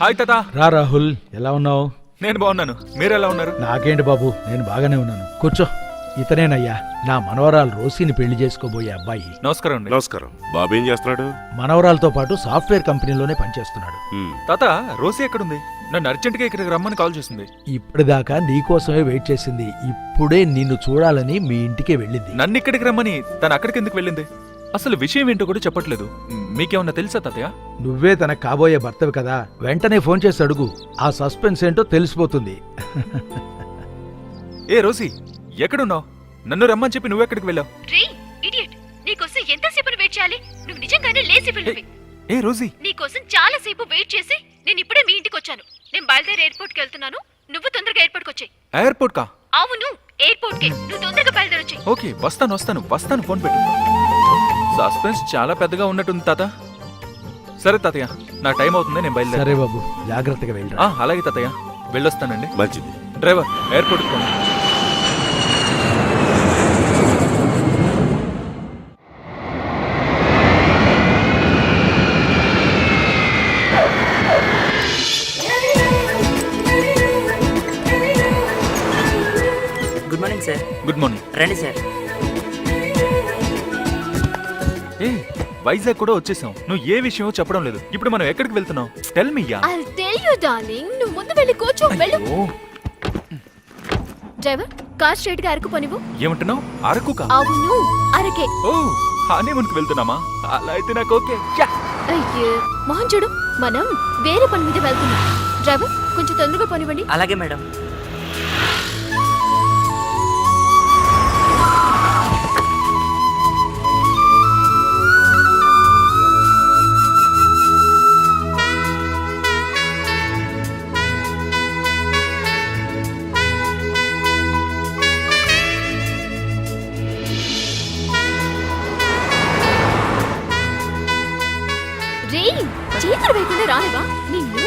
Hi తాత. రా రాహుల్, ఎలా ఉన్నావు? నేను బాగున్నాను, మీరు ఎలా ఉన్నారు? నాకేంటి బాబు, నేను బాగానే ఉన్నాను. కూర్చో. ఇతనేనయ్యా నా మనవరాలు రోసీని పెళ్లి చేసుకోబోయే అబ్బాయి. నమస్కారం అండి. నమస్కారం. బాబు ఏం చేస్తున్నాడు? మనవరాలతో పాటు సాఫ్ట్వేర్ కంపెనీలోనే పనిచేస్తున్నాడు. తాత, రోసీ ఎక్కడుంది? నన్ను అర్జెంట్ గా ఇక్కడికి రమ్మని కాల్ చేసింది. ఇప్పటిదాకా నీకోసమే వెయిట్ చేసింది. ఇప్పుడే నిన్ను చూడాలని మీ ఇంటికే వెళ్ళింది. నన్ను ఇక్కడికి రమ్మని తను అక్కడికి ఎందుకు వెళ్ళింది? అసలు విషయం ఏంటో కూడా చెప్పట్లేదు. మీకేమన్నా తెలుసా తాతయ్య? నువ్వే తనకు కాబోయే భర్తవి కదా, వెంటనే ఫోన్ చేసి అడుగు. ఆ సస్పెన్స్ ఏంటో తెలిసిపోతుంది. ఏ రోసీ, ఎక్కడున్నావు? నన్ను రమ్మని చెప్పి నువ్వెక్కడికి వెళ్ళావు? నీకోసం ఎంతసేపు వెయిట్ చేయాలి? నువ్వు నిజంగానే లేసి పిల్లవి. ఏ రోజీ, నీకోసం చాలా సేపు వెయిట్ చేసి నేను ఇప్పుడే మీ ఇంటికి వచ్చాను. నేను బయలుదేరి ఎయిర్పోర్ట్ కి వెళ్తున్నాను. నువ్వు తొందరగా ఎయిర్పోర్ట్ కి వచ్చేయ్. ఎయిర్పోర్ట్ కా? అవును, ఎయిర్పోర్ట్ కి. నువ్వు తొందరగా బయలుదేరి వచ్చేయ్. ఓకే, వస్తాను. ఫోన్ పెట్టు. సస్పెన్స్ చాలా పెద్దగా ఉన్నట్టుంది తాత. సరే తాతయ్య, నా టైం అవుతుంది, నేను బయలుదేరి. సరే బాబు, జాగ్రత్తగా వెళ్ళరా. అలాగే తాతయ్య, వెళ్ళొస్తానండి. మంచిది. డ్రైవర్, ఎయిర్పోర్ట్ కి పోండి. Good morning sir. Good morning. రండి సార్. ఏ, వైజాగ్ కూడా వచ్చేసాం. నువ్వు ఏ విషయం చెప్పడం లేదు. ఇప్పుడు మనం ఎక్కడికి వెళ్తున్నావు? Tell me yeah. I'll tell you darling. నువ్వు ముందు వెళ్ళి కూర్చో. వెళ్ళు. డ్రైవర్, కార్ స్ట్రైట్ గా అరకు పోనివ్వు. ఏమంటున్నావు? అరకు కా? అవును, అరకే. ఓ, హనీమూన్ కి వెళ్తున్నామా? అలా అయితే నాకు ఓకే. అయ్యో, మోహన్ చూడు, మనం వేరే పని మీద వెళ్తున్నాం. డ్రైవర్, కొంచెం తొందరగా పోనివ్వండి. అలాగే మేడం. రే, చేతులు వేయకుండా రాలేవా నిన్ను?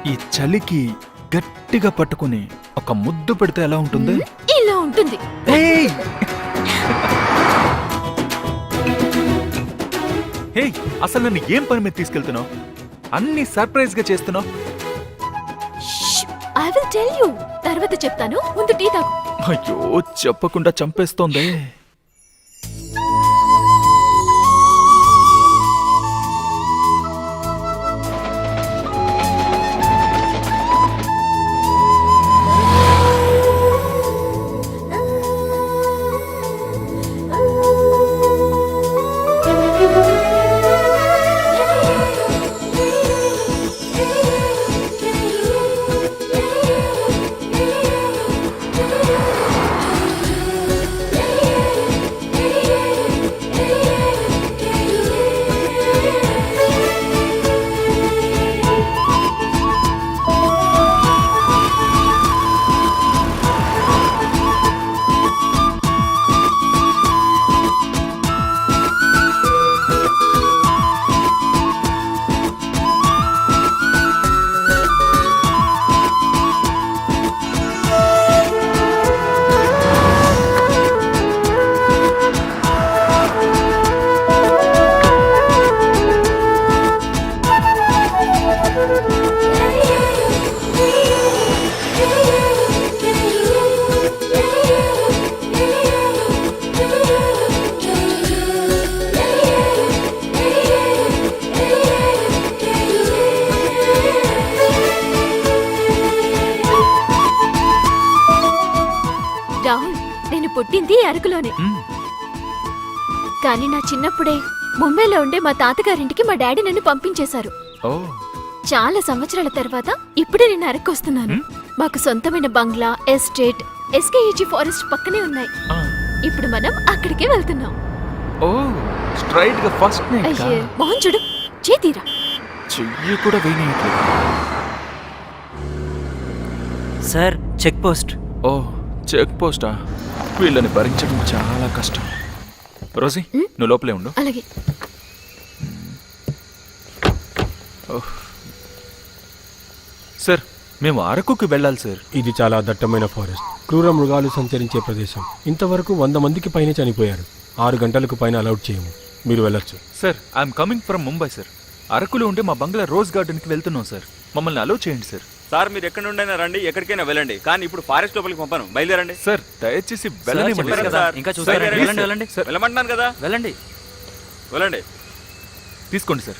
ఈ చలికి గట్టిగా పట్టుకుని ఒక ముద్దు పెడితే ఎలా ఉంటుంది? ఇలా ఉంటుంది. హే, అసలు నన్ను ఏం పని మీద తీసుకెళ్తున్నావు? అన్ని సర్ప్రైజ్ గా చేస్తున్నావు. I will tell you. తర్వాత చెప్తాను, ముందు టీ తాగు. అయ్యో, చెప్పకుండా చంపేస్తోందే. రాహుల్, నేను పుట్టింది అరకులోనే. కానీ నా చిన్నప్పుడే ముంబైలో ఉండే మా తాతగారింటికి మా డాడీ నన్ను పంపించేశారు. ఓ, చాలా సంవత్సరాల తర్వాత ఇప్పుడే నేను అరకొస్తున్నాను. మాకు సొంతమైన బంగ్లా, ఎస్టేట్, ఎస్కేఈజీ ఫారెస్ట్ పక్కనే ఉన్నాయి. ఆ, ఇప్పుడు మనం అక్కడికే వెళ్తున్నాం. ఓ స్ట్రైట్ గా ఫస్ట్ అయ్యే మోహన్ చూడు, చేతీరా. చెయ్యి కూడా వేయనీయట్లేదు. Sir check post. ఓ చెక్ పోస్టా? వీళ్ళని భరించడం చాలా కష్టం. రోజీ నువ్వు లోపలే ఉండు. అలాగే. సార్ మేము అరకుకి వెళ్ళాలి సార్. ఇది చాలా దట్టమైన ఫారెస్ట్, క్రూర మృగాలు సంచరించే ప్రదేశం. ఇంతవరకు 100 మందికి పైన చనిపోయారు. 6 గంటలకు పైన అలౌట్ చేయము. మీరు వెళ్ళొచ్చు. Sir I'm coming from Mumbai sir. అరకులో ఉంటే మా బంగ్లా రోజ్ గార్డెన్కి వెళ్తున్నాం సార్. మమ్మల్ని అలౌ చేయండి సార్. సార్ మీరు ఎక్కడి నుండైనా రండి, ఎక్కడికైనా వెళ్ళండి, కానీ ఇప్పుడు ఫారెస్ట్ లోపలికి పంపాను. బయలుదేరండి. సార్ దయచేసి వెళ్ళనివ్వండి చెప్పారు సార్. కదా, ఇంకా చూస్తారా? సార్, వెళ్ళండి, వెళ్ళండి. సార్ వెళ్ళమంటున్నాను కదా, వెళ్ళండి. వెళ్ళండి. తీసుకోండి సార్.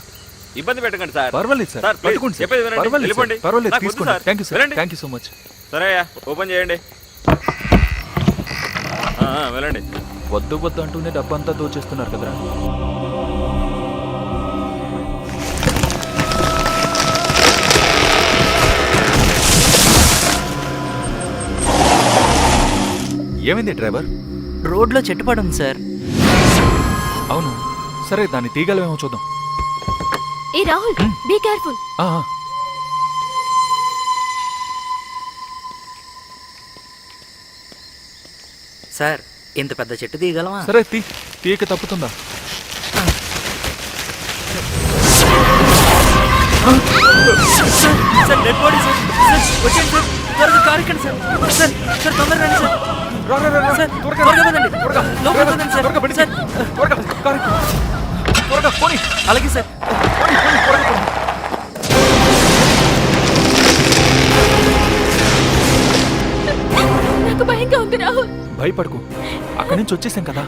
ఇబ్బంది పెట్టకండి సార్. పర్వాలేదు సార్. సార్, ప్లీజ్, పట్టుకోండి సార్. చెప్పేది వినండి. పర్వాలేదు సార్. వెళ్ళిపోండి. పర్వాలేదు నాకు వద్దు తీసుకోండి. సార్. Thank you sir. వెళ్ళండి. Thank you so much. సరే అయ్యా, ఓపెన్ చేయండి. వెళ్ళండి. వద్దు వద్దు అంటూనే డబ్బంతా దోచేస్తున్నారు కదరా. ఏమైంది డ్రైవర్? రోడ్లో చెట్టు పడుంది సార్. అవును, సరే దాన్ని తీగలమేమో చూద్దాం. ఏ రాహుల్, బీ కేర్ఫుల్. ఆ, ఆ. సార్ ఇంత పెద్ద చెట్టు తీయగలమా? సరే తీయక తప్పుతుందా? Sir dead body sir. Sir వచ్చేయండి సార్, త్వరగా కారు ఎక్కండి సార్. సార్ సార్ తొందరగా రండి సార్. రా, రా, రా, రా. సార్ త్వరగా త్వరగా రా. పదండి. త్వరగా. లోపలికి పదండి సార్. త్వరగా బండి సార్ త్వరగా కారు ఎక్కు. త్వరగా పోనీ. అలాగే సార్. పోనీ, పోనీ, త్వరగా పోనీ. నాకు భయంగా ఉంది రాహుల్. భయపడకు, అక్కడి నుంచి వచ్చేసాం కదా.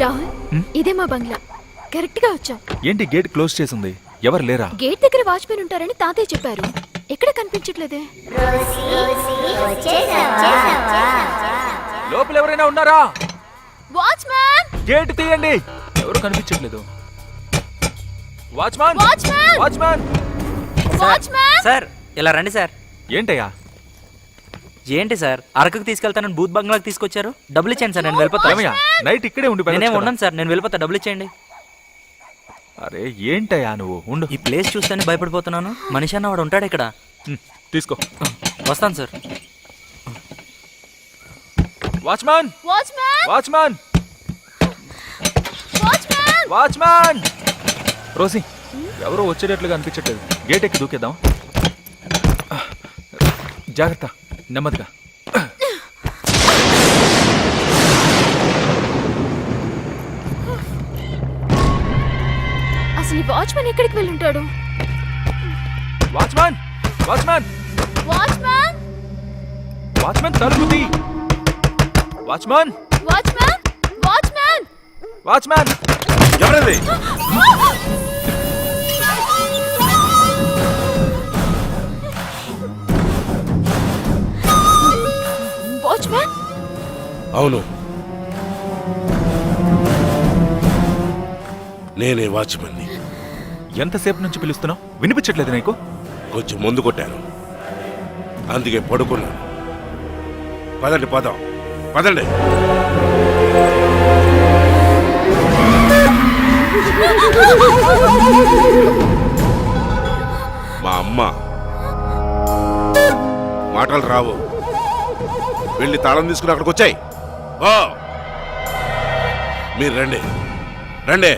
రాహుల్, ఇదే మా బంగ్లా. కరెక్ట్ గా వచ్చాం. ఏంటి గేట్ క్లోజ్ చేసింది? ఎవరు లేరా? గేట్ దగ్గర వాచ్మెన్ ఉంటారని తాతయ్య చెప్పారు. ఎక్కడ కనిపించట్లేదే. లోపల ఎవరైనా ఉన్నారా? వాచ్మెన్! గేట్ తీయండి. ఎవరు కనిపించట్లేదు. Watchman! Watchman! Watchman! Watchman! Sir ఇలా రండి సార్. ఏంటయ్యా? ఏంటి సార్ అరకుకి తీసుకెళ్తానని బూత్ బంగ్లాకి తీసుకొచ్చారు? డబ్బులు ఇచ్చేయండి సార్, నేను వెళ్ళిపోతాను. ఏమయ్యా, నైట్ ఇక్కడే ఉండి నేనేం వెళ్ళొచ్చు ఉన్నాను సార్, నేను వెళ్ళిపోతా. డబ్బులు ఇచ్చేయండి. అరే ఏంటయ్యా నువ్వు ఉండు. ఈ ప్లేస్ చూస్తేనే భయపడిపోతున్నాను. మనిషి అన్న వాడు ఉంటాడు ఇక్కడ. తీసుకో. వస్తాను sir. Watchman! Watchman! Watchman! Watchman! Watchman! Rosie, ఎవరో వచ్చేటట్లుగా అనిపించట్లేదు. గేట్ ఎక్కి దూకేద్దాం. జాగ్రత్త, నెమ్మదిగా. అసలు ఈ వాచ్మెన్ ఎక్కడికి వెళ్ళుంటాడు? వాచ్మాన్! వాచ్మాన్! వాచ్మెన్! వాచ్మాన్ తలుపు తీ. వాచ్మాన్! వాచ్మెన్! వాచ్మెన్! వాచ్మాన్! ఎవరది? వాచ్మెన్! అవును, నేనే వాచ్మన్ని. ఎంతసేపు నుంచి పిలుస్తున్నావు? వినిపించట్లేదు నీకు? కొంచెం ముందు కొట్టాను, అందుకే పడుకున్నాను. పదండి, పదండి. మా అమ్మ మాటలు రావు. వెళ్ళి తాళం తీసుకుని అక్కడికి వచ్చాయి. ఓ మీరు రండి. రండి.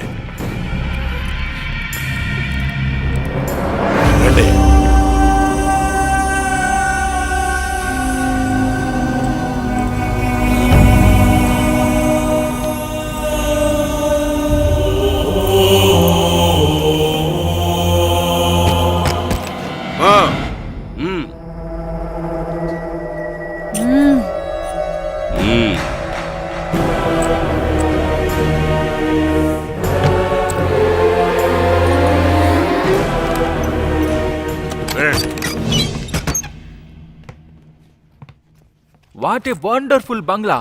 What a wonderful bungalow.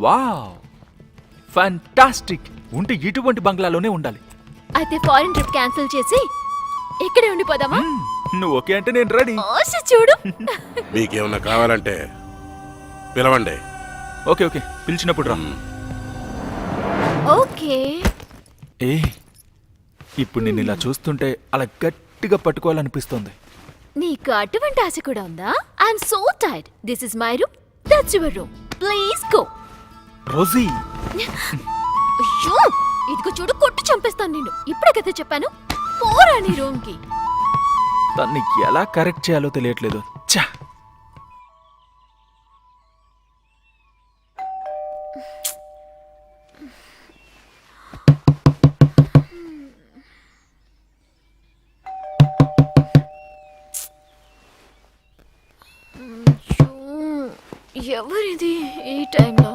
Wow, fantastic. ఉంటే ఇటువంటి బంగ్లాలోనే ఉండాలి. అయితే ఫారెన్ ట్రిప్ క్యాన్సిల్ చేసి ఇక్కడే ఉండిపోదామా? నువ్వు ఓకే అంటే నేను రెడీ. ఆశ చూడు. మీకేమన్నా కావాలంటే పిలవండి. ఓకే ఓకే, పిలిచినప్పుడు రా. ఓకే. ఏ ఇప్పుడు నేను ఇలా చూస్తుంటే అలా గట్టిగా పట్టుకోవాలనిపిస్తుంది. నీకు అటువంటి ఆశ కూడా ఉందా? I'm so tired. This is my room, that's your room. Please go. Rosie, అయ్యో, ఇదిగో చూడు, కొట్టు చంపేస్తాను నిన్ను. ఇప్పుడే కదా చెప్పాను, పోరా నీ రూమ్ కి. తన్ని ఎలా కరెక్ట్ చేయాలో తెలియట్లేదు. ఛా, ఎవరిది ఈ టైంలో?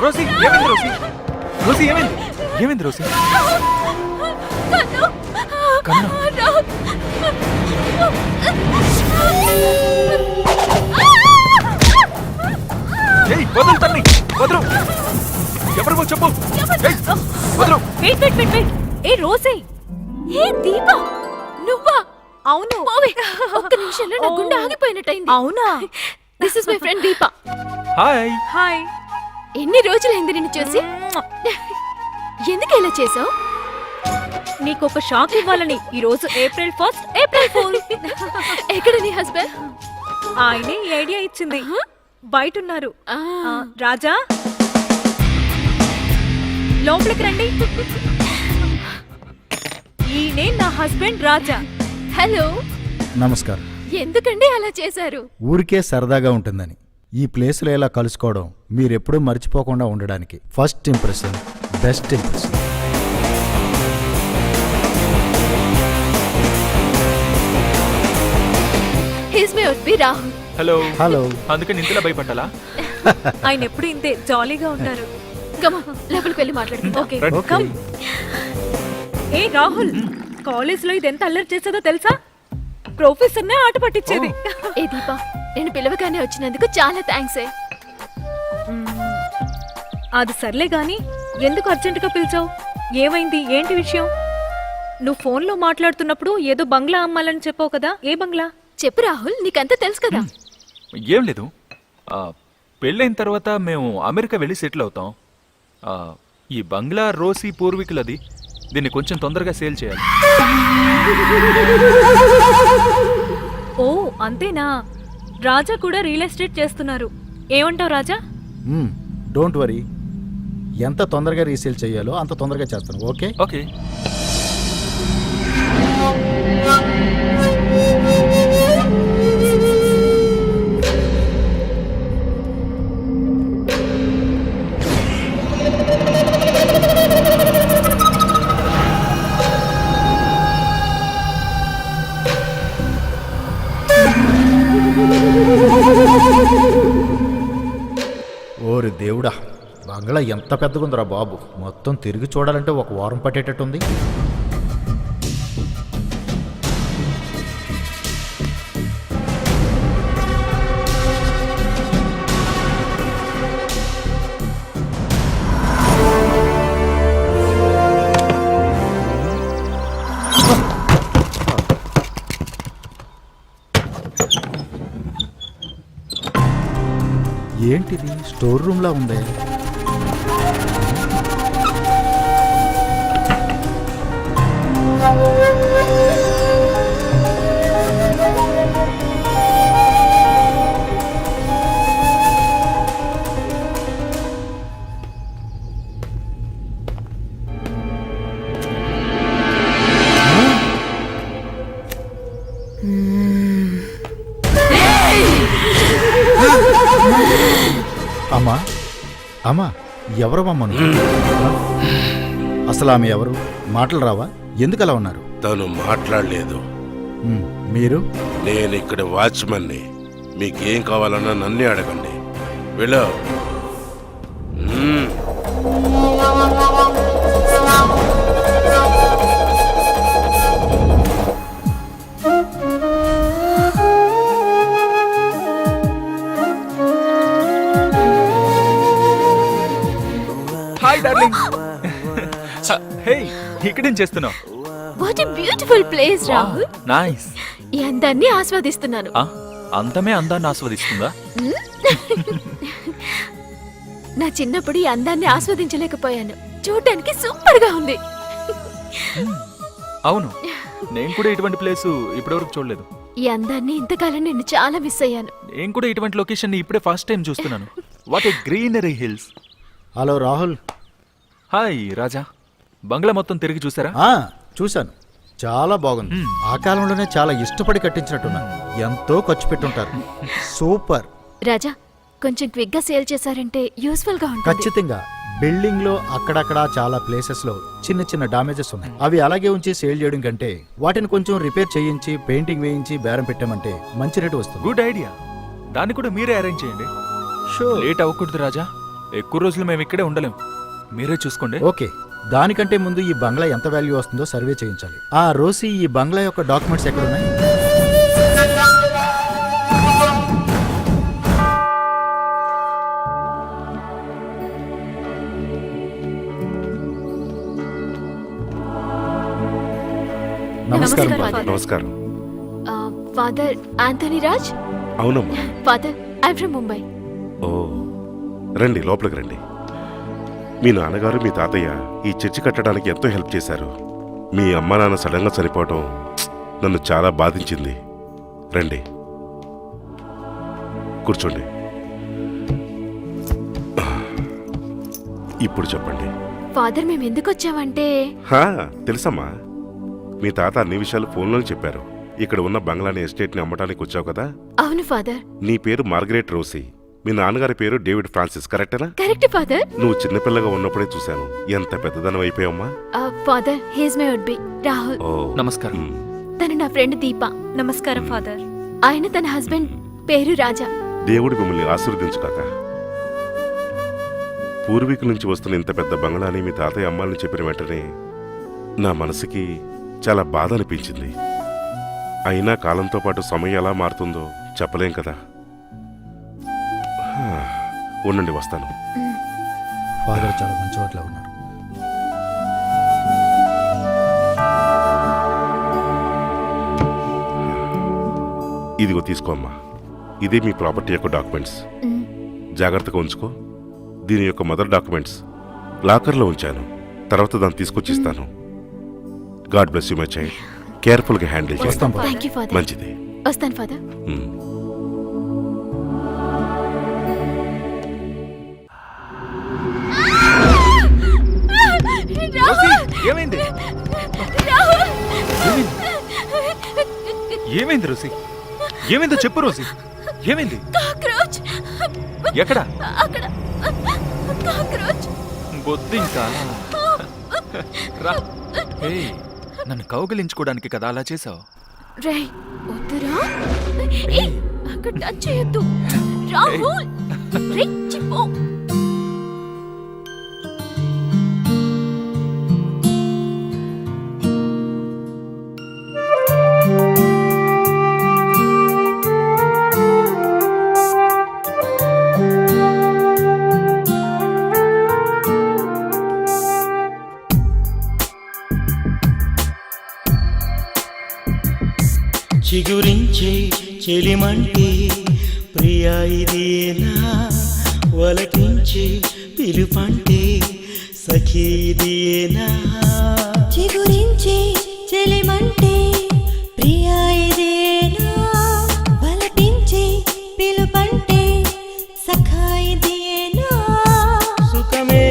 రోజీ ఏమైంది? రోజీ, రోజీ ఏమైంది? ఏమైంది రోజీ? కన్ను. ఏయ్, వదలు తన్ని, వదలు. ఎవరికో చెప్పు. ఏయ్, వదలు. Wait wait wait wait. ఏ రోజే, ఏ దీపా, నువ్వా? అవును. ఒక్క నిమిషంలో నా గుండె ఆగిపోయినట్టయింది. అవునా? This is my friend Deepa. Hi. Hi. ఎన్ని రోజులైంది నిన్ను చూసి? ఎందుకు ఇలా చేసావు? నీకు ఒక షాక్ ఇవ్వాలని. ఈ రోజు ఏప్రిల్ 1st, ఏప్రిల్ ఫూల్. ఎక్కడ నీ హస్బెండ్? ఆయనే ఈ ఐడియా ఇచ్చింది. బయట ఉన్నారు. రాజా, లోపలికి రండి. ఈయనే నా హస్బెండ్ రాజా. హలో. నమస్కారం. ఎందుకండి అలా చేశారు? ఊరికే సరదాగా ఉంటుందని. ఈ ప్లేస్లో ఇలా కలుసుకోవడం మీరెప్పుడూ మర్చిపోకుండా ఉండడానికి. First impression best impression. He's my would be Rahul. Hello. Hello. అందుకని ఇంతలా భయపట్టాలా? ఆయన ఎప్పుడు ఇంతే జాలీగా ఉంటారు. కమ్ ఆన్, లోపలికి వెళ్ళి మాట్లాడుకుందాం. ఓకే, రండి. కమ్. ఏ రాహుల్, కాలేజ్ లో ఇది ఎంత అల్లరి చేసేదో తెలుసా? ప్రొఫెసర్ నే ఆట పట్టించేది. ఏ దీపా, నేను పిలవగానే వచ్చినందుకు చాలా థ్యాంక్స్. అది సర్లే గాని, ఎందుకు అర్జెంటుగా పిలిచావు? ఏమైంది? ఏంటి విషయం? నువ్వు ఫోన్లో మాట్లాడుతున్నప్పుడు ఏదో బంగ్లా అమ్మాలని చెప్పావు కదా, ఏ బంగ్లా? చెప్పు రాహుల్, నీకంతా తెలుసు కదా. ఏం లేదు, పెళ్ళైన తర్వాత మేము అమెరికా వెళ్ళి సెటిల్ అవుతాం. ఈ బంగ్లా రోసి పూర్వీకులది. దీన్ని కొంచెం తొందరగా సేల్ చేయాలి. ఓ అంతేనా? రాజా కూడా రియల్ ఎస్టేట్ చేస్తున్నారు. ఏమంటావు రాజా? డోంట్ వరీ, ఎంత తొందరగా రీసేల్ చేయాలో అంత తొందరగా చేస్తాను. Okay okay. ఓరి దేవుడా, బంగ్లా ఎంత పెద్దగుందిరా బాబు. మొత్తం తిరిగి చూడాలంటే ఒక వారం పట్టేటట్టుంది. ఏంటిది, స్టోర్ రూమ్లా ఉందే? అమ్మా, అమ్మా, ఎవరమ్మా నువ్వు? అసలు ఆమె ఎవరు? మాటలు రావా? ఎందుకు అలా ఉన్నారు? తను మాట్లాడలేదు. మీరు? నేను ఇక్కడ వాచ్మన్ని. మీకేం కావాలన్నా నన్నే అడగండి. వెళ్ళు. Hi darling. హే, ఇక్కడేం చేస్తున్నావు? What a beautiful place Rahul. Nice. ఈ అందాన్ని ఆస్వాదిస్తున్నాను. అందమే అందాన్ని ఆస్వాదిస్తుందా? నా చిన్నప్పుడు ఈ అందాన్ని ఆస్వాదించలేకపోయాను. చూడటానికి సూపర్ గా ఉంది. అవును, నేను కూడా ఇటువంటి ప్లేస్ ఇప్పటివరకు చూడలేదు. ఈ అందాన్ని ఇంతకాలం నేను చాలా మిస్ అయ్యాను. నేను కూడా ఇటువంటి లొకేషన్ ఇప్పుడే ఫస్ట్ టైం చూస్తున్నాను. What a greenery hills. Hello Rahul. Hi Raja, బంగ్లా మొత్తం తిరిగి చూసారా? చూశాను, చాలా బాగుంది. ఆ కాలంలోనే చాలా ఇష్టపడి కట్టించినట్టున్నా. ఎంతో ఖర్చు పెట్టుంటారు. సూపర్. రాజా, కొంచెం క్విక్ గా సేల్ చేశారంటే యూస్ఫుల్ గా ఉంటుంది. ఖచ్చితంగా. బిల్డింగ్ లో అక్కడక్కడ చాలా ప్లేసెస్ లో చిన్న చిన్న డామేజెస్ ఉన్నాయి. అవి అలాగే ఉంచి సేల్ చేయడం కంటే వాటిని కొంచెం రిపేర్ చేయించి పెయింటింగ్ వేయించి బేరం పెట్టామంటే మంచి రేటు వస్తుంది. Good idea. దాన్ని కూడా మీరే అరేంజ్ చేయండి. లేట్ అవ్వకూడదు రాజా, ఎక్కువ రోజులు మేము ఇక్కడే ఉండలేం. మీరే చూసుకోండి. ఓకే, దానికంటే ముందు ఈ బంగ్లా ఎంత వాల్యూ వస్తుందో సర్వే చేయించాలి. ఆ రోసి, ఈ బంగ్లా యొక్క డాక్యుమెంట్స్ ఎక్కడున్నాయి? నమస్కారం. నమస్కారం. Father Anthony Raj. అవునమ్మా. Father, I from Mumbai. ఓ, రండి లోపలికి రండి. మీ నాన్నగారు మీ తాతయ్య ఈ చర్చి కట్టడానికి ఎంతో హెల్ప్ చేశారు. మీ అమ్మ నాన్న సడన్గా చనిపోవటం నన్ను చాలా బాధించింది. రండి కూర్చోండి. ఇప్పుడు చెప్పండి. ఫాదర్, మేము ఎందుకు వచ్చామంటే తెలుసమ్మా, మీ తాత అన్ని విషయాలు ఫోన్లోనే చెప్పారు. ఇక్కడ ఉన్న బంగ్లాని ఎస్టేట్ని అమ్మటానికి వచ్చావు కదా. అవును ఫాదర్. నీ పేరు మార్గరెట్ రోసీ, మీ నాన్నగారి పేరు డేవిడ్ ఫ్రాన్సిస్, కరెక్టేనా? Correct father. నువ్వు చిన్నపిల్లగా ఉన్నప్పుడే చూశాను. ఎంత పెద్దదనం అయిపోయావమ్మా. Father, he's my would be Rahul. నమస్కారం. తను నా ఫ్రెండ్ దీప. నమస్కారం ఫాదర్. ఆయన తన హస్బెండ్ పేరు రాజా. దేవుడు మిమ్మల్ని ఆశీర్వదించుగాక. పూర్వీకుల నుంచి వస్తున్న ఇంత పెద్ద బంగ్లాని మీ తాతయ్య అమ్మాలని చెప్పిన వెంటనే నా మనసుకి చాలా బాధ అనిపించింది. అయినా కాలంతో పాటు సమయం ఎలా మారుతుందో చెప్పలేం కదా. ఉండండి, వస్తాను. ఫాదర్ చాలా మంచివాట్లా ఉన్నారు. ఇదిగో తీసుకోమ్మా. ఇదే మీ ప్రాపర్టీ యొక్క డాక్యుమెంట్స్. జాగ్రత్తగా ఉంచుకో. దీని యొక్క మదర్ డాక్యుమెంట్స్ లాకర్లో ఉంచాను. తర్వాత దాన్ని తీసుకొచ్చి ఇస్తాను. God bless you my child. కేర్ఫుల్గా హ్యాండిల్ చేస్తాం. Thank you father. మంచిది. వస్తాను ఫాదర్. ఏమైంది? ఏమైంది రోసి? ఏమైందో చెప్పు రోసి. ఏమైంది? కాక్రోచ్. ఎక్కడ? అక్కడ కాక్రోచ్. బొద్దింకా. రా. ఏయ్, నన్ను కౌగిలించుకోవడానికి కదా అలా చేసావు. రేయ్, వద్దురా. ఏయ్, అక్కడ టచ్ చేయొద్దు రాహుల్. రేయ్, చిపో. చిగురించే చెలిమంటే ప్రియా ఇదేనా, వలకించే పిలుపంటే సఖీ ఇదేనా. చిగురించే చెలిమంటే ప్రియా ఇదేనా, వలకించే పిలుపంటే సఖా ఇదేనా. సుఖమే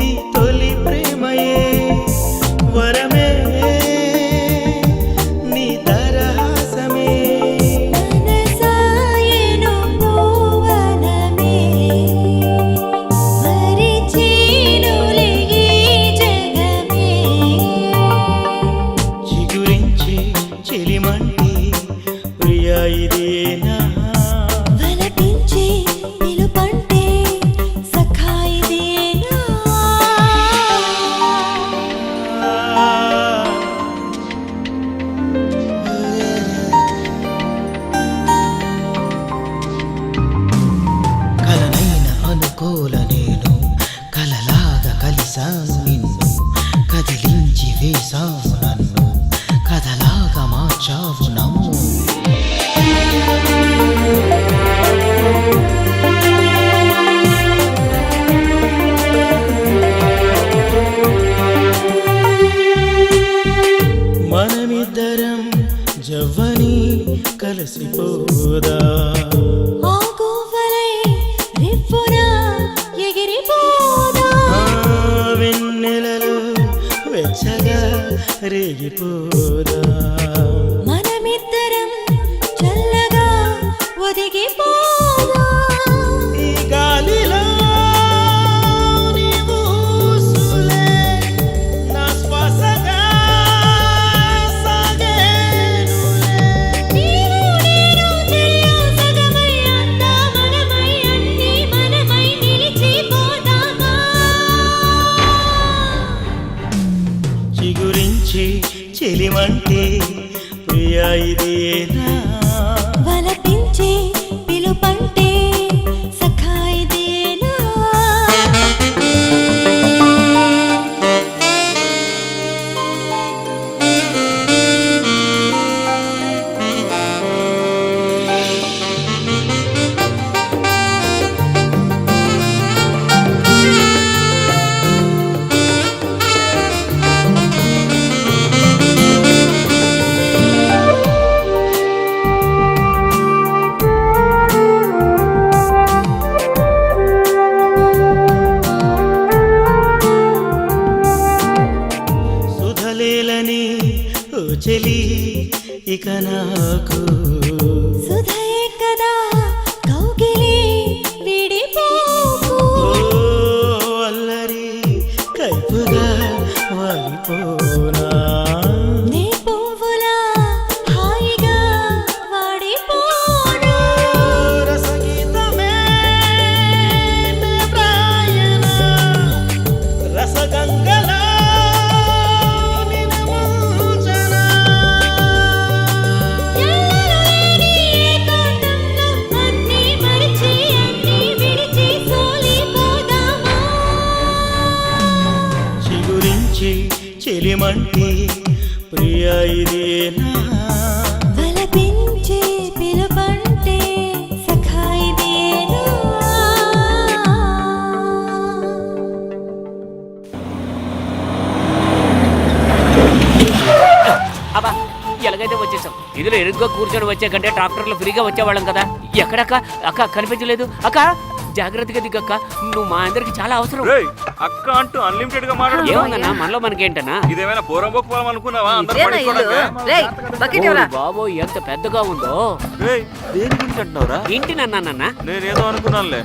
ఈ తొలి ప్రేమయే, వరమే అనుకోల నేను కలిసిపోదా ఆగువలై రివ్వున ఎగిరిపోదా ఆ వెన్నెలలో వెచ్చగా రేగిపోదా మనమిద్దరం చల్లగా ఒదిగిపోదా ఈ గాలిలో నీ ఊసులే నా శ్వాసగా సాగేనులే. నీవు నేను చెయ్యు సగమై అంతా మనమై అన్నీ మనమై నిలిచిపోదామా చిగురించి చెలిమంటే ప్రియా ఇదేనా వలపించే పిలుపంటే సఖా ఇదేనా సుధలేలని ఓ చెలి ఇక నాకు సుధయే కదా కౌగిలి విడిపోకు ఓ అల్లరి కైపుగా వాలిపోనా నీ పువ్వులా హాయిగా వాడిపోనా రసగీతమే నే వ్రాయనా రసగంగలా నిన్ను ముంచనా. ఎల్లలేని ఏకాంతంలో అన్నీ మరిచి అన్నీ విడిచి సోలిపోదామా చిగురించి చెలిమంటే ప్రియా ఇదేనా వలపించే పిలుపంటే సఖా ఇదేనా అబ్బా ఎలాగైతే వచ్చేసాం ఇదిలో ఎరుగ్గా కూర్చొని వచ్చే కంటే ట్రాక్టర్లో ఫ్రీగా వచ్చేవాళ్ళం కదా ఎక్కడక్క అక్క కనిపించలేదు అక్క జాగ్రత్తగా దిగక్క నువ్వు మా అందరికి చాలా అవసరం రేయ్, అక్క అంటూ అన్లిమిటెడ్ గా మాట్లాడుతున్నావు. ఏమన్నా మనలో మనకేంటన్నా ఇదేమైనా పోరంబోకు పొలం అనుకున్నావా? అందరూ పడించుకోవడానికి. ఓ బాబో ఎంత పెద్దగా ఉందో రేయ్, దేని గురించి అంటున్నావురా? ఇంటి నన్న నేనేదో అనుకున్నానులే.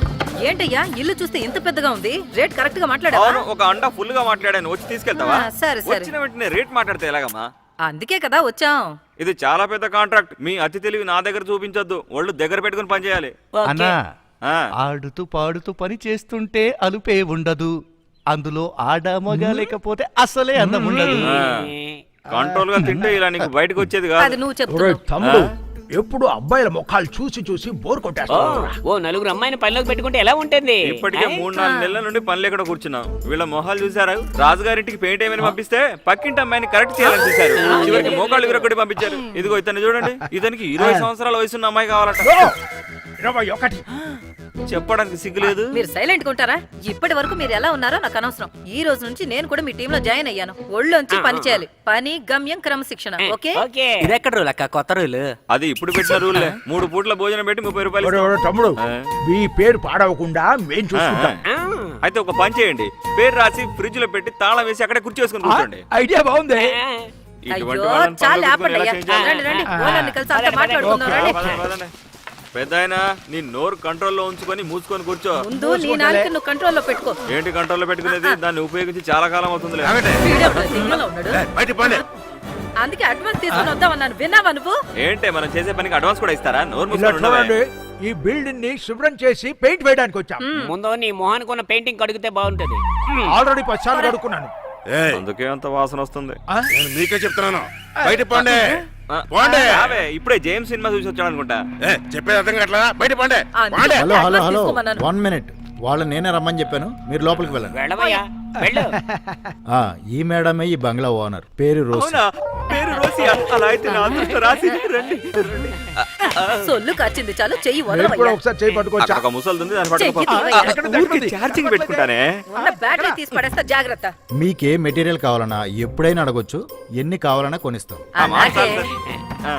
ఏంటయ్యా ఇల్లు చూస్తే ఇంత పెద్దగా ఉంది రేట్ కరెక్ట్ గా మాట్లాడావా అవును, ఒక అండా ఫుల్ గా మాట్లాడాను. వచ్చి తీసుకెళ్తావా? సరే సరే వచ్చిన వెంటనే రేట్ మాట్లాడితే ఎలాగమ్మా? అందుకే కదా వచ్చాం ఇది చాలా పెద్ద కాంట్రాక్ట్. మీ అతి తెలివి నా దగ్గర చూపించొద్దు. ఒళ్ళు దగ్గర పెట్టుకుని పని చేయాలి. అన్నా ఆడుతూ పాడుతూ పని చేస్తుంటే అలుపే ఉండదు అందులో ఆడ మగ లేకపోతే అసలే అందం ఉండదు కంట్రోల్ గా తింటే ఇలా నీకు బయటకు వచ్చేది కాదు. అది నువ్వు ఒరేయ్ చెప్తున్నావు తమ్ముడు ఎప్పుడు అబ్బాయిల ముఖాలు చూసి చూసి బోర్ కొట్టేస్తావు ఓ నలుగురు అమ్మాయిని పనిలోకి పెట్టుకుంటే ఎలా ఉంటుంది ఇప్పటికే 3-4 నెలల నుండి పని లేకుండా కూర్చున్నాం. వీళ్ళ మొహాలు చూసారు. రాజుగారింటికి పెయింట్ ఏమని పంపిస్తే పక్కింటి అమ్మాయిని కరెక్ట్ చేయాలని చూశారు. చివరికి మోకాళ్ళు విరగొట్టి పంపించారు. ఇదిగో ఇతన్ని చూడండి. ఇతనికి 20 సంవత్సరాల వయసున్న అమ్మాయి కావాలట. 21 చెప్పడానికి సిగ్గులేదు. మీరు సైలెంట్ గా ఉంటారా ఇప్పటి వరకు మీరు ఎలా ఉన్నారో నాకు అనవసరం. ఈ రోజు నుంచి నేను కూడా మీ టీమ్ లో జాయిన్ అయ్యాను. ఒళ్ళొంచి పని చేయాలి. పని గమ్యం క్రమశిక్షణ. ఓకే ఓకే ఇదెక్కడ రూల్ అక్క కొత్త రూల్ అది ఇప్పుడు పెట్టిన రూల్లే. 3 పూట్ల భోజనం పెట్టి 30 రూపాయలు ఒరేయ్, ఒరేయ్ తమ్ముడు మీ పేరు పాడవకుండా మేం చూసుకుంటాం అయితే ఒక పని చేయండి. పేరు రాసి ఫ్రిడ్జ్ లో పెట్టి తాళం వేసి అక్కడే కుర్చీ వేసుకుని కూర్చోండి. ఐడియా బాగుంది ఇటువంటి అయ్యో వాళ్ళని చాలా పనులు ఆపండి పెట్టుకుని ఎలా అయ్యా. చేయించాలి? రండి రండి ఓనర్ని కలిసి అంతా మాట్లాడుకుందాం రండి పదండి. పెద్దాయనా నీ నోరు కంట్రోల్లో ఉంచుకొని మూసుకొని కూర్చో. ముందు నీ నాలుగు నువ్వు కంట్రోల్లో పెట్టుకో. ఏంటి కంట్రోల్లో పెట్టుకునేది? దాన్ని ఉపయోగించి చాలా కాలం అవుతుంది. వీడెవడో సిగ్నల్లో ఉన్నాడు. అందుకే అడ్వాన్స్ తీసుకొని వద్దామన్నాను. విన్నావా నువ్వు? ఏంటి మనం చేసే పనికి అడ్వాన్స్ కూడా ఇస్తారా? నోరు ఇలా మూసుకొని ఉండవే. చూడండి ఈ బిల్డింగ్ ని శుభ్రం చేసి పెయింట్ వేయడానికి వచ్చాం ముందు నీ మొహానికి ఉన్న పెయింటింగ్ కడిగితే బాగుంటది ఆల్రెడీ 10 సార్లు కడుక్కున్నాను అందుకే అంత వాసన వస్తుంది. నేను మీకే చెప్తున్నాను బయట పండే రావే, ఇప్పుడే జేమ్స్ సినిమా చూసి వచ్చాడు అనుకుంటా. చెప్పేది అర్థం కావట్లా బయట పండే అందుకే హలో హలో advance హలో తీసుకోమన్నాను. 1 మినిట్ వాళ్ళని నేనే రమ్మని చెప్పాను మీరు లోపలికి వెళ్ళండి వెళ్ళవయ్యా వెళ్ళు ఈ మేడమే ఈ బంగ్లా ఓనర్ పేరు రోసి అవునా? పేరు రోసి. అలా అయితే నా అదృష్టం రాసి రండి రండి. సొల్లు కాచింది చాలు, చెయ్యి నేను కూడా వదలవయ్యా. ఒకసారి చేయి పట్టుకోవచ్చా అక్కడ ఒక ముసలి ఉంది, దాన్ని పట్టుకో. చెయ్యి తీయవయ్యా. ఊరికే ఛార్జింగ్ పెట్టుకుంటానే. ఉన్న బ్యాటరీ తీసి పడేస్తా, జాగ్రత్త. మీకే మెటీరియల్ కావాలన్నా ఎప్పుడైనా అడగొచ్చు, ఎన్ని కావాలన్నా కొనిస్తాం. అలాగే. ఆ,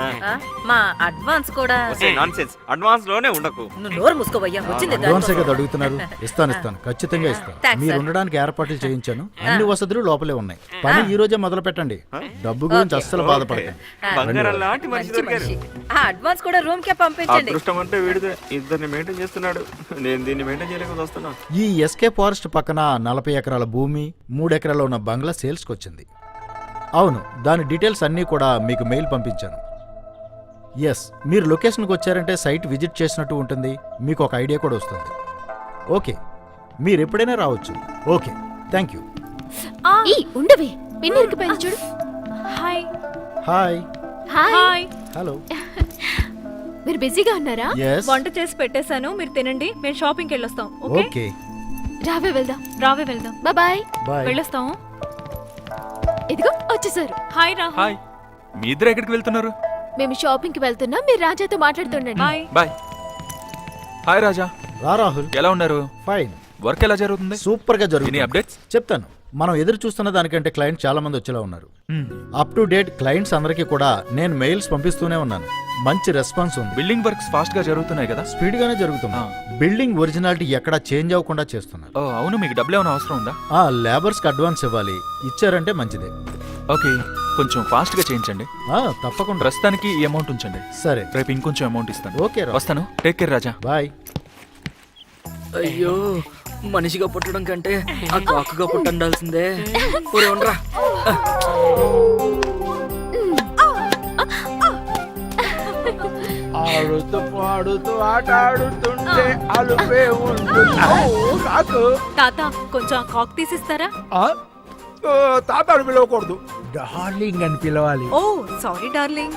మా అడ్వాన్స్ కూడా నాన్సెన్స్, అడ్వాన్స్ లోనే ఉండకు. నువ్వు నోరు మూసుకోవయ్యా, వచ్చింది అడ్వాన్స్ దానికోసం. కదా అడుగుతున్నారు, ఇస్తాను ఖచ్చితంగా ఇస్తాను. Thanks, మీరు sir. ఉండడానికి ఏర్పాట్లు చేయించాను, అన్ని వసతులు లోపలే ఉన్నాయి. పని ఈ రోజే మొదలు పెట్టండి, డబ్బు గురించి అస్సలు బాధపడకండి. బంగారం లాంటి మనిషి మంచి దొరికారు. మనిషి. ఆ అడ్వాన్స్ కూడా రూమ్ కే పంపించండి. అదృష్టం అంటే వీడిదే, ఇద్దరిని మెయింటైన్ చేస్తున్నాడు. నేను దీన్ని మెయింటైన్ చేయలేక వస్తున్నా. ఈ ఎస్కే ఫారెస్ట్ పక్కన 40 ఎకరాల భూమి, 3 ఎకరాల ఉన్న బంగ్లా సేల్స్కి వచ్చింది. అవును, దాని డీటెయిల్స్ అన్నీ కూడా మీకు మెయిల్ పంపించాను. ఎస్, మీరు లొకేషన్కి వచ్చారంటే సైట్ విజిట్ చేసినట్టు ఉంటుంది, మీకు ఒక ఐడియా కూడా వస్తుంది. ఓకే, మీరు ఎప్పుడైనా రావచ్చు. Okay, thank you. ఈ ఉండవే, పిన్నెరికి పైన చూడు. Hi hi. హాయ్. హలో. మీరు బిజీగా ఉన్నారా? ఎస్. వంట చేసి పెట్టేశాను, మీరు తినండి, మేము షాపింగ్కి వెళ్ళొస్తాం. ఓకే ఓకే, రావే వెళ్దాం. రావే వెళ్దాం. బాయ్. బాయ్. వెళ్ళొస్తాము. ఇదిగో వచ్చేసారు. హాయ్ రాహుల్. హాయ్, మీ ఇద్దరు ఎక్కడికి వెళ్తున్నారు? మేము షాపింగ్ కి వెళ్తున్నాం, మీరు రాజాతో మాట్లాడుతుండండి. బాయ్. బాయ్. హాయ్ రాజా, రా రాహుల్. ఎలా ఉన్నారు? ఫైన్, వర్క్ ఎలా జరుగుతుంది? సూపర్ గా ఎనీ జరుగుతుంది. అప్డేట్స్? చెప్తాను. మనం ఎదురు చూస్తున్న దానికంటే క్లయింట్ చాలా మంది వచ్చేలా ఉన్నారు. అప్ టు డేట్ క్లయింట్స్ అందరికీ కూడా నేను మెయిల్స్ పంపిస్తూనే ఉన్నాను. మంచి రెస్పాన్స్ ఉంది. బిల్డింగ్ వర్క్స్ ఫాస్ట్ గా జరుగుతున్నాయి కదా? స్పీడ్ గానే జరుగుతుంది. బిల్డింగ్ ఒరిజినాలిటీ ఎక్కడా చేంజ్ అవ్వకుండా చేస్తున్నారు. ఓ అవును, మీకు డబ్బులు ఏమైనా అవసరం ఉందా? లేబర్స్ కి అడ్వాన్స్ ఇవ్వాలి, ఇచ్చారంటే మంచిదే. ఓకే, కొంచెం ఫాస్ట్ గా చేయించండి. తప్పకుండా. ప్రస్తుతానికి ఈ అమౌంట్ ఉంచండి, సరే, రేపు ఇంకొంచెం అమౌంట్ ఇస్తాను. ఓకే రా. వస్తాను, టేక్ కేర్ రాజా. బాయ్. అయ్యో, మనిషిగా పుట్టడం కంటే ఆ కాకుగా పుట్టుండాల్సిందే. ఊరే ఉండరా. ఆడుతూ పాడుతూ ఆట ఆడుతుంటే అలుపే ఉంటుంది. కాకు తాత, కొంచెం ఆ కాక్ తీసిస్తారా? తాతాడు పిలవకూడదు, డార్లింగ్ అని పిలవాలి. ఓ సారీ డార్లింగ్.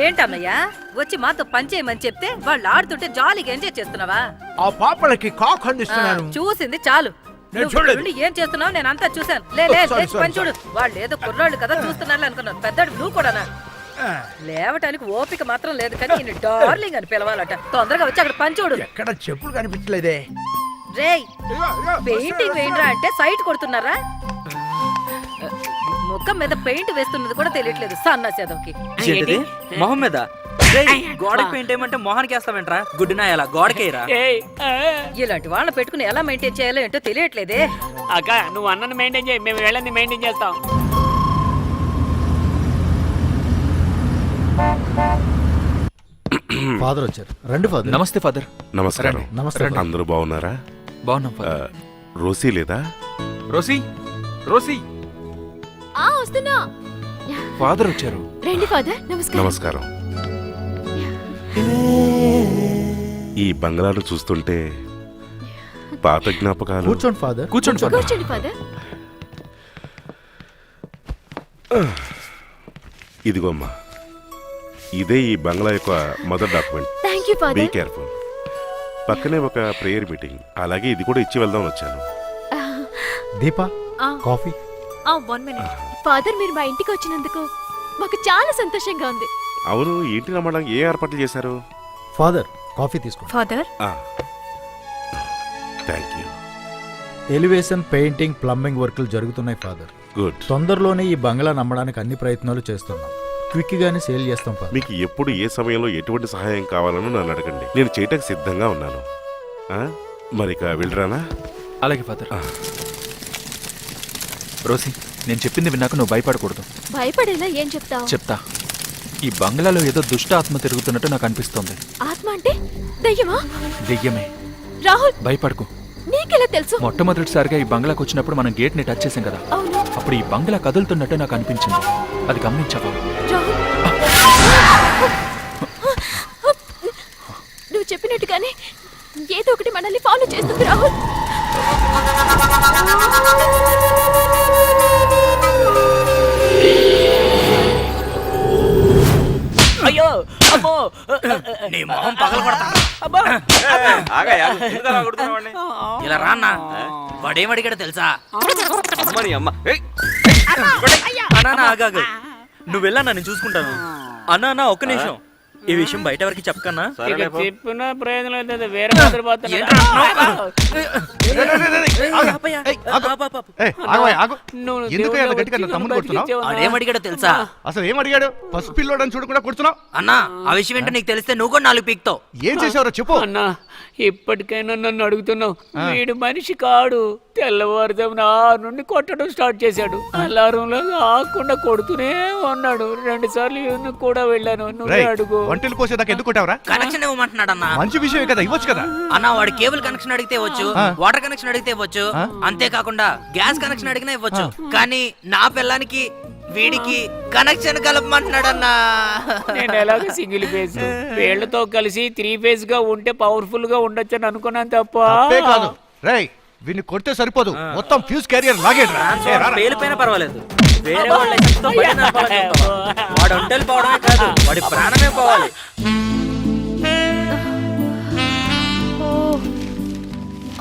ఏంటన్నయ్యా, వచ్చి మాతో పనిచేయమని చెప్తే వాళ్ళు ఆడుతుంటే జాలీగా ఎంజాయ్ చేస్తున్నావా? ఆ పాపలకి కాక్ అందిస్తున్నాను. చూసింది చాలు. నేను నువ్వు చూడలేదు. ఇక్కడ ఉండి ఏం చేస్తున్నావు నేను అంతా చూశాను. లే లే, Sorry, లేచి sorry, పని చూడు. వాళ్ళు ఏదో కుర్రాళ్ళు కదా చూస్తున్నారు అనుకున్నాను, పెద్దాడు నువ్వు కూడానా? లేవటానికి ఓపిక మాత్రం లేదు, కానీ ఈయన డార్లింగ్ అని పిలవాలట. తొందరగా వచ్చి అక్కడ పని చూడు. ఎక్కడ చెప్పులు కనిపించలేదే. రేయ్, పెయింటింగ్ వేయండిరా అంటే సైట్ కొడుతున్నారా? ముఖం మీద పెయింట్ వేస్తున్నది కూడా తెలియట్లేదు సన్నాసేదోకి. ఏంటిది? మొహం మీద గోడకి పెయింట్ ఏమంటే మొహానికి వేస్తావేంట్రా? గుడ్డినా ఎలా గోడకేరా? ఇలాంటి వాళ్ళని పెట్టుకుని ఎలా మెయింటైన్ చేయాలో ఏంటో తెలియట్లేదే. అక్క, నువ్వు అన్నని మెయింటైన్ చేయి, మేము వెళ్ళని మెయింటైన్ చేస్తాం. ఫాదర్ వచ్చారు, రండి ఫాదర్. నమస్తే ఫాదర్. నమస్కారం. నమస్తే. అందరూ బాగున్నారా? బాగున్నాం ఆ, ఫాదర్. రోసీ లేదా? రోసీ, రోసీ, వస్తున్నా. ఫాదర్ వచ్చారు. రండి ఫాదర్. నమస్కారం. నమస్కారం. ఈ బంగ్లాను చూస్తుంటే పాత జ్ఞాపకాలు. కూర్చోండి ఫాదర్. కూర్చోండి ఫాదర్. కూర్చోండి ఫాదర్. ఇదిగోమ్మా, ఇదే ఈ బంగ్లా యొక్క మొదటి document. Thank you be father. Careful. పక్కనే ఒక ప్రేయర్ మీటింగ్, అలాగే ఇది కూడా ఇచ్చి వెళ్దాం వచ్చాను. దీపా, ఆ. కాఫీ. 1 minute. ఫాదర్, మీరు మా ఇంటికి వచ్చినందుకు మాకు చాలా సంతోషంగా ఉంది. అవును, ఇంటి నమ్మడానికి ఏ ఏర్పాట్లు చేశారు? ఫాదర్, కాఫీ తీసుకోండి. Father, thank you. Elevation, painting, plumbing వర్కులు జరుగుతున్నాయి ఫాదర్. గుడ్. తొందరలోనే ఈ బంగ్లా నమ్మడానికి అన్ని ప్రయత్నాలు చేస్తున్నాం. క్విక్ గానే సేల్ చేస్తాం ఫాదర్. మీకు ఎప్పుడు ఏ సమయంలో ఎటువంటి సహాయం కావాలనో నన్ను అడగండి, నేను చేయటానికి సిద్ధంగా ఉన్నాను. మరి ఇక వెళ్ళరానా? అలాగే ఫాదర్. రోసీ, నేను చెప్పింది విన్నాక నువ్వు భయపడకూడదు. భయపడేలా ఏం చెప్తావు? చెప్తా. ఈ బంగ్లాలో ఏదో దుష్ట ఆత్మ తిరుగుతున్నట్టు నాకు అనిపిస్తోంది. ఆత్మ అంటే దయ్యమా? దెయ్యమే. రాహుల్, భయపడకు. నీకెలా తెలుసు? మొట్టమొదటిసారిగా ఈ బంగ్లాకి వచ్చినప్పుడు మనం గేట్ ని టచ్ చేసాం కదా, అవును. అప్పుడు ఈ బంగ్లా కదులుతున్నట్టు నాకు అనిపించింది. అది గమనించావా? రాహుల్, నువ్వు చెప్పినట్టుగానే ఏదో ఒకటి మనల్ని ఫాలో చేస్తుంది రాహుల్. అయ్యో, అమ్మో, నీ మొహం పగల కొడతా. ఆగయ్యా, ఎందుకు అలా కొడుతున్నావు వాడిని? ఇలా రాన్నా వాడేమడిగాడో తెలుసా? అమ్మని అమ్మ ఏయ్! అన్నా ఆగాగు, నువ్వు వెళ్ళా నేను చూసుకుంటాను. అన్నా ఒక్క నిమిషం, ఈ విషయం బయట వరకు చెప్పకన్నా. ఇక చెప్పిన ప్రయోజనం అవుతుంది, వేరే మాత్రం ఆడేమడిగాడో తెలుసా? అసలు ఏం అడిగాడు? పసు పిల్లోడని చూడకుండా కూర్చున్నావు. అన్నా ఆ విషయం ఏంటో నీకు తెలిస్తే నువ్వు కూడా 4 పీక్తావు. ఏం చేసావురా చెప్పు. అన్నా ఇప్పటికైనా నన్ను అడుగుతున్నావు, వీడు మనిషి కాడు. తెల్లవారుజామున 6 నుండి కొట్టడం స్టార్ట్ చేశాడు. అలారంలో ఆకుండా కొడుతూనే ఉన్నాడు. 2 సార్లు కూడా వెళ్ళాను. నువ్వే అడుగు. వంటలు కోసేదాకా ఎందుకు కొట్టావురా? కనెక్షన్ ఇవ్వమంటున్నాడు అన్న. మంచి విషయమే కదా, ఇవ్వచ్చు కదా. అన్న వాడు కేబుల్ కనెక్షన్ అడిగితే ఇవ్వచ్చు, వాటర్ కనెక్షన్ అడిగితే ఇవ్వచ్చు, అంతేకాకుండా గ్యాస్ కనెక్షన్ అడిగినా ఇవ్వచ్చు. కానీ నా పిల్లానికి వీడికి కనెక్షన్ కలపమంటున్నాడన్నా. నేను ఎలాగ సింగిల్ ఫేజ్, వీళ్ళతో కలిసి 3 ఫేజ్ గా ఉంటే పవర్ఫుల్ గా ఉండొచ్చని అనుకున్నాను తప్ప. తప్పే కాదు రేయ్, వీడిని కొడితే సరిపోదు, మొత్తం ఫ్యూజ్ క్యారియర్ లాగేట్రా. పేలిపోయినా పర్వాలేదు, వేరే వాళ్ళ లైసెన్స్తో బండి నడపాలని చూస్తావా? వాడు ఒంటెలు పోవడమే కాదు, వాడి ప్రాణమే పోవాలి.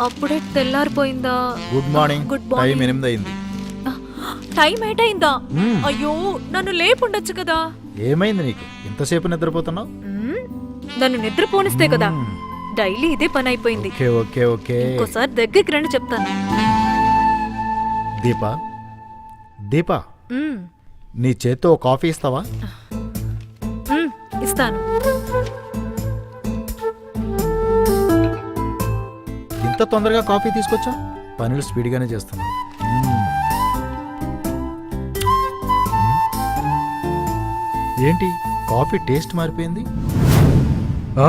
అప్పుడే తెల్లారిపోయిందా? Good morning. Good morning. Time 8 అయింది. టైం 8 అయిందా? అయ్యో నన్ను లేపుండొచ్చు కదా. ఏమైంది నీకు? ఇంతసేపు నిద్రపోతున్నావు? నన్ను నిద్ర పోనిస్తే కదా. డైలీ ఇదే పని అయిపోయింది. Okay okay okay. ఇంకోసారి దగ్గరికి రండి చెప్తాను. దీపా దీపా, నీ చేత్తో ఒక కాఫీ ఇస్తావా? ఇస్తాను. ఇంత తొందరగా కాఫీ తీసుకొచ్చా? పనులు స్పీడ్గానే చేస్తున్నా. ఏంటి కాఫీ టేస్ట్ మారిపోయింది? ఆ?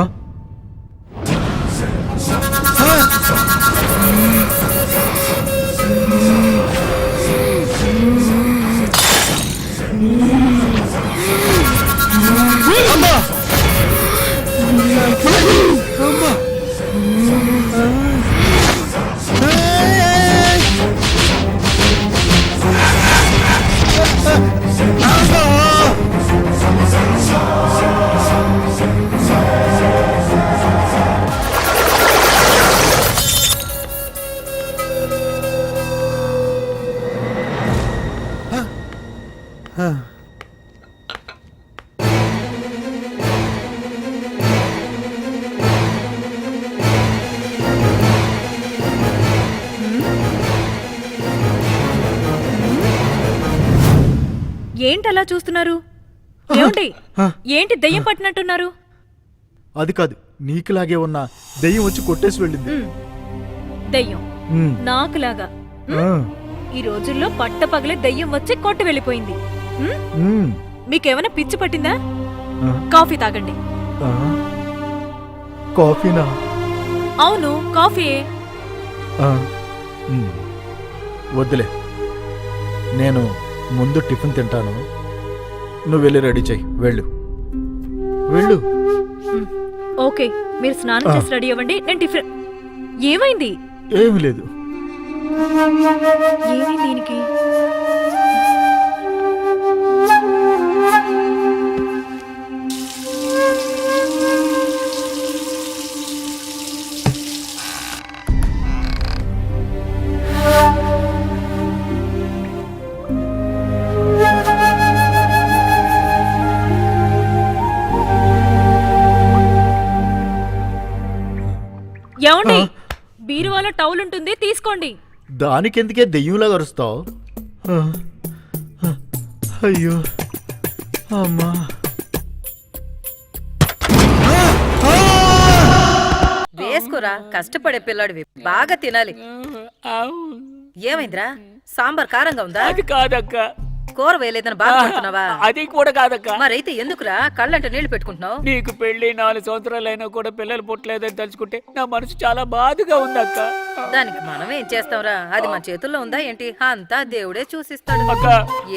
ఏంటి అలా చూస్తున్నారు? ఏమండి, ఏంటి దెయ్యం పట్టినట్టున్నారు? అది కాదు, నీకులాగే ఉన్న దెయ్యం వచ్చి కొట్టేసి వెళ్ళింది. దెయ్యం నాకులాగా. ఈ రోజుల్లో పట్టపగలే దెయ్యం వచ్చి కొట్టి వెళ్ళిపోయింది. మీకేమైనా పిచ్చి పట్టిందా? కాఫీ తాగండి. కాఫీనా? అవును కాఫీ. వద్దులే, నేను ముందు టిఫిన్ తింటాను. నువ్వు వెళ్ళి రెడీ చెయ్యి. వెళ్ళు వెళ్ళు. ఓకే, మీరు స్నానం చేసి రెడీ అవ్వండి, నేను టిఫిన్. ఏమైంది? ఏమీ లేదు. ఏమైంది దీనికి? ఏమండి, బీరువాలో టౌల్ ఉంటుంది, తీసుకోండి. దానికెందుకే దెయ్యంలా కరుస్తావు? అయ్యో అమ్మా. వేసుకోరా, కష్టపడే పిల్లాడివి, బాగా తినాలి. ఏమైందిరా, సాంబార్ కారంగా ఉందా? అది కాదక్క. కూర వేయలేదని బాధపడుతున్నావా? అది కూడా కాదక్క. మరైతే ఎందుకురా కళ్ళంట నీళ్లు పెట్టుకుంటున్నావు? నీకు పెళ్లి 4 సంవత్సరాలైనా కూడా పిల్లలు పుట్టలేదని తలుచుకుంటే నా మనసు చాలా బాధగా ఉందక్క. దానికి మనం ఏం చేస్తాంరా, అది మన చేతుల్లో ఉందా ఏంటి? అంతా దేవుడే చూసిస్తాడు. అక్క,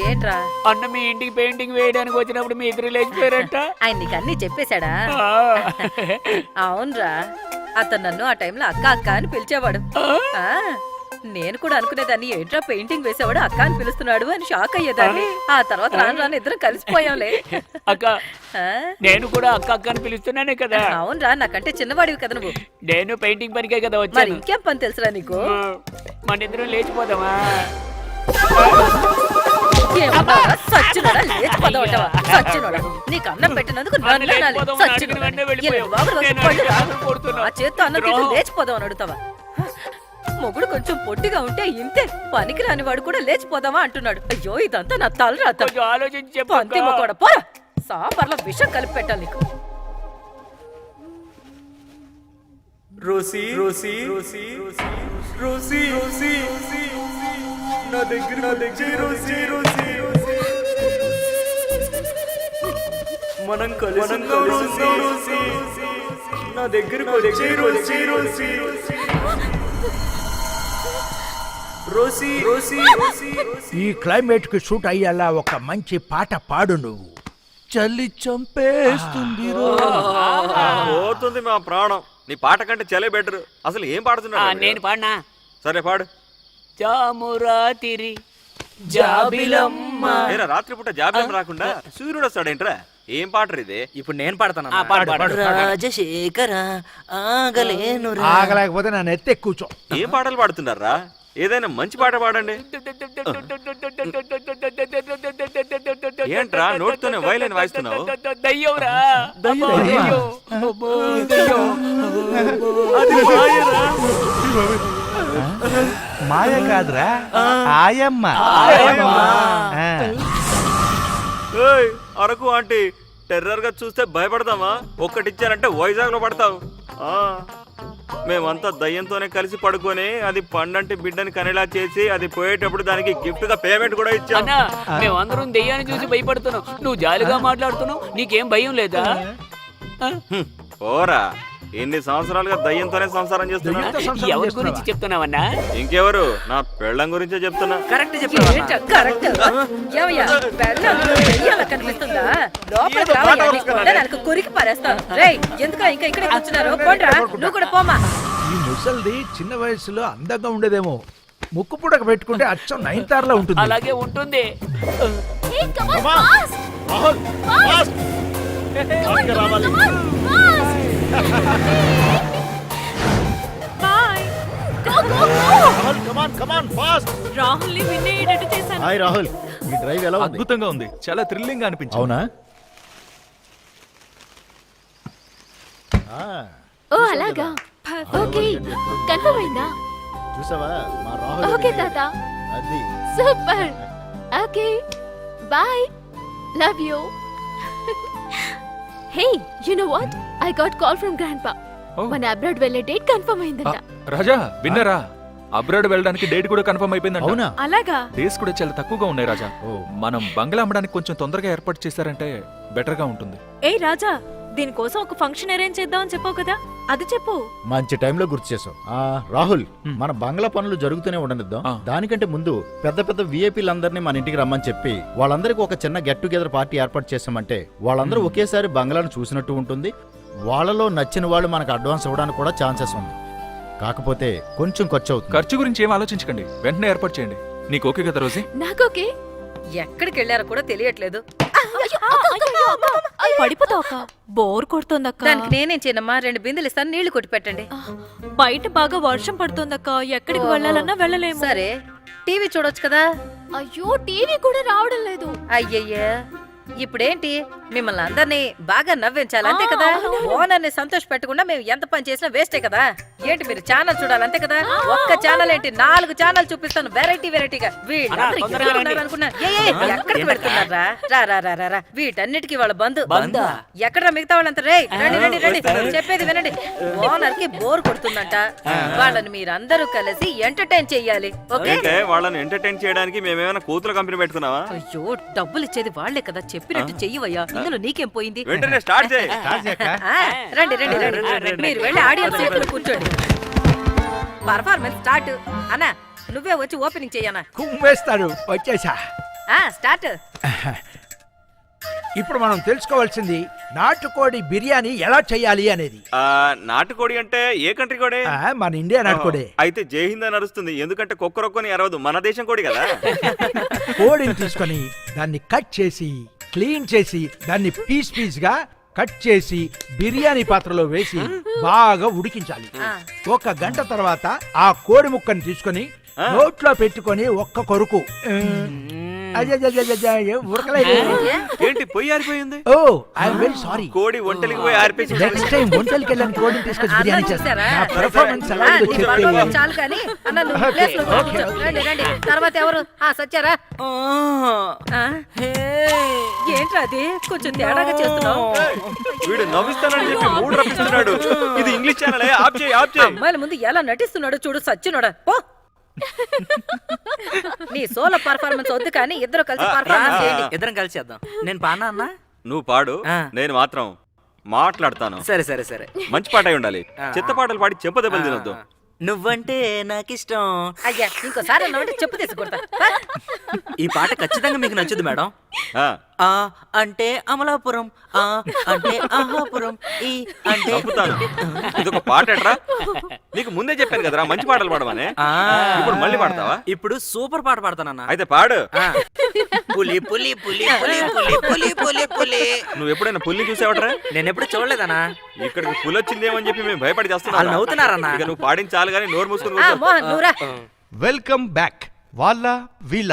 ఏంట్రా? అన్న మీ ఇంటికి పెయింటింగ్ వేయడానికి వచ్చినప్పుడు మీ ఇద్దరు లేచిపోయారంట. ఆయన నీకు అన్ని చెప్పేశాడా? అవునరా, అతను నన్ను ఆ టైంలో అక్క అక్క అని పిలిచేవాడు. నేను కూడా అనుకునేదాన్ని ఏంట్రా పెయింటింగ్ వేసేవాడు అక్క అని పిలుస్తున్నాడు అని షాక్ అయ్యేదాన్ని. ఆ తర్వాత రాను రాను ఇద్దరం కలిసిపోయాంలే. అక్క ఆ? నేను కూడా అక్క అక్క అని పిలుస్తున్నానే కదా. అవునరా, నాకంటే చిన్నవాడివి కదా నువ్వు. నేను పెయింటింగ్ పనికే కదా మరి వచ్చాను. ఇంకేం పని తెలుసురా నీకు? మన ఇద్దరం లేచిపోదామా? ఏమన్నారా? సచ్చినోడా, లేచిపోదామంటావా? సచ్చినోడా, నీకు అన్నం పెట్టినందుకు నన్ను అనాలి. లేచిపోదామని సచ్చినోడా. అడిగిన వెంటనే వెళ్ళిపోయావు. ఎన్ని బాబులు వచ్చి నేను పళ్ళు రా. అడిగిన కొడుతున్నావు. ఆ చేత్తో అన్నం తింటూ ద్రోహం. లేచిపోదాం అని అడుగుతావా? మొగుడు కొంచెం పొట్టిగా ఉంటే ఇంతే, పనికిరాని వాడు కూడా లేచిపోదామా అంటున్నాడు. అయ్యో, ఇదంతా నా తలరాత. కొంచెం ఆలోచించి చెప్పు పంది అక్క. మొక్కడా, పోరా. సాంబార్లో విషం కలిపి పెట్టాలి నీకు. రోసి రోసి రోసి రోసి రోసి నా దగ్గర రోసి రోసి మనం కలిసి రోసి నా దగ్గర రోసి రోసి రోసి రోసి రోసి ఈ క్లైమేట్ కి సూట్ అయ్యేలా ఒక మంచి పాట పాడు నువ్వు. చలి చంపేస్తుంది రో. పోతుంది మా ప్రాణం. నీ పాట కంటే చలే బెటర్. అసలు ఏం పాడుతున్నాడు? నేను పాడినా. సరే పాడు. జామురాతిరి జాబిలమ్మ. ఏరా రాత్రిపూట జాబిలం రాకుండా సూర్యుడు వస్తాడేంట్రా? ఏం పాటరు ఇది? ఇప్పుడు నేను పాడతాను. రాజశేఖర ఆగలేను. ఆగలేకపోతే నన్ను ఎత్తే కూర్చో. ఏం పాటలు పాడుతున్నారా? ఏదైనా మంచి పాట పాడండి. ఏంట్రా నోటితోనే వైలైన్ వాయిస్తున్నావు? దయ్యంరా. మాయ కాదురా, ఆయమ్మ. ఆ. ఏయ్, అరకు ఆంటీ, టెర్రర్ గా చూస్తే భయపడతామా? ఒక్కటిచ్చారంటే వైజాగ్ లో పడతావు. మేమంతా దయ్యంతోనే కలిసి పడుకొని అది పండంటి బిడ్డని కనేలా చేసి అది పోయేటప్పుడు దానికి గిఫ్ట్ గా పేమెంట్ కూడా ఇచ్చాం. అన్నా, మేమందరం దెయ్యాన్ని చూసి భయపడుతున్నాం. నువ్వు జాలిగా మాట్లాడుతున్నావు. నీకేం భయం లేదా? ఓరా, ఎన్ని సంవత్సరాలుగా దయ్యంతోనే సంసారం చేస్తున్నా. ఎవరి గురించి చెప్తున్నావన్నా? ఇంకెవరు? నా పెళ్ళం గురించే చెప్తున్నా. కరెక్ట్ చెప్పావా? కరెక్ట్. ఏమయ్యా, పెళ్ళాం దెయ్యాలా కనిపిస్తుందా? లోపలికి రావయ్యా, నీ కొండనాలకు కొరికి పారేస్తాను. రేయ్, ఎందుకు ఇంకా ఇక్కడే కూర్చున్నారు? పోండ్రా, నువ్వు కూడా పోమా. ఈ ముసల్ది చిన్న వయసులో అందంగా ఉండేదేమో. ముక్కు పుడక పెట్టుకుంటే అచ్చం నైన్తార్లా ఉంటుంది. అలాగే ఉంటుంది. Hey, come on, fast! Rahul, fast! రావాలి. Boy. Go, go, go! Rahul, come on, come on, fast! Rahul ని విన్ అయ్యేటట్టు చేశాను. హాయ్ రాహుల్, ఈ డ్రైవ్ ఎలా ఉంది? అద్భుతంగా ఉంది. చాలా థ్రిల్లింగ్ గా అనిపించింది. అవునా? Oh, అలాగా. ఓకే, కన్ఫర్మ్ అయిందా? చూసావా మా రాహుల్? ఓకే తాత. అది super. Okay, bye. Love you. Hey, you know what? I got call from grandpa. Oh. మన అబ్రాడ్ వెళ్ళే డేట్ కన్ఫర్మ్ అయిందంట. రాజా విన్నరా? అబ్రాడ్ వెళ్ళడానికి డేట్ కూడా కన్ఫర్మ్ అయిపోయిందంట. అవునా? అలాగా? డేస్ కూడా చాలా తక్కువగా ఉన్నాయి రాజా. మనం బంగ్లా అమ్మడానికి కొంచెం తొందరగా ఏర్పాటు చేశారంటే బెటర్ గా ఉంటుంది. ఏయ్ రాజా, దీనికోసం ఒక ఫంక్షన్ అరేంజ్ చేద్దామని చెప్పావు కదా, అది చెప్పు. మంచి టైంలో గుర్తు చేసావు. రాహుల్, మన బంగ్లా పనులు జరుగుతూనే ఉండనిద్దాం. దానికంటే ముందు పెద్ద పెద్ద విఐపీలందరినీ మన ఇంటికి రమ్మని చెప్పి వాళ్ళందరికీ ఒక చిన్న గెట్ టుగెదర్ పార్టీ ఏర్పాటు చేసామంటే వాళ్ళందరూ ఒకేసారి బంగ్లాను చూసినట్టు ఉంటుంది. వాళ్ళలో నచ్చిన వాళ్ళు మనకు అడ్వాన్స్ ఇవ్వడానికి కూడా ఛాన్సెస్ ఉంది. కాకపోతే కొంచెం ఖర్చు అవుతుంది. ఖర్చు గురించి ఏం ఆలోచించకండి, వెంటనే ఏర్పాటు చేయండి. నీకు ఓకే కదా రోజీ? నాకోకే. ఎక్కడికి వెళ్ళారో కూడా తెలియట్లేదు. పడిపోతావు అక్క, బోర్ కొడుతోందక్క. దానికి నేనేం చేయనమ్మా, 2 బిందెలు ఇస్తాను, నీళ్లు కొట్టి పెట్టండి. బయట బాగా వర్షం పడుతోందక్క, ఎక్కడికి వెళ్ళాలన్నా వెళ్ళలేము. సరే, టీవీ చూడొచ్చు కదా. అయ్యో, టీవీ కూడా రావడం లేదు. అయ్యయ్యా, ఇప్పుడేంటి, మిమ్మల్ని అందరినీ బాగా నవ్వించాలి అంతే కదా. ఓనర్ని సంతోష పెట్టకుండా మేము ఎంత పని చేసినా వేస్టే కదా. ఏంటి, మీరు ఛానల్ చూడాలి అంతే కదా. ఒక్క ఛానల్ ఏంటి, 4 ఛానల్ చూపిస్తాను వెరైటీగా. వీళ్ళందరూ ఎక్కడ ఉన్నారు అనుకున్నా? ఎక్కడికి పెడుతున్నారా? రా. వీటన్నిటికీ వాళ్ళ బంధు. ఎక్కడ మిగతా వాళ్ళంతా? రే, రండి, చెప్పేది వినండి. ఓనర్ కి బోర్ కొడుతుందంట. వాళ్ళని మీరందరూ కలిసి ఎంటర్టైన్ చెయ్యాలి. ఓకే? అంటే వాళ్ళని ఎంటర్టైన్ చేయడానికి మేమేమైనా కూతురు కంపెనీ పెట్టుకున్నావా? అయ్యో, డబ్బులు ఇచ్చేది వాళ్లే కదా, చెప్పినట్టు చెయ్యవయ్యా. ఇందులో నీకేం పోయింది? వెంటనే స్టార్ట్ చేయి. రండి. మీరు వెళ్ళి ఆడియన్స్ సీట్లో కూర్చోండి. Performance start. అన్నా, నువ్వే వచ్చి ఓపెనింగ్ చెయ్యనా? కుమ్మేస్తాడు. వచ్చేసా. స్టార్ట్. ఇప్పుడు మనం తెలుసుకోవాల్సింది నాటుకోడి బిర్యానీ ఎలా చేయాలి అనేది. నాటుకోడి అంటే ఏ కంట్రీ కోడి? మన ఇండియా నాటుకోడే. అయితే జై హింద్ అని అరుస్తుంది, ఎందుకంటే కుక్కరొక్కని అరవదు, మన దేశం కోడి కదా. కోడిని తీసుకొని దాన్ని కట్ చేసి క్లీన్ చేసి దాన్ని పీస్ గా కట్ చేసి బిర్యానీ పాత్రలో వేసి బాగా ఉడికించాలి. 1 గంట తర్వాత ఆ కోడి ముక్కని తీసుకొని నోట్లో పెట్టుకొని ఒక్క కొరుకు. ఉరకలేదు. ఏంటి పొయ్యి ఆరిపోయింది? ఓ ఐఎమ్ వెరీ సారీ. కోడి ఒంటలికి పోయి ఆరిపోయింది. నెక్స్ట్ టైం ఒంటలికి వెళ్ళని కోడిని తీసుకొచ్చి బిర్యానీ చేస్తాను. చూసారా? నా పెర్ఫార్మెన్స్ ఎలా ఉందో నీ చెప్పి. పర్ఫార్మెన్స్ చాలు కానీ అన్న నువ్వు ప్లేస్ లో కూర్చో. రండి తర్వాత ఎవరు? సచ్చారా? ఏంట్రా అది కొంచెం తేడాగా చేస్తున్నావు? వీడు నవ్విస్తానని చెప్పి మూడు రప్పిస్తున్నాడు. ఇది ఇంగ్లీష్ ఛానల్, ఆప్ చేయి. అమ్మాయిల ముందు ఎలా నటిస్తున్నాడో చూడు, సచ్చినోడా పో. నీ సోలో పర్ఫార్మెన్స్ వద్దు కానీ ఇద్దరు కలిసి పర్ఫార్మెన్స్ చేయండి. ఇద్దరం కలిసి చేద్దాం. నేను పానా అన్నా? నువ్వు పాడు, నేను మాత్రం మాట్లాడతాను. సరే మంచి పాట అయి ఉండాలి. చెత్త పాటలు పాడి చెప్పదెబ్బలు తినొద్దు. నువ్వంటే నాకిష్టం. అయ్యా ఇంకోసారి అన్నావంటే చెప్పు తీసుకుంటా. ఈ పాట ఖచ్చితంగా మీకు నచ్చుదు మేడం. ఆ అంటే అమలాపురం, ఆ అంటే ఆహాపురం, ఈ అంటే చంపుతాను. ఇదొక పాట ఎట్రా? నీకు ముందే చెప్పాను కదరా మంచి పాటలు పాడమని. ఇప్పుడు మళ్ళీ పాడతావా? ఇప్పుడు సూపర్ పాట పాడతానన్నా. అయితే పాడు. పులి పులి పులి పులి పులి పులి పులి పులి. నువ్వు ఎప్పుడైనా పుల్లి చూసావట్రా? నేను ఎప్పుడు చూడలేదన్నా. ఇక్కడికి పులి వచ్చిందేమని చెప్పి మేము భయపడి చేస్తున్నాం. వాళ్ళు నవ్వుతున్నారన్నా. ఇక నువ్వు పాడించాలి కానీ నోరు మూసుకుని. Welcome back. వాళ్ళ వీళ్ళ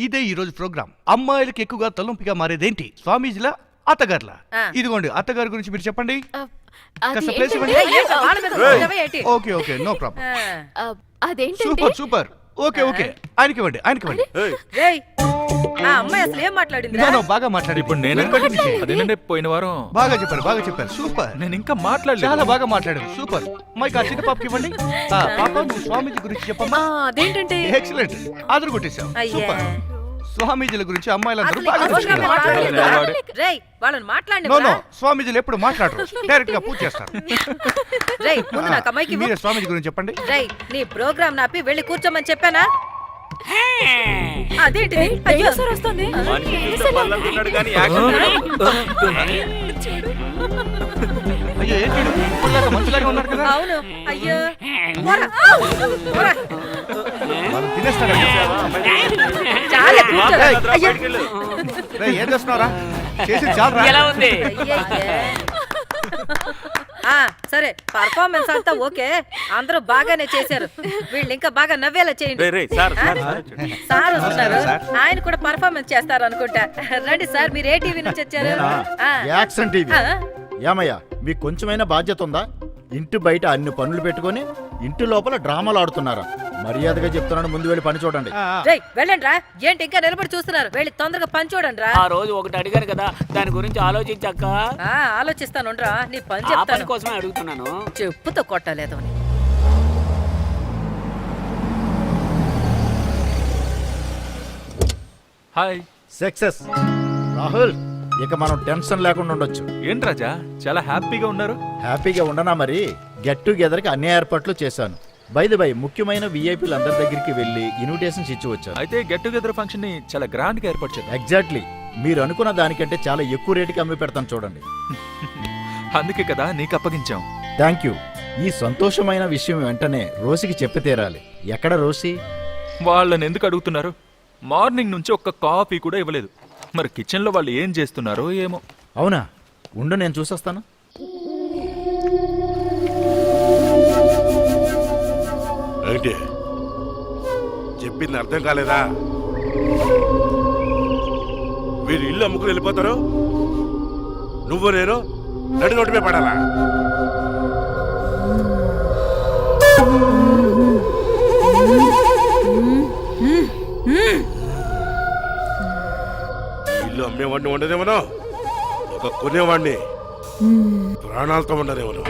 ఇదే ఈ రోజు ప్రోగ్రామ్. అమ్మాయిలకి ఎక్కువగా తలనొప్పిగా మారేదేంటి? స్వామీజీల అత్తగారుల. ఇదిగోండి అత్తగారి గురించి మీరు చెప్పండి. కాస్త ప్లేస్ ఇవ్వండి. Okay no problem. Super okay ఆయనకి ఇవ్వండి. ఆ అమ్మాయి అసలు ఏం మాట్లాడింది? బాగా మాట్లాడి. ఇప్పుడు నేను అదేనంటే పోయిన వారం బాగా చెప్పారు. సూపర్. నేను ఇంకా మాట్లాడలేదు. చాలా బాగా మాట్లాడారు. సూపర్. మైక్ ఆ చిన్న పాపకి ఇవ్వండి. పాప నువ్వు స్వామీజీ గురించి చెప్పమ్మా. అదేంటంటే ఎక్సలెంట్. ఆదరు కొట్టేశావు. సూపర్. స్వామీజీల గురించి అమ్మాయిలందరూ అసలు బాగా ఈ అవసరం తెలుసుకున్నారు. మాట్లాడలేదు. రేయ్ వాళ్ళని మాట్లాడండి. నో స్వామీజీలు ఎప్పుడు మాట్లాడరు. డైరెక్ట్ గా పూజ చేస్తారు. రేయ్ ముందు నాకు అమ్మాయికి ఇవ్వు. మీరే స్వామీజీ గురించి చెప్పండి. రేయ్ నీ ప్రోగ్రామ్ నాపి వెళ్ళి కూర్చోమని చెప్పానా? అదేంటి డైనోసార్ వస్తుంది. మనిషి చూస్తే బల్లంతున్నాడు కానీ యాక్షన్ అయ్యో ఏంటి ఇప్పుడులాగా మంచిలాగా ఉన్నారు కదా. అవును. అయ్యో పోరా. వాళ్ళు తినేస్తారా? చాలా కూర్చో. అయ్యో రేయ్, ఏం చేస్తున్నారా? చేసి చాలరా. ఎలా ఉంది? సరే పర్ఫార్మెన్స్ అంతా ఓకే, అందరూ బాగానే చేశారు. వీళ్ళు ఇంకా బాగా నవ్వేలా చేయండి. సార్ వస్తున్నారు, ఆయన కూడా పర్ఫార్మెన్స్ చేస్తారు అనుకుంటా. రండి సార్, మీరు ఏ టీవీ నుంచి వచ్చారు? Action TV. ఏమయ్యా మీకు కొంచెమైనా బాధ్యత ఉందా? ఇంటి బయట అన్ని పనులు పెట్టుకొని ఇంటి లోపల డ్రామాలు ఆడుతున్నారా? మర్యాదగా చెప్తున్నాను, ముందు వెళ్ళి పని చూడండి. వెళ్ళండి రా. ఏంటి ఇంకా నిలబడి చూస్తున్నారు? వెళ్ళి తొందరగా పని చూడండి రా. ఆ రోజు ఒకటి అడిగాను కదా, దాని గురించి ఆలోచించక్క. ఆలోచిస్తాను రా, నీ పని ఆ పని చెప్తాను. కోసమే అడుగుతున్నాను. చెప్పుతో కొట్టలేదు. హాయ్ సక్సెస్ రాహుల్, ఇక మనం టెన్షన్ లేకుండా ఉండొచ్చు. ఏంటి రాజా చాలా హ్యాపీగా ఉన్నారు? హ్యాపీగా ఉండనా? మరి గెట్ టుగెదర్కి అన్ని ఏర్పాట్లు చేశాను. బై ముఖ్యమైన విఐపీలు అందరి దగ్గరికి వెళ్ళి ఇన్విటేషన్స్ ఇచ్చి వచ్చాను. అయితే గెట్ టుగెదర్ ఫంక్షన్ ని చాలా గ్రాండ్ గా ఏర్పాటు చేద్దాం. ఎగ్జాక్ట్లీ, మీరు అనుకున్న దానికంటే చాలా ఎక్కువ రేటుకి అమ్మి పెడతాను చూడండి. అందుకే కదా నీకు అప్పగించాం. Thank you. ఈ సంతోషమైన విషయం వెంటనే రోసికి చెప్పి తీరాలి. ఎక్కడ రోసి? వాళ్ళని ఎందుకు అడుగుతున్నారు? మార్నింగ్ నుంచి ఒక్క కాఫీ కూడా ఇవ్వలేదు. మరి కిచెన్ లో వాళ్ళు ఏం చేస్తున్నారో ఏమో. అవునా? ఉండు, నేను చూసొస్తాను. ఏంటి చెప్పింది అర్థం కాలేదా? వీరు ఇల్లు అమ్ముకుని వెళ్ళిపోతారు, నువ్వు నేను నడి నోటిపై పడాలా? ఇల్లు అమ్మేవాడిని ఉండదేమనో, ఒక కొనేవాడిని ప్రాణాలతో ఉండదేమనో.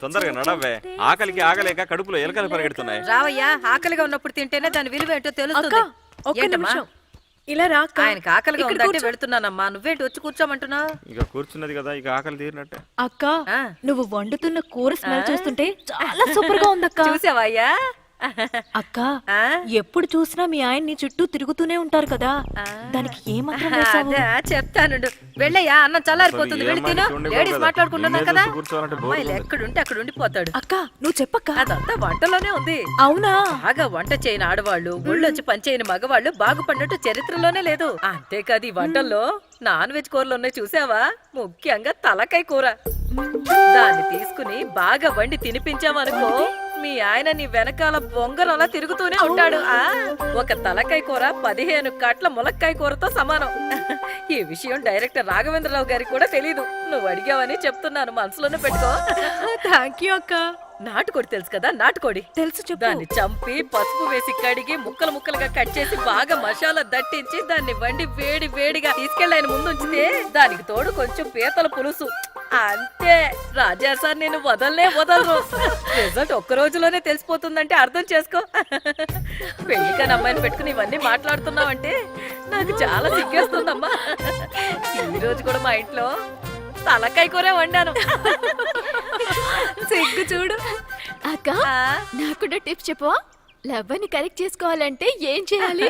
తొందరగా నడవే, ఆకలికి ఆగలేక కడుపులో ఎలకలు పరిగెడుతున్నాయి. రావయ్యా, ఆకలిగా ఉన్నప్పుడు తింటేనే దాని విలువ ఏంటో తెలుస్తుంది. ఏంటమ్మా? ఇలా రా. ఆయనకి ఆకలిగా ఉందంటే వెళ్తున్నానమ్మా, నువ్వేంటి వచ్చి కూర్చోమంటున్నా? ఇక కూర్చున్నది కదా, ఇక ఆకలి తీరినట్టే. అక్క, నువ్వు వండుతున్న కూర స్మెల్ చూస్తుంటే చాలా సూపర్ గా ఉందక్క. చూసావయ్యా, అక్క ఎప్పుడు చూసినా మీ ఆయన్ని చుట్టూ తిరుగుతూనే ఉంటారు కదా దానికి ఏమాత్రం వేశావు? అదే చెప్తాను వెళ్ళయ్యా, అన్నం చల్లారిపోతుంది, వెళ్ళి తిను. లేడీస్ మాట్లాడుకుంటున్నాం కదా, అమ్మాయిలు ఎక్కడుంటే అక్కడ ఉండిపోతాడు. అక్క నువ్వు చెప్పక్క. అదంతా వంటలోనే ఉంది. అవునా? బాగా వంట చేయని ఆడవాళ్ళు, ఒళ్ళొంచి పనిచేయని మగవాళ్ళు బాగుపడినట్టు చరిత్రలోనే లేదు. అంతేకాదు ఈ వంటల్లో నాన్ వెజ్ కూరలు ఉన్నాయి చూసావా, ముఖ్యంగా తలకాయ కూర. దాన్ని తీసుకుని బాగా వండి తినిపించామనుకో, మీ ఆయన నీ వెనకాల బొంగరంలా తిరుగుతూనే ఉంటాడు. ఒక తలకాయ కూర 15 కట్ల ములక్కాయ కూరతో సమానం. ఈ విషయం డైరెక్టర్ రాఘవేంద్రరావు గారికి కూడా తెలీదు. నువ్వు అడిగావని చెప్తున్నాను, మనసులోనే పెట్టుకో. థ్యాంక్ యూ అక్క. నాటుకోడి తెలుసు కదా, నాటుకోడి తెలుసు, చెప్పు. దాన్ని చంపి పసుపు వేసి కడిగి ముక్కలు ముక్కలుగా కట్ చేసి బాగా మసాలా దట్టించి దాన్ని వండి వేడి వేడిగా తీసుకెళ్ళి ఆయన ముందు ఉంచితే దానికి తోడు కొంచెం పీతల పులుసు. అంతే రాజా సార్, నేను వదలరు. రిజల్ట్ ఒక్క రోజులోనే తెలిసిపోతుందంటే అర్థం చేసుకో. పెళ్లికాని అమ్మాయిని పెట్టుకుని ఇవన్నీ మాట్లాడుతున్నావంటే నాకు చాలా సిగ్గేస్తుందమ్మా. ఈ రోజు కూడా మా ఇంట్లో తలకాయ కూర వండాను. సిగ్గు చూడు. అక్క నాకు టిప్స్ చెప్పవా? లవ్వని కరెక్ట్ చేసుకోవాలంటే ఏం చేయాలి?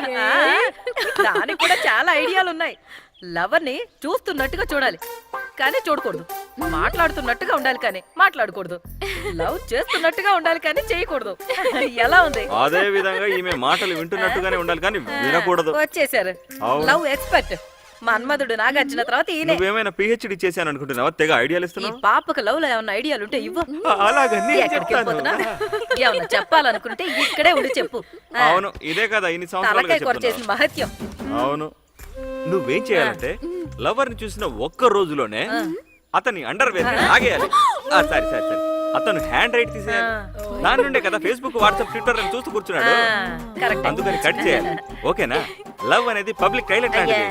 దానికి కూడా చాలా ఐడియాలు ఉన్నాయి. లవర్ ని చూస్తున్నట్టుగా చూడాలి కానీ చూడకూడదు. మాట్లాడుతున్నట్టుగా ఉండాలి కానీ మాట్లాడకూడదు. లవ్ చేస్తున్నట్టుగా ఉండాలి కానీ చేయకూడదు. ఎలా ఉంది? అదే విధంగా ఈమె మాటలు వింటున్నట్టుగానే ఉండాలి కానీ వినకూడదు. వచ్చేసారు లవ్ ఎక్స్పర్ట్ మన్మధుడు నాగార్జున తర్వాత ఈయనే. నువ్వేమైనా పిహెచ్డి చేశాను అనుకుంటున్నావా? తెగ ఐడియాలు ఈ ఇస్తున్నావు. పాపకు లవ్ లో ఏమన్నా ఐడియాలు ఉంటే ఇవ్వు. అలాగా నేను ఎక్కడికి చెప్తాను. వెళ్ళిపోతున్నా? ఏమన్నా చెప్పాలనుకుంటే ఇక్కడే ఉండి చెప్పు. అవును, ఇదే కదా ఇన్ని సంవత్సరాలుగా తలకాయ కూర చేసిన చెప్తున్నా. మహత్యం. అవును, నువ్వేం చేయాలంటే లవర్ ని చూసిన ఒక్క రోజులోనే అతని అండర్ వేర్ ఆగేయాలి. సరే సరే సరే, అతను హ్యాండ్ రైట్ తీసేయాలి. దాని నుండే కదా ఫేస్బుక్, వాట్సాప్, ట్విట్టర్ అని చూస్తూ కూర్చున్నాడు. అందుకని కట్ చేయాలి. ఓకేనా? లవ్ అనేది పబ్లిక్ టైలెట్ లాంటిది.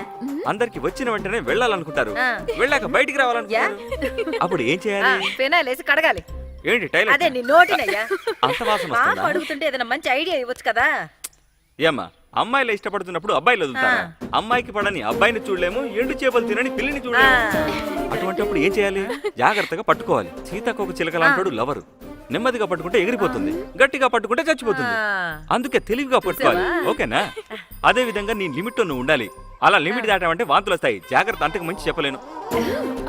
అందరికి వచ్చిన వెంటనే వెళ్ళాలనుకుంటారు, వెళ్ళాక బయటికి రావాలనుకుంటారు. అప్పుడు ఏం చేయాలి? ఫినాయిల్ వేసి కడగాలి. ఏంటి టైలెట్? అదే నీ నోటినయ్యా. అంత వాసన పాప వస్తుందా? అడుగుతుంటే ఏదైనా మంచి ఐడియా ఇవ్వచ్చు కదా. ఏమ్మా, అమ్మాయిలు ఇష్టపడుతున్నప్పుడు అబ్బాయిలు వదులుతారా? అమ్మాయికి పడని అబ్బాయిని చూడలేము, ఎండు చేపలు తినని పిల్లిని చూడలేము. అటువంటిప్పుడు ఏం చేయాలి? జాగ్రత్తగా పట్టుకోవాలి. సీతాకోక చిలకలు అంటాడు లవరు. నెమ్మదిగా పట్టుకుంటే ఎగిరిపోతుంది, గట్టిగా పట్టుకుంటే చచ్చిపోతుంది. అందుకే తెలివిగా పట్టుకోవాలి. ఓకేనా? అదే విధంగా నీ లిమిట్ నువ్వు ఉండాలి. అలా లిమిట్ దాటామంటే వాంతులు వస్తాయి. జాగ్రత్త, అంతకు మంచి చెప్పలేను.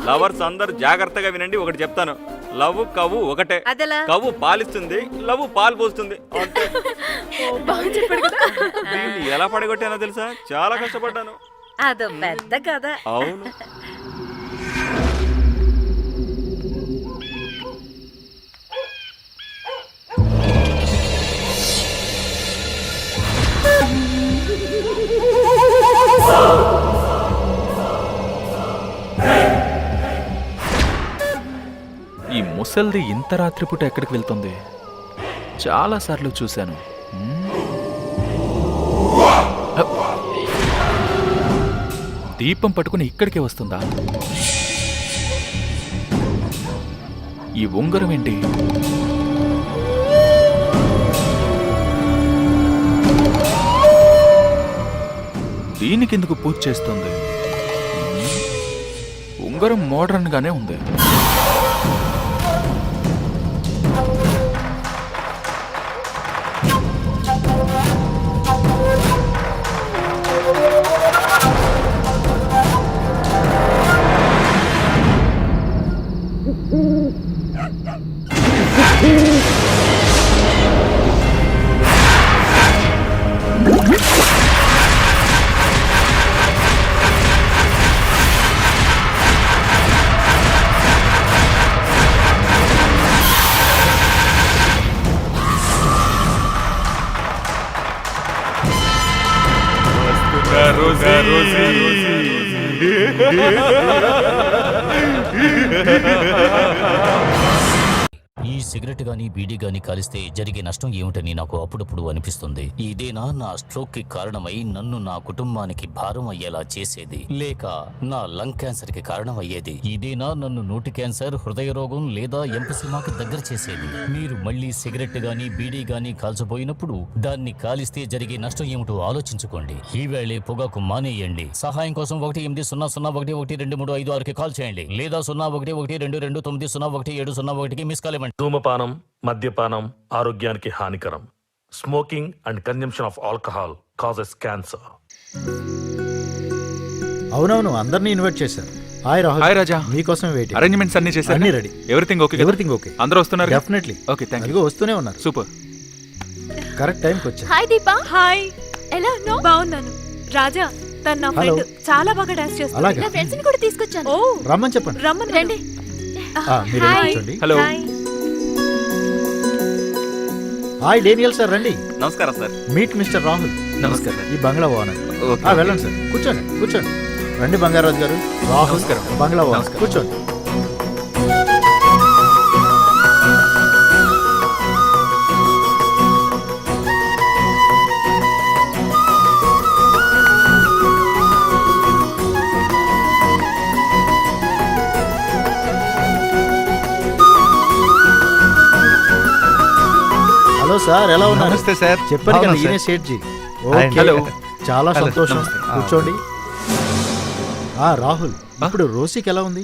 లవర్స్ అందరూ జాగ్రత్తగా వినండి. ఒకటి చెప్తాను, లవ్ కవ్వు ఒకటే. కవ్వు పాలిస్తుంది, లవ్ పాలు పోస్తుంది. అంతే. దీన్ని ఎలా పడగొట్టానో తెలుసా? చాలా కష్టపడ్డాను. అదో పెద్ద కదా. అవును. ఈ ముసల్ది ఇంత రాత్రిపూట ఎక్కడికి వెళ్తుంది? చాలా సార్లు చూశాను. దీపం పట్టుకుని ఇక్కడికే వస్తుందా? ఈ ఉంగరం ఏంటి? దీనికెందుకు పూజ చేస్తుంది? ఉంగరం మోడర్న్ గానే ఉంది. ఈ సిగరెట్ గాని బీడీ గాని కాలిస్తే జరిగే నష్టం ఏమిటని నాకు అప్పుడప్పుడు అనిపిస్తుంది. ఇదేనా నా స్ట్రోక్ కి కారణమై నన్ను నా కుటుంబానికి భారం అయ్యేలా చేసేది, లేక నా లంగ్ క్యాన్సర్ కి కారణం అయ్యేది? ఇదేనా నన్ను నోటి క్యాన్సర్, హృదయ రోగం లేదా ఎంపసిమాకి దగ్గర చేసేది? మీరు మళ్ళీ సిగరెట్ గాని బీడీ గాని కాల్చబోయినప్పుడు దాన్ని కాలిస్తే జరిగే నష్టం ఏమిటో ఆలోచించుకోండి. ఈవేళే పొగాకు మానేయండి. సహాయం కోసం 18001112356కి కాల్ చేయండి లేదా 011222901701కి మిస్ కాల్ ఇవ్వండి. ధూమపానం, మద్యపానం ఆరోగ్యానికి హానికరం. Smoking and consumption of alcohol causes cancer. అవునవును, అందరినీ ఇన్వైట్ చేశారు. హాయ్ రాహుల్. హాయ్ రాజా. మీకోసం వెయిటింగ్. అరేంజ్మెంట్స్ అన్ని చేశారు? అన్ని ready. Everything okay? Everything okay. అందరూ వస్తున్నారు? డెఫినెట్లీ. Okay, thank you. అదిగో వస్తూనే ఉన్నారు. సూపర్. కరెక్ట్ టైంకి వచ్చారు. హాయ్ దీపా. హాయ్, ఎలా ఉన్నావు? బాగున్నాను. రాజా, తన నా హలో. ఫ్రెండ్, చాలా బాగా డాన్స్ చేస్తుంది. అలాగా? నా ఫ్రెండ్స్ ని కూడా తీసుకొచ్చాను. ఓ, రమ్మని చెప్పండి. రమ్మని రండి. మీరు హాయ్. కూర్చోండి. Hello. Hi. Hi Daniel sir, రండి. నమస్కారం సార్. Meet mister Rahul. నమస్కారం. ఈ బంగ్లా ఓనర్. ఓకే. వెళ్ళండి సార్, కూర్చోండి కూర్చోండి. రండి బంగారాజు గారు. రాహుల్ నమస్కారం. బంగ్లా ఓనర్. నమస్కారం. కూర్చోండి. హలో సార్, ఎలా ఉన్నారు? నమస్తే సార్. చెప్పాను కదా, బాగున్నాను ఈయనే sir. Sethji. Hi. Okay. Hello. చాలా హలో. సంతోషం. నమస్తే. కూర్చోండి. రాహుల్, ఇప్పుడు రోసికి ఎలా ఉంది?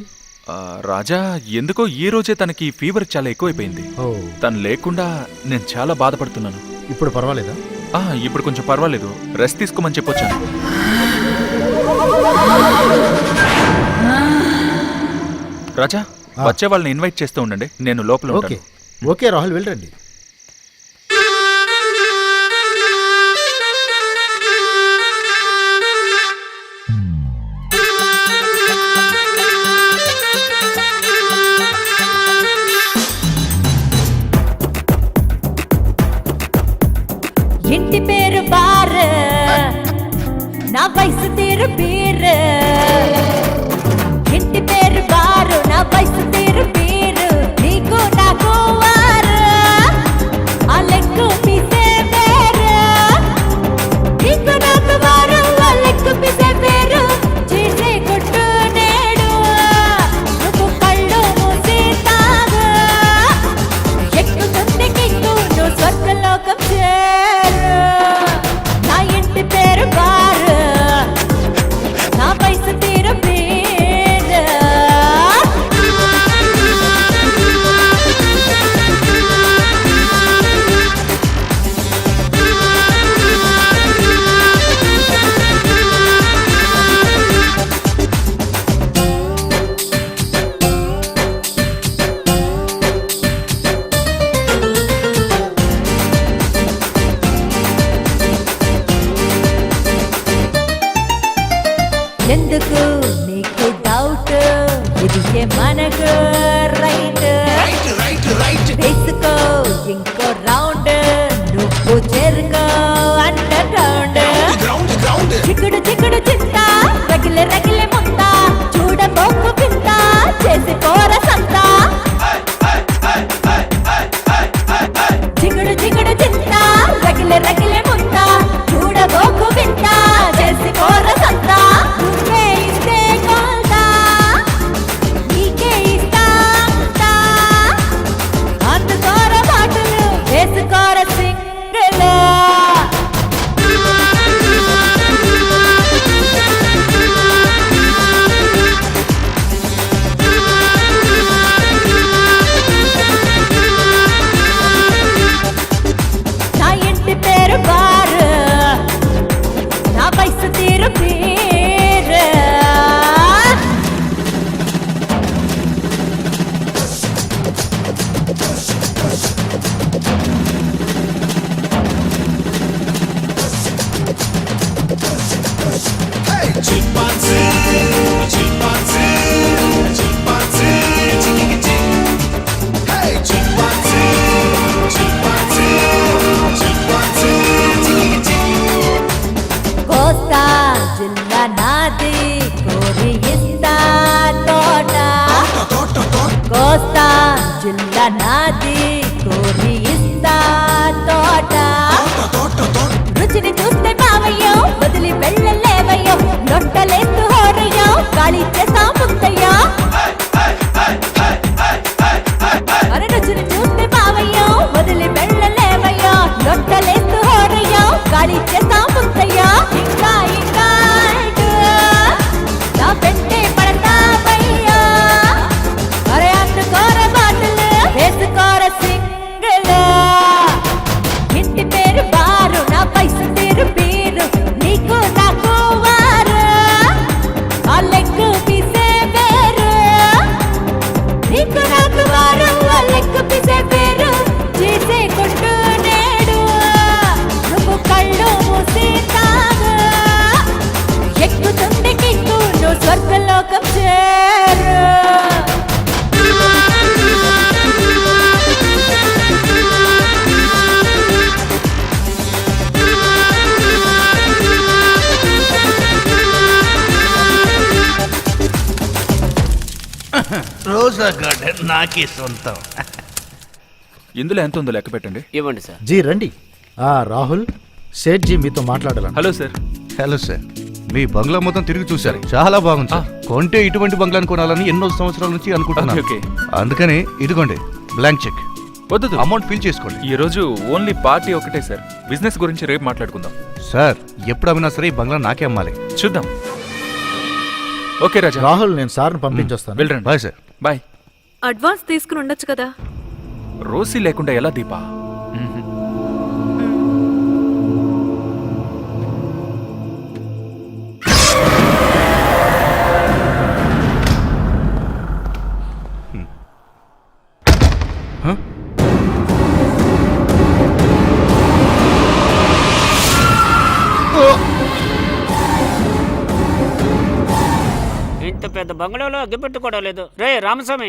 రాజా, ఎందుకో ఈ రోజే తనకి ఫీవర్ చాలా ఎక్కువైపోయింది. ఓ, తను లేకుండా నేను చాలా బాధపడుతున్నాను. ఇప్పుడు పర్వాలేదా? ఇప్పుడు కొంచెం పర్వాలేదు. రెస్ట్ తీసుకోమని చెప్పొచ్చాను. రాజా, వచ్చే వాళ్ళని ఇన్వైట్ చేస్తూ ఉండండి, నేను లోపల ఓకే ఉంటాను. ఓకే రాహుల్, వెళ్ళండి. ఇంటి పేరు బార్, నా వయసు తీరు బీర్. ఇంటి పేరు బారు, నా వయసు తీరు బీరు. నీకు నాకు వారు, ఆ లెక్కు పిసే వేరు. నీకు నాకు వారు, ఆ లెక్కు పిసే వేరు. చేసే కొట్టు నేడు, నువ్వు కళ్ళు మూసి తాగు. ఎక్కుతుంది కిక్కు, నువ్వు స్వర్గలోకం చేరు. నా ఇంటి పేరు బారు, నా వయసు తీరు బీరు. ఎందుకు నీకు డౌట్, ఇది ఏ మనకు రైట్. వేసుకో ఇంకో రౌండ్, నువ్వు చేరుకో అండర్ గ్రౌండ్. చిక్కుడు చిక్కుడు చింత, రగిలే రగిలే ముంత. చూడబోకు పింత, చేసి పోర సంత. చిక్కుడు చిక్కుడు చింత, రగిలే రగిలే ముంత. చూడబోకు పింత, చేసి పోర సంత. నువ్వే ఇస్తే కొంత, నీకే ఇస్తా తీరు బీరు నీకు నాకు వారు ఆ లెక్కు పిసే వేరు నీకు నాకు వారు ఆ లెక్కు పిసే వేరు చేసే కొట్టు నేడు నువ్వు కళ్ళు మూసి తాగు ఎక్కుతుంది కిక్కు నువ్వు స్వర్గలోకం చేరు రోజా గార్డెన్ నాకే సొంతం. ఇందులో ఎంత ఉందో లెక్క పెట్టండి. ఇవ్వండి సార్. జీ రండి. రాహుల్, సేట్ జీ మీతో మాట్లాడాలి. Hello sir. Hello sir. మీ బంగ్లా మొత్తం తిరిగి చూశారు, చాలా బాగుంది సార్. కొంటే ఇటువంటి బంగ్లాని కొనాలని ఎన్నో సంవత్సరాల నుంచి అనుకుంటున్నాను. ఓకే. అందుకని ఇదిగోండి బ్లాంక్ చెక్. వద్దు, అమౌంట్ ఫిల్ చేసుకోండి. ఈ రోజు ఓన్లీ పార్టీ ఒకటే సార్. బిజినెస్ గురించి రేపు మాట్లాడుకుందాం. సార్ ఎప్పుడు అమ్మినా సరే ఈ బంగ్లా నాకే అమ్మాలి. చూద్దాం. ఓకే రాజా. రాహుల్, నేను సార్ని పంపించొస్తాను. వెళ్ళండి. Bye sir. బాయ్. అడ్వాన్స్ తీసుకుని ఉండొచ్చు కదా. రోసి లేకుండా ఎలా దీపా? ఇంత పెద్ద బంగ్లాలో అగ్గిపెట్టు కూడా లేదు. రే రామస్వామి,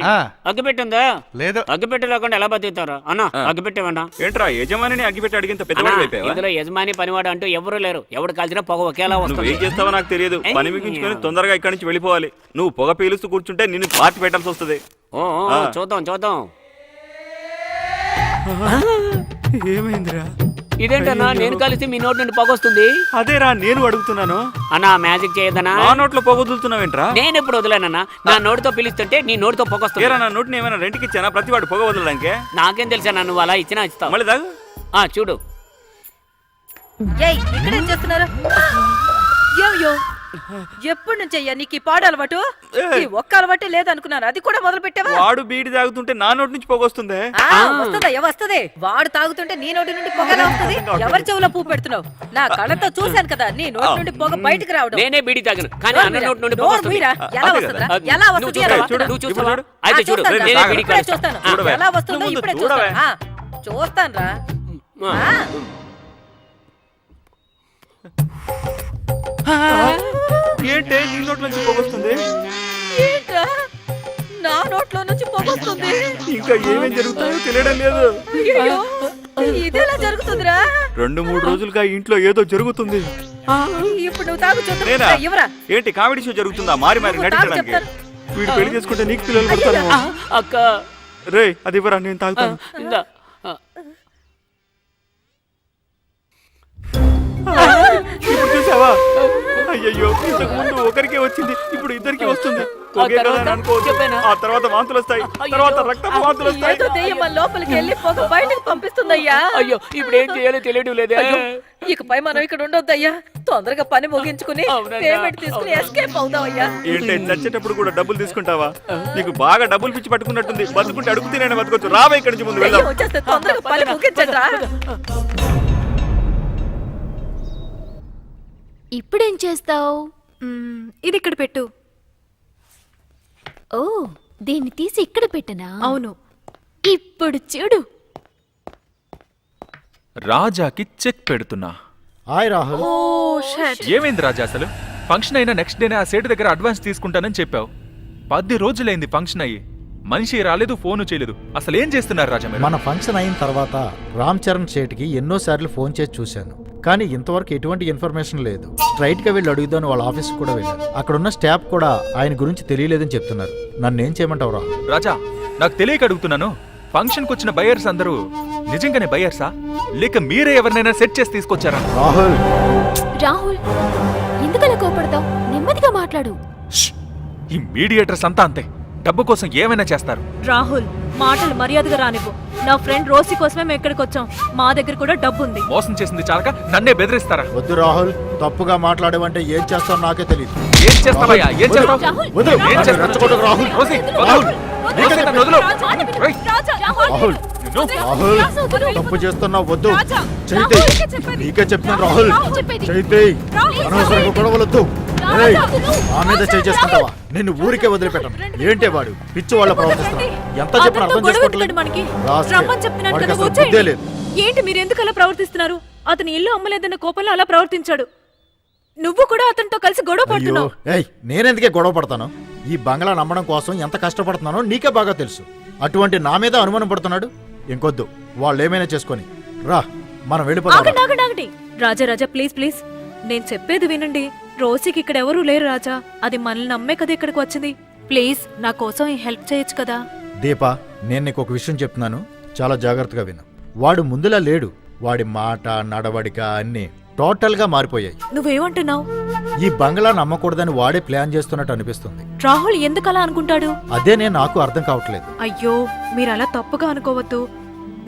అగ్గిపెట్టి ఉందా? లేదు. అగ్గిపెట్టి లేకుండా ఎలా బతుకుతారా? అన్న అగ్గిపెట్టేవన్నా? ఏంట్రా యజమానిని అగ్గిపెట్టి అడిగినంత పెద్దవాడు అయిపోయావా? ఇందులో యజమాని పనివాడు అంటూ ఎవరు లేరు. ఎవడు కాల్చినా పొగ ఒకేలా నువ్వు వస్తుంది. ఏం చేస్తావో నాకు తెలియదు. పని మిగించుకొని తొందరగా ఇక్కడి నుంచి వెళ్ళిపోవాలి. నువ్వు పొగ పీలుస్తూ కూర్చుంటే నిన్ను పార్టీ పెట్టాల్సి వస్తుంది. చూద్దాం చూద్దాం. ఏమైందిరా? ఇదేంటన్నా నేను కలిసి మీ నోటి నుండి పొగ వస్తుంది? అదేరా నేను అడుగుతున్నాను. అన్నా మ్యాజిక్ చేయదనా? నా నోట్లో పొగ వదులుతున్నావేంట్రా? నేను ఎప్పుడు వదిలేనన్నా. నా నోటితో పిలుస్తుంటే నీ నోటితో పొగ వస్తుంది. నా నోటిని ఏమైనా రెంట్కి ఇచ్చానా ప్రతి వాడు పొగ వదలడానికి? నాకేం తెలుసా, నువ్వు అలా ఇచ్చినా ఇస్తావు. మళ్ళీ తాగు. చూడు. ఏయ్, ఇక్కడేం చేస్తున్నారు? యో ఎప్పటి నుంచి అయ్యా నీకు ఈ పాడు అలవాటు? ఈ ఒక్క అలవాటే లేదనుకున్నాను, అది కూడా మొదలు పెట్టావా? వాడు బీడి తాగుతుంటే నా నోటి నుంచి పొగ వస్తుంది. వస్తుందయ్యా వస్తుంది. వాడు తాగుతుంటే నీ నోటి నుండి పొగ వస్తుంది. ఎవరి చెవులో పువ్వు పెడుతున్నావు? నా కళ్ళతో చూశాను కదా నీ నోటి నుండి పొగ బయటకు రావడం. నేనే బీడి తాగను, కానీ అన్న నోటి నుండి పొగ వస్తుంది. ఎలా వస్తుందా? ఎలా వస్తుంది? నువ్వు చూస్తావా? అయితే చూడు, నేనే బీడి చూస్తాను. ఎలా వస్తుందో ఇప్పుడే చూస్తాను. చూస్తాను రా. ఏంటే నీ నోట్ నుంచి పొగ వస్తుంది? ఏంట్రా నా నోట్లో నుంచి పొగ వస్తుంది? ఇంకా ఏమేం జరుగుతుందో తెలియడం లేదు. అయ్యో, ఇదెలా జరుగుతుందిరా? 2-3 రోజులుగా ఇంట్లో ఏదో జరుగుతుంది. ఇప్పుడు నువ్వు తాగు చూద్దాం. నేనా? ఇవ్వరా. ఏంటి కామెడీ షో జరుగుతుందా? మారి మారి నువ్వు తాగు నటించడానికి. చెప్తాను. వీడు పెళ్లి చేసుకుంటే నీకు పిల్లలు పుడతారు. అక్క రే అది ఇవ్వరా, నేను తాగుతాను. ఇందా. ఇప్పుడు చూసావా? అయ్యయ్యో, ఇంతకు ముందు ఒకరికే వచ్చింది, ఇప్పుడు ఇద్దరికి వస్తుంది. పొగే కదా అని అనుకోవద్దు. ఆ తర్వాత వాంతులు వస్తాయి, తర్వాత రక్తపు వాంతులు వస్తాయి. ఏదో దెయ్యం మన లోపలికి వెళ్ళి పొగ బయటకు పంపిస్తుందయ్యా. అయ్యో, ఇప్పుడు ఏం చేయాలో తెలియడం లేదే. ఇకపై మనం ఇక్కడ ఉండొద్దయ్యా. తొందరగా పని ముగించుకుని పేమెంట్ తీసుకుని ఎస్కేప్ అవుదామయ్యా. ఏంటి చచ్చేటప్పుడు కూడా డబ్బులు తీసుకుంటావా? నీకు బాగా డబ్బులు పిచ్చి పట్టుకున్నట్టుంది. బతుకుంటే అడుగుతూనే బతకొచ్చు. రావే ఇక్కడి నుంచి ముందు వెళ్దాం. దెయ్యం వచ్చేస్తే తొందరగా పని ముగించట్రా. ఇప్పుడేం చేస్తావు? ఇది ఇక్కడ పెట్టు. ఓ, దీన్ని తీసి ఇక్కడ పెట్టనా? అవును. ఇప్పుడు చూడు. రాజాకి చెక్ పెడుతున్నా. హాయ్ రాహుల్. ఓ షట్. ఏమైంది రాజా? అసలు ఫంక్షన్ అయినా నెక్స్ట్ డేనే ఆ సేటు దగ్గర అడ్వాన్స్ తీసుకుంటానని చెప్పావు. 10 రోజులైంది ఫంక్షన్ అయ్యి. మనిషి రాలేదు, ఫోను చేయలేదు. అసలు ఏం చేస్తున్నారు రాజా మీరు? మన ఫంక్షన్ అయిన తర్వాత రామ్ చరణ్ సేట్కి ఎన్నోసార్లు ఫోన్ చేసి చూశాను, కానీ ఇంతవరకు ఎటువంటి ఇన్ఫర్మేషన్ లేదు. స్ట్రైట్ గా వెళ్ళి అడుగుదాను. వాళ్ళ ఆఫీస్ కూడా వెళ్ళాను. అక్కడున్న స్టాఫ్ కూడా ఆయన గురించి తెలియలేదని చెప్తున్నారు. నన్ను ఏం చేయమంటావు రా? రాజా, నాకు తెలియక అడుగుతున్నాను. ఫంక్షన్కి వచ్చిన బయర్స్ అందరూ నిజంగానే బయర్సా, లేక మీరే ఎవరినైనా సెట్ చేసి తీసుకొచ్చారా? రాహుల్, రాహుల్, ఎందుకలా కోపడతావు? నెమ్మదిగా మాట్లాడు. ఈ మీడియేటర్స్ అంతా అంతే, డబ్బు కోసం ఏమైనా చేస్తారు. రాహుల్, మాటలు మర్యాదగా రానివ్వు. నా ఫ్రెండ్ రోసి కోసమే మేము ఇక్కడికి వచ్చాం. మా దగ్గర కూడా డబ్బు ఉంది. మోసం చేసింది చాలక నన్నే బెదిరిస్తారా? వద్దు రాహుల్, తప్పుగా మాట్లాడేవంటే ఏం చేస్తావు నాకే తెలియదు. ఏం చేస్తావయ్యా? ఏం చేస్తావు? వద్దు, ఏం చేస్తావు? రెచ్చగొట్టకు రాహుల్. రోసి, వదలు. నీకే నన్ను వదిలు. రేయ్. రాహుల్ రాహుల్ తప్పు చేస్తున్నావు, వద్దు. చైతే నీకే చెప్తున్నాను రాహుల్, చైతే అనవసరంగా గొడవలొద్దు. ఏయ్, ఆ మీద చేసుకుంటావా? నిన్ను ఊరికే వదిలిపెట్టను. ఏంటే వాడు పిచ్చి వాళ్ళ ప్రవర్తిస్తాడు. ఎంత చెప్పిన అర్థం చేసుకోవట్లేదు. వాడికి అసలు బుద్ధే లేదు. ఏంటి మీరు ఎందుకు అలా ప్రవర్తిస్తున్నారు? అతని ఇల్లు అమ్మలేదన్న కోపంలో అలా ప్రవర్తించాడు. నువ్వు కూడా అతనితో కలిసి గొడవ అయ్యో పడుతున్నావు. ఏయ్, నేనెందుకే గొడవ పడతాను? ఈ బంగ్లా నమ్మడం కోసం ఎంత కష్టపడుతున్నానో నీకే బాగా తెలుసు. అటువంటి నా మీద అనుమానం పడుతున్నాడు. ఇంకొద్దు, వాళ్ళు ఏమైనా చేసుకొని రా, మనం వెళ్ళిపోతాం. ఆగండి ఆగండి ఆగండి. రాజా రాజా ప్లీజ్ ప్లీజ్, నేను చెప్పేది వినండి. రోసీకి ఇక్కడ ఎవరూ లేరు రాజా. అది మనల్ని నమ్మే కదా ఇక్కడికి వచ్చింది. ప్లీజ్ నా కోసం ఈ హెల్ప్ చేయొచ్చు కదా. దీపా, నేను నీకు ఒక విషయం చెప్తున్నాను, చాలా జాగ్రత్తగా విను. వాడు ముందులా లేడు. వాడి మాట నడవడిక అన్నీ టోటల్ గా మారిపోయాయి. నువ్వేమంటున్నావు? ఈ బంగ్లా నమ్మకూడదని వాడే ప్లాన్ చేస్తున్నట్టు అనిపిస్తుంది. రాహుల్ ఎందుకలా అనుకుంటాడు? అదేనే నాకు అర్థం కావట్లేదు. అయ్యో మీరు అలా తప్పుగా అనుకోవద్దు.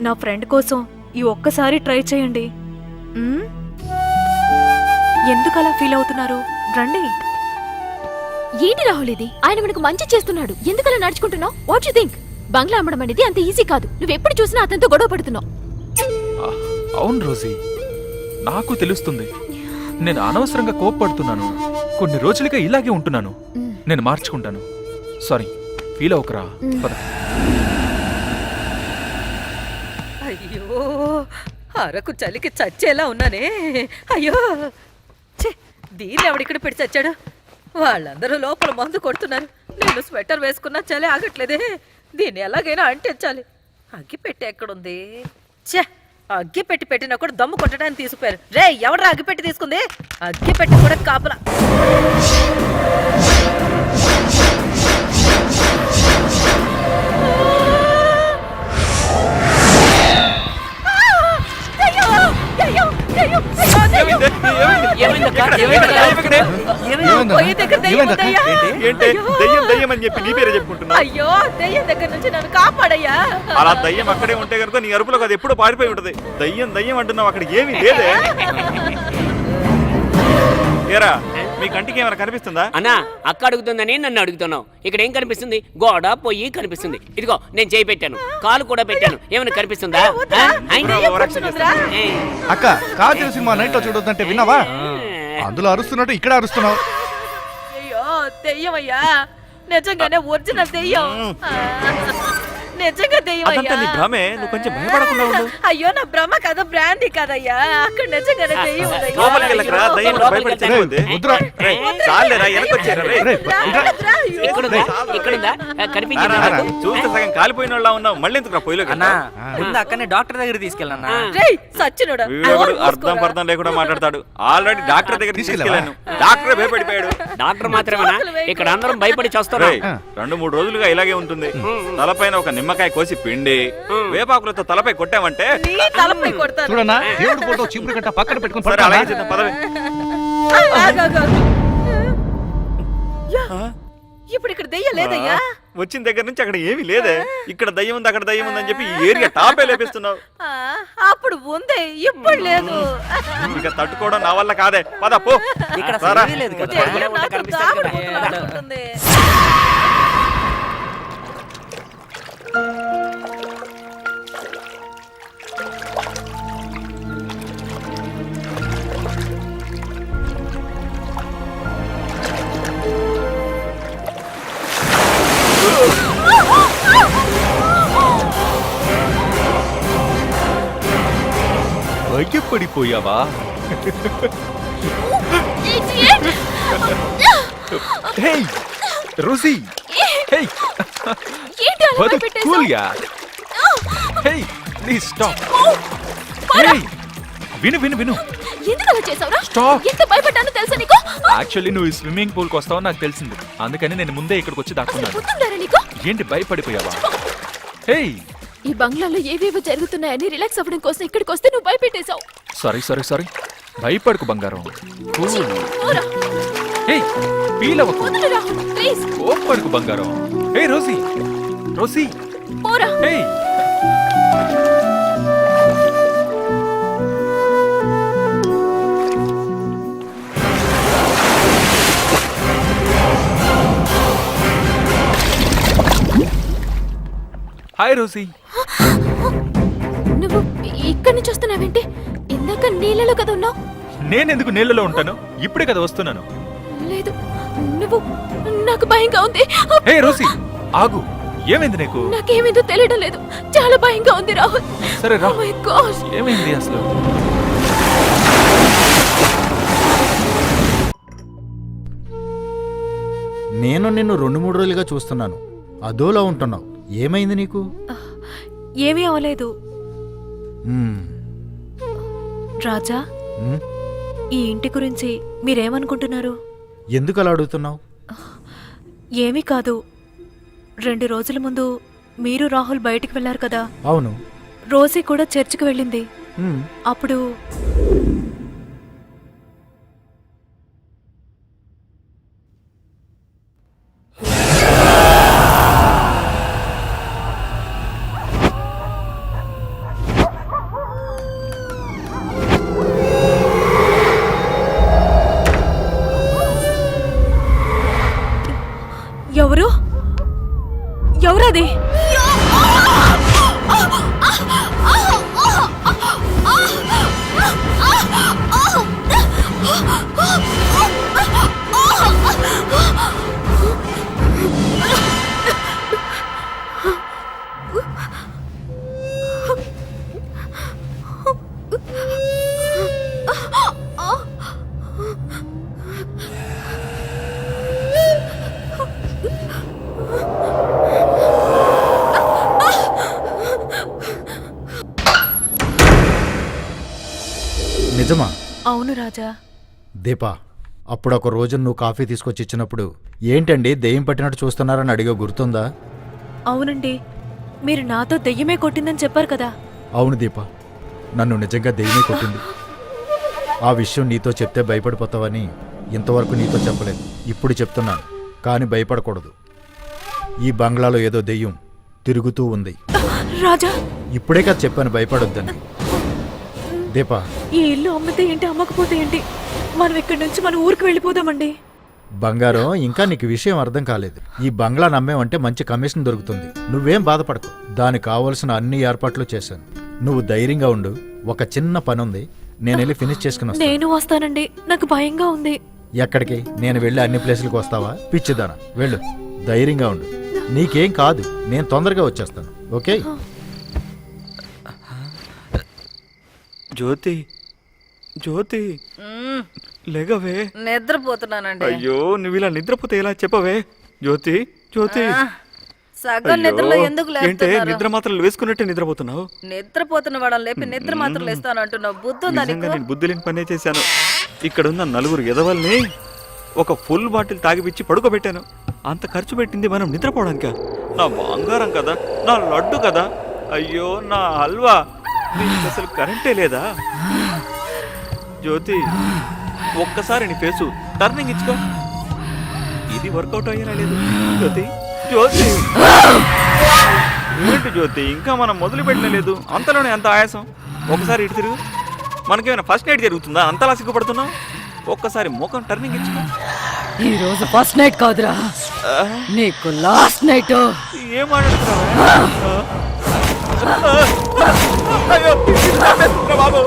నా ఫ్రెండ్ కోసం ఈ ఒక్కసారి ట్రై చేయండి. మ్మ్? ఎందుకు అలా ఫీల్ అవుతున్నారు? రండి. ఏంటి రాహుల్ ఇది? ఆయన మనకు మంచి చేస్తున్నాడు, ఎందుకలా నడుచుకుంటున్నావు? What you think? బంగ్లా అమ్మడం అనేది అంత ఈజీ కాదు. నువ్వెప్పుడు చూసినా అతనితో గొడవ పడుతున్నావు. అవును రోజీ, నాకు తెలుస్తుంది. నేను అనవసరంగా కోప్పడుతున్నాను. కొన్ని రోజులుగా ఇలాగే ఉంటున్నాను. నేను మార్చుకుంటాను. సారీ, ఫీల్ అవుకరా. పద. అయ్యో, అరకు చలికి చచ్చేలా ఉన్నానే. అయ్యో ఛే, దీన్ని ఎవడిక్కడ పెట్టి చచ్చాడు? వాళ్ళందరూ లోపల మందు కొడుతున్నారు. నేను స్వెటర్ వేసుకున్నా చలి ఆగట్లేదే. దీన్ని ఎలాగైనా అంటించాలి. అగ్గి పెట్టి ఎక్కడుంది? ఛే, అగ్గి పెట్టి పెట్టినా కూడా దమ్ము కొట్టడానికి తీసుకుపోయారు. రే, ఎవడరా అగ్గి పెట్టి తీసుకుంది? అగ్గి పెట్టి కూడా కాపలా. అయ్యో, దయ్యం దగ్గర నుంచి నన్ను కాపాడయ్యా. అలా దయ్యం అక్కడే ఉంటే కనుక నీ అరుపులకు అది ఎప్పుడో పారిపోయి ఉంటది. దయ్యం దయ్యం అంటున్నావు, అక్కడ ఏమీ లేదే. ఏరా, మీ కంటికి ఏమైనా కనిపిస్తుందా? అన్నా, అక్క అడుగుతుందని నన్ను అడుగుతున్నావు. ఇక్కడ ఏం కనిపిస్తుంది? గోడ పొయ్యి కనిపిస్తుంది. ఇదిగో నేను చేయి పెట్టాను, కాలు కూడా పెట్టాను. ఏమైనా కనిపిస్తుందా? అక్క, కాజల సినిమా నైట్ లో చూడొద్దంటే విన్నావా? అందులో అరుస్తున్నట్టు ఇక్కడ అరుస్తున్నావు. అయ్యో, దెయ్యమయ్యా, నిజంగానే ఒరిజినల్ దెయ్యం. నిజంగా అదంతా నీ భ్రమే, నువ్వు కొంచెం భయపడకుండా ఉండు. అయ్యో, నా భ్రమ కదా, బ్రాండీ కదయ్యా. అక్కడ నిజంగానే దెయ్యం ఉందయ్యా. లోపలికి వెళ్ళకరా, దయ్యం భయపడి చనిపోద్ది. చాలేరా, వెనకొచ్చారా? చూస్తే సగం కాలిపోయిన వాళ్ళ ఉన్నావు. మళ్ళీ ఎందుకు పొయ్యిలోకి? ముందు అక్కనే డాక్టర్ దగ్గర తీసుకెళ్ళన్నా. సచ్చినోడా, అర్థం పర్థం లేకుండా మాట్లాడతాడు. ఆల్రెడీ డాక్టర్ దగ్గర తీసుకెళ్ళాను. డాక్టర్ భయపడిపోయాడు. డాక్టర్ మాత్రమేనా? ఇక్కడ అందరం భయపడి చేస్తారు. 2-3 రోజులుగా ఇలాగే ఉంటుంది. తలపైన ఒక నిమ్మకాయ కోసి పిండి వేపాకులతో తలపై కొట్టామంటే తలపై కొడతాను. చూడన్నా, దేవుడు ఫోటో చీపురు కట్ట పక్కన పెట్టుకుని సరే, అలాగే చేద్దాం, పదవి. ఇప్పుడు ఇక్కడ దెయ్యం లేదయ్యా. వచ్చిన దగ్గర నుంచి అక్కడ ఏమీ లేదే. ఇక్కడ దయ్యం ఉంది, అక్కడ దయ్యం ఉందని చెప్పి ఈ ఏరియా టాపే లేపిస్తున్నావు. అప్పుడు ఉందే, ఇప్పుడు లేదు. ఇక తట్టుకోవడం నా వల్ల కాదే. పద పో. ఇక్కడ రారా. లేదు కదా. భయపడిపోయావా? హేయ్ రోసీ, హేయ్ ఏంటి అలా బదు భయపెట్టేశావ్? కూల్గా. Hey please stop. హేయ్ విను విను విను. ఎందుకు అలా చేసావురా? Stop. ఎంత భయపడ్డానో తెలుసా నీకు? యాక్చువల్లీ నువ్వు ఈ స్విమ్మింగ్ పూల్కి వస్తావని నాకు తెలిసింది. అందుకని నేను ముందే ఇక్కడికి వచ్చి దాక్కున్నాను. గుర్తుండారా నీకు? ఏంటి భయపడిపోయావా? హేయ్ ఈ బంగ్లాలో ఏవేవో జరుగుతున్నాయని రిలాక్స్ అవ్వడం కోసం ఇక్కడికి వస్తే నువ్వు భయపెట్టేశావు. Sorry sorry sorry. భయపడకు బంగారం. కూల్. పోరా. హేయ్ ఫీల్ అవ్వకు. వదిలు రాహుల్, ప్లీజ్. కోప్పడకు బంగారం. హే రోసీ, రోసీ. పోరా. Hey hi Rosie. నువ్వు ఇక్కడి నుంచి వస్తున్నావేంటి? ఇందాక నీళ్ళలో కదా ఉన్నావు. నేనెందుకు నీళ్ళలో ఉంటాను? ఇప్పుడే కదా వస్తున్నాను. లేదు, నువ్వు నాకు భయంగా ఉంది. హే రోసీ, ఆగు. ఏమైంది నీకు? నాకేమేందో తెలియడం లేదు. చాలా భయంగా ఉంది రాహుల్. సరే రా. Oh my gosh. ఏమైంది అసలు? నేను నిన్ను 2-3 రోజులుగా చూస్తున్నాను, అదోలా ఉంటున్నావు. ఏమైంది నీకు? ఏమీ అవలేదు మ్మ్. రాజా. మ్మ్? ఈ ఇంటి గురించి మీరేమనుకుంటున్నారు? ఎందుకు అలా అడుగుతున్నావు? ఏమీ కాదు. 2 రోజుల ముందు మీరు రాహుల్ బయటికి వెళ్ళారు కదా. అవును. రోజీ కూడా చర్చికి వెళ్ళింది. మ్మ్. అప్పుడు ఎవరు? ఎవరది? నిజమా? అవును రాజా. దీపా, అప్పుడు ఒక రోజు నువ్వు కాఫీ తీసుకొచ్చి ఇచ్చినప్పుడు ఏంటండి దెయ్యం పట్టినట్టు చూస్తున్నారని అడిగా, గుర్తుందా? అవునండి, మీరు నాతో దెయ్యమే కొట్టిందని చెప్పారు కదా. అవును దీపా, నన్ను నిజంగా దెయ్యమే కొట్టింది. ఆ విషయం నీతో చెప్తే భయపడిపోతావని ఇంతవరకు నీతో చెప్పలేదు. ఇప్పుడు చెప్తున్నాను, కానీ భయపడకూడదు. ఈ బంగ్లాలో ఏదో దెయ్యం తిరుగుతూ ఉంది. రాజా, ఇప్పుడే కదా చెప్పాను భయపడొద్దని. దీపా, ఈ ఇల్లు అమ్మితే ఏంటి, అమ్మకపోతే ఏంటి? మనం ఇక్కడి నుంచి మన ఊరికి వెళ్ళిపోదామండి. బంగారం, ఇంకా నీకు విషయం అర్థం కాలేదు. ఈ బంగ్లా నమ్మేమంటే మంచి కమిషన్ దొరుకుతుంది. నువ్వేం బాధపడకు, దానికి కావలసిన అన్ని ఏర్పాట్లు చేశాను. నువ్వు ధైర్యంగా ఉండు. ఒక చిన్న పని ఉంది, నేను వెళ్ళి ఫినిష్ చేసుకుని వస్తాను. నేను వస్తానండి, నాకు భయంగా ఉంది. ఎక్కడికి? నేను వెళ్ళి అన్ని ప్లేసులకు వస్తావా? పిచ్చిదానా, వెళ్ళు. ధైర్యంగా ఉండు, నీకేం కాదు. నేను తొందరగా వచ్చేస్తాను. ఓకే? జ్యోతి, జ్యోతి, లేగవే. నిద్రపోతున్నానండి. అయ్యో, నువ్వు ఇలా నిద్రపోతే ఎలా చెప్పవే? జ్యోతి, జ్యోతి. సగం నిద్రలో ఎందుకు ఏంటే లేపుతున్నారు? నిద్ర మాత్రం వేసుకున్నట్టే నిద్రపోతున్నావు? నిద్రపోతున్న వాళ్ళని లేపి నిద్ర మాత్రం లేస్తాను అంటున్నావు. బుద్ధుందా నిజంగా నీకు? నేను బుద్ధి లేని పనే చేశాను. ఇక్కడున్న 4 ఎదవల్ని ఒక ఫుల్ బాటిల్ తాగిపిచ్చి పడుకోబెట్టాను. అంత ఖర్చు పెట్టింది మనం నిద్రపోవడానికా? నా బంగారం కదా, నా లడ్డు కదా, అయ్యో నా హల్వా, దీనికి అసలు కరెంటే లేదా? జ్యోతి, ఒక్కసారి నీ ఫేసు టర్నింగ్ ఇచ్చుకో. ఇది వర్కౌట్ అయ్యేలా లేదు. జ్యోతి, జ్యోతి, ఏంటి జ్యోతి, ఇంకా మనం మొదలు పెట్టలేదు, అంతలోనే అంత ఆయాసం. ఒకసారి ఇటు తిరుగు. మనకేమైనా ఫస్ట్ నైట్ జరుగుతుందా? అంతలా సిగ్గుపడుతున్నావు? ఒక్కసారి ముఖం టర్నింగ్ ఇచ్చుకో. ఈ రోజు ఫస్ట్ నైట్ కాదురా, నీకు లాస్ట్ నైట్. ఏం మాట్లాడుతున్నావు? అయ్యో, బాబు,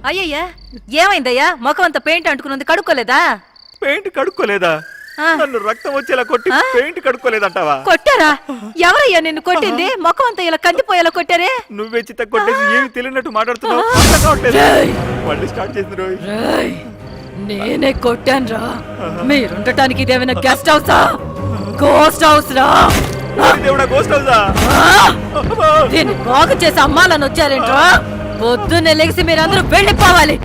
అయ్యయ్యా, ఏమైందయ్యా? ముఖం అంతా పెయింట్ అంటుకున్నది, కడుక్కోలేదా? పెయింట్ కడుక్కోలేదా? నన్ను రక్తం వచ్చేలా కొట్టి పెయింట్ కడుక్కోలేదంటావా? కొట్టారా? ఎవరయ్యా నిన్ను కొట్టింది? ముఖం అంతా ఇలా కందిపోయేలా కొట్టారే? నువ్వే చిత్త కొట్టేసి ఏమి తెలియనట్టు మాట్లాడుతున్నావు. అర్థం కావట్లేదు. మళ్ళీ స్టార్ట్ చేసింది రోయ్. నేనే కొట్టాను రా. మీరుండటానికి ఇదేమైనా గెస్ట్ హౌసా, గోస్ట్ హౌస్ రా? దేవుడా, గోస్ట్ హౌసా? దీన్ని బాగు చేసి అమ్మాలని వచ్చారేంట్రా? పొద్దున్నే లెగిసి మీరందరూ వెళ్ళిపోవాలి.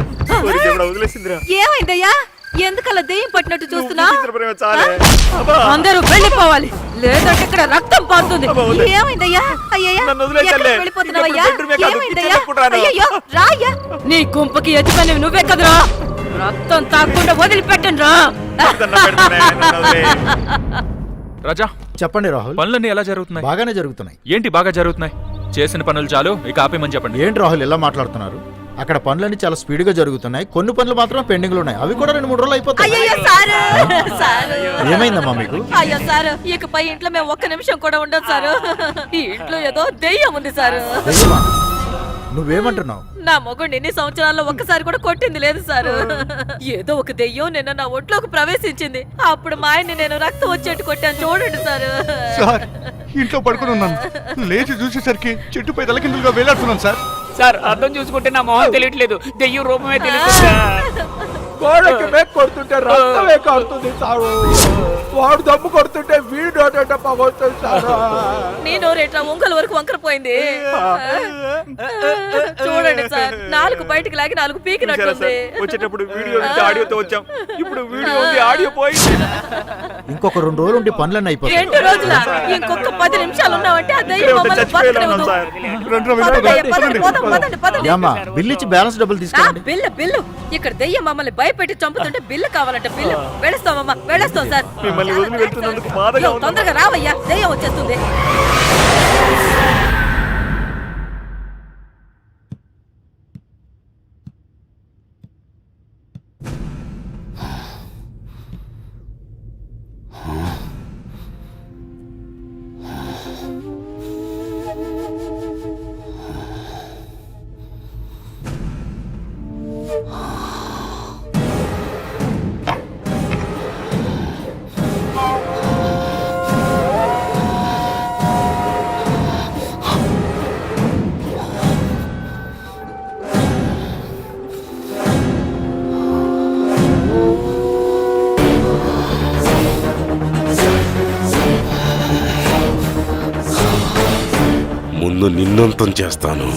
వదిలేసిందిరా. ఏమైందయ్యా? ఎందుకలా దెయ్యం పట్టినట్టు చూస్తున్నా? చాలే. అందరూ వెళ్ళిపోవాలి, లేదంటే ఇక్కడ రక్తం పారుతుంది. ఏమైందయ్యా? అయ్యయ్యా, నన్ను వదిలేయ్ ఎక్కడికి తల్లే. వెళ్ళిపోతున్నావయ్యా? ఇప్పుడు బెడ్రూమే కాదు, ఏమైందయ్యా? కిచెన్లోకి కూడా రాను. అయ్యయ్యో, రాయ్యా. నీ గుంపుకి యజమాని నువ్వే కదరా? రక్తం తాగకుండా వదిలిపెట్టండి రా. రాజా, చెప్పండి రాహుల్. పనులన్నీ ఎలా జరుగుతున్నాయి? బాగానే జరుగుతున్నాయి. ఏంటి బాగా జరుగుతున్నాయి? చేసిన పనులు చాలు, ఇక ఆపేమని చెప్పండి. ఏంటి రాహుల్ ఇలా మాట్లాడుతున్నారు? అక్కడ పనులన్నీ చాలా స్పీడ్ గా జరుగుతున్నాయి. కొన్ని పనులు మాత్రం పెండింగ్ లో ఉన్నాయి. అవి కూడా 2-3 రోజులు అయిపోతాయి. అయ్యో సారు సారు ఏమైందమ్మా మీకు? అయ్యో సారు ఇకపై ఇంట్లో మేము ఒక్క నిమిషం కూడా ఉండదు సారు. ఈ ఇంట్లో ఏదో దెయ్యం ఉంది సారు. దెయ్యమా? నువ్వేమంటున్నావు? నా మొగుడు ఎన్ని సంవత్సరాల్లో ఒక్కసారి కూడా కొట్టింది లేదు సారు. ఏదో ఒక దెయ్యం నిన్న నా ఒంట్లోకి ప్రవేశించింది. అప్పుడు మా ఆయన్ని నేను రక్తం వచ్చేట్టు కొట్టాను చూడండి సారు. సార్ ఇంట్లో పడుకుని ఉన్నాను, లేచి చూసేసరికి చెట్టుపై తలకిందులుగా వేలాడుతున్నాను సార్. సార్ అర్థం చూసుకుంటే నా మొహం తెలియట్లేదు, దెయ్యం రూపమే తెలుస్తుంది సార్. గోడకి మేక్ కొడుతుంటే రక్తమే కారుతుంది సారు. వాడు దమ్ము కొడుతుంటే వీడు పగొడుతుంది సారు. నేను రేట్లా ఒంగోలు వరకు వంకరపోయింది చూడండి సార్. 4 బయటికి లాగి 4 పీకినట్టుంది. వచ్చేటప్పుడు వీడియో నుంచి ఆడియోతో వచ్చాం, ఇప్పుడు వీడియో ఉంది ఆడియో పోయింది. ఇంకొక 2 రోజులు ఉంటే పనులన్నీ అయిపోతాయి. 2 రోజుల ఇంకొక 10 నిమిషాలు ఉన్నామంటే ఆ దయ్యం మమ్మల్ని బతకనివ్వదు. పదండి, పదండి. ఏమ్మా బిల్లు ఇచ్చి బ్యాలెన్స్ డబ్బులు ఆ, తీసుకోండి. బిల్లు ఇక్కడ దెయ్యం మమ్మల్ని భయపెట్టి చంపుతుంటే బిల్లు కావాలంట. బిల్లు వెళ్ళేస్తామమ్మా, వెళ్ళేస్తాం సార్. మిమ్మల్ని వదిలి వెళ్తున్నందుకు బాధగా ఉంది. తొందరగా రావయ్యా, దెయ్యం వచ్చేస్తుంది. ముందు నిన్నంతం చేస్తాను.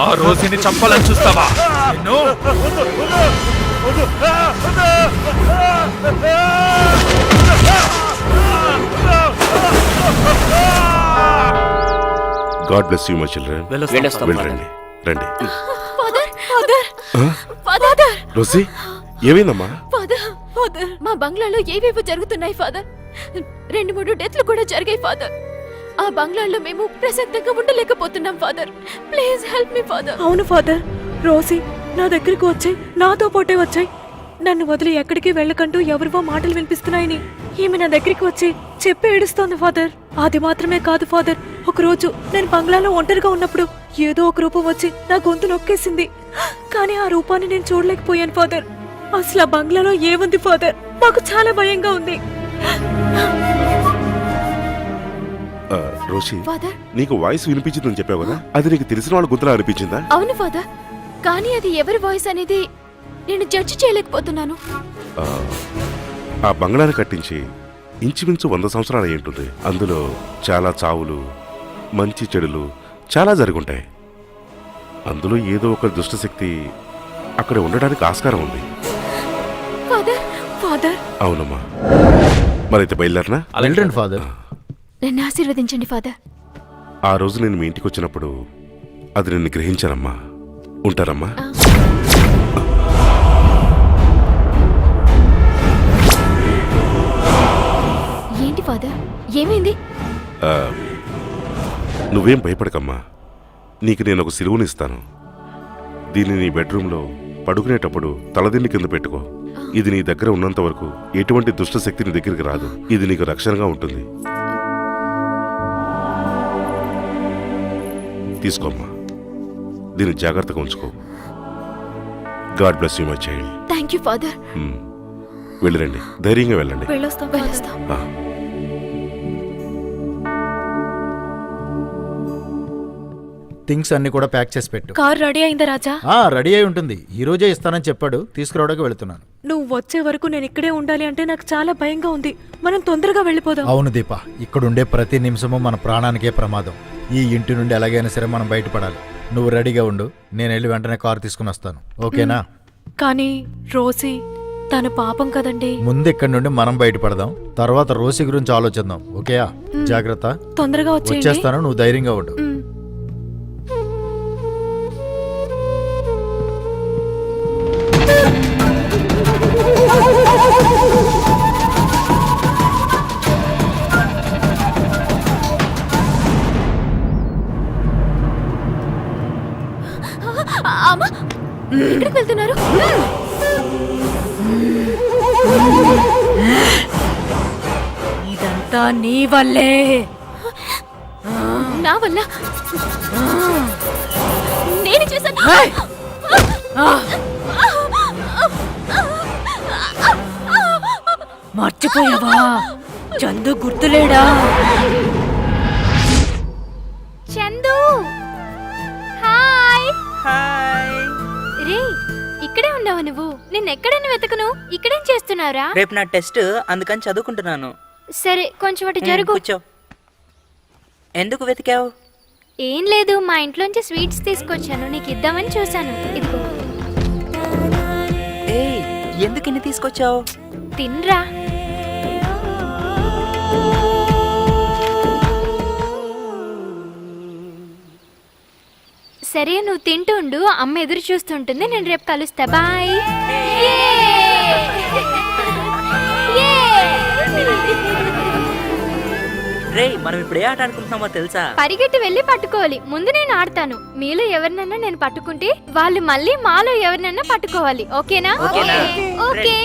ఆ రోజుని చంపాలని చూస్తావా? నిన్ను God bless you my children. వెళ్ళొస్తాం, వెళ్ళండి, రండి. ఫాదర్ ఫాదర్ ఫాదర్ రోసి ఏమైందమ్మా? ఫాదర్ ఫాదర్ మా బంగ్లాలో ఏవేవో జరుగుతున్నాయి ఫాదర్. 2-3 డెత్లు కూడా జరిగాయి ఫాదర్. ఆ బంగ్లాలో మేము ప్రశాంతంగా ఉండలేకపోతున్నాం father. Please help me father. అవును ఫాదర్, రోసి నా దగ్గరికి వచ్చాయి, నాతో పాటే వచ్చాయి. నన్ను వదిలి ఎక్కడికి వెళ్ళకంటూ ఎవరివో మాటలు వినిపిస్తున్నాయని ఈమె నా దగ్గరికి వచ్చి చెప్పి ఏడుస్తోంది ఫాదర్. అది మాత్రమే కాదు ఫాదర్, ఒకరోజు నేను బంగ్లాలో ఒంటరిగా ఉన్నప్పుడు ఏదో ఒక రూపం వచ్చి నా గొంతు నొక్కేసింది. కానీ ఆ రూపాన్ని నేను చూడలేకపోయాను ఫాదర్. అసలు ఆ బంగ్లాలో ఏముంది ఫాదర్? మాకు చాలా భయంగా ఉంది. రోషి, ఫాదర్ నీకు వాయిస్ వినిపించిందని చెప్పావు కదా, అది నీకు తెలిసిన వాళ్ళ గుంతలా అనిపించిందా? అవును ఫాదర్, కానీ అది ఎవరి వాయిస్ అనేది నేను జడ్జి చేయలేకపోతున్నాను. ఆ బంగ్లాని కట్టించి ఇంచుమించు 100 సంవత్సరాలు అయి ఉంటుంది. అందులో చాలా చావులు, మంచి చెడులు చాలా జరుగుంటాయి. అందులో ఏదో ఒక దుష్టశక్తి అక్కడ ఉండడానికి ఆస్కారం ఉంది. ఫాదర్ ఫాదర్ అవునమ్మా. మరైతే బయలుదేరనా? వెళ్ళండి ఫాదర్. నన్ను ఆశీర్వదించండి ఫాదర్. ఆ రోజు నేను మీ ఇంటికి వచ్చినప్పుడు అది నిన్ను గ్రహించానమ్మా. ఉంటారమ్మా. ఏంటి ఫాదర్, ఏమైంది? నువ్వేం భయపడకమ్మా. నీకు నేను ఒక సిలువని ఇస్తాను. దీన్ని నీ బెడ్రూమ్లో పడుకునేటప్పుడు తలదిండి కింద పెట్టుకో. ఇది నీ దగ్గర ఉన్నంత వరకు ఎటువంటి దుష్ట శక్తి నీ దగ్గరికి రాదు. ఇది నీకు రక్షణగా ఉంటుంది. తీసుకోమ్మా, దీన్ని జాగ్రత్తగా ఉంచుకో. God bless you my child. Thank you father. వెళ్ళిరండి, ధైర్యంగా వెళ్ళండి. వెళ్ళొస్తాం వెళ్ళొస్తాం. థింగ్స్ అన్ని కూడా ప్యాక్ చేసి పెట్టు. కార్ రెడీ అయిందా రాజా? రెడీ అయి ఉంటుంది. ఈ రోజే ఇస్తానని చెప్పాడు, తీసుకురావడానికి వెళుతున్నాను. నువ్వు వచ్చే వరకు నేను ఇక్కడే ఉండాలి అంటే నాకు చాలా భయంగా ఉంది. మనం తొందరగా వెళ్ళిపోదాం. అవును దీప, ఇక్కడుండే ప్రతి నిమిషము మన ప్రాణానికే ప్రమాదం. ఈ ఇంటి నుండి ఎలాగైనా సరే మనం బయటపడాలి. నువ్వు రెడీగా ఉండు, నేను వెళ్ళి వెంటనే కారు తీసుకుని వస్తాను. ఓకేనా? కానీ రోసి తన పాపం కదండి. ముందు ఇక్కడి నుండి మనం బయటపడదాం, తర్వాత రోసి గురించి ఆలోచిద్దాం. ఓకేయా? జాగ్రత్త. తొందరగా వచ్చేయండి. వచ్చేస్తాను, నువ్వు ధైర్యంగా ఉండు. అమ్మా ఎక్కడికి వెళ్తున్నారు? ఇదంతా నీ వల్లే. నా వల్ల? నేను చేశాను. మర్చిపోయావా? చందు గుర్తులేడా? చందు హాయ్. హాయ్. రే ఇక్కడే ఉన్నావు నువ్వు? నిన్న ఎక్కడైనా వెతకను. ఇక్కడేం చేస్తున్నావురా? రేపు నా టెస్ట్, అందుకని చదువుకుంటున్నాను. సరే కొంచెం అటు జరుగు. కూర్చో. ఎందుకు వెతికావు? ఏం లేదు, మా ఇంట్లోంచి స్వీట్స్ తీసుకొచ్చాను, నీకు ఇద్దామని చూశాను. ఇదిగో ఏయ్, ఎందుకు ఇన్ని తీసుకొచ్చావు? తిన్రా. సరే నువ్వు తింటూ ఉండు, అమ్మ ఎదురు చూస్తుంటుంది. నేను రేపు కలుస్తా. బాయ్. రే, మనం ఇప్పుడు ఏ ఆట అనుకుంటున్నామో తెలుసా? పరిగెట్టి వెళ్ళి పట్టుకోవాలి. ముందు నేను ఆడతాను. మీలో ఎవరినన్నా నేను పట్టుకుంటే వాళ్ళు మళ్ళీ మాలో ఎవరినన్నా పట్టుకోవాలి. ఓకేనా? ఓకేనా? ఓకే.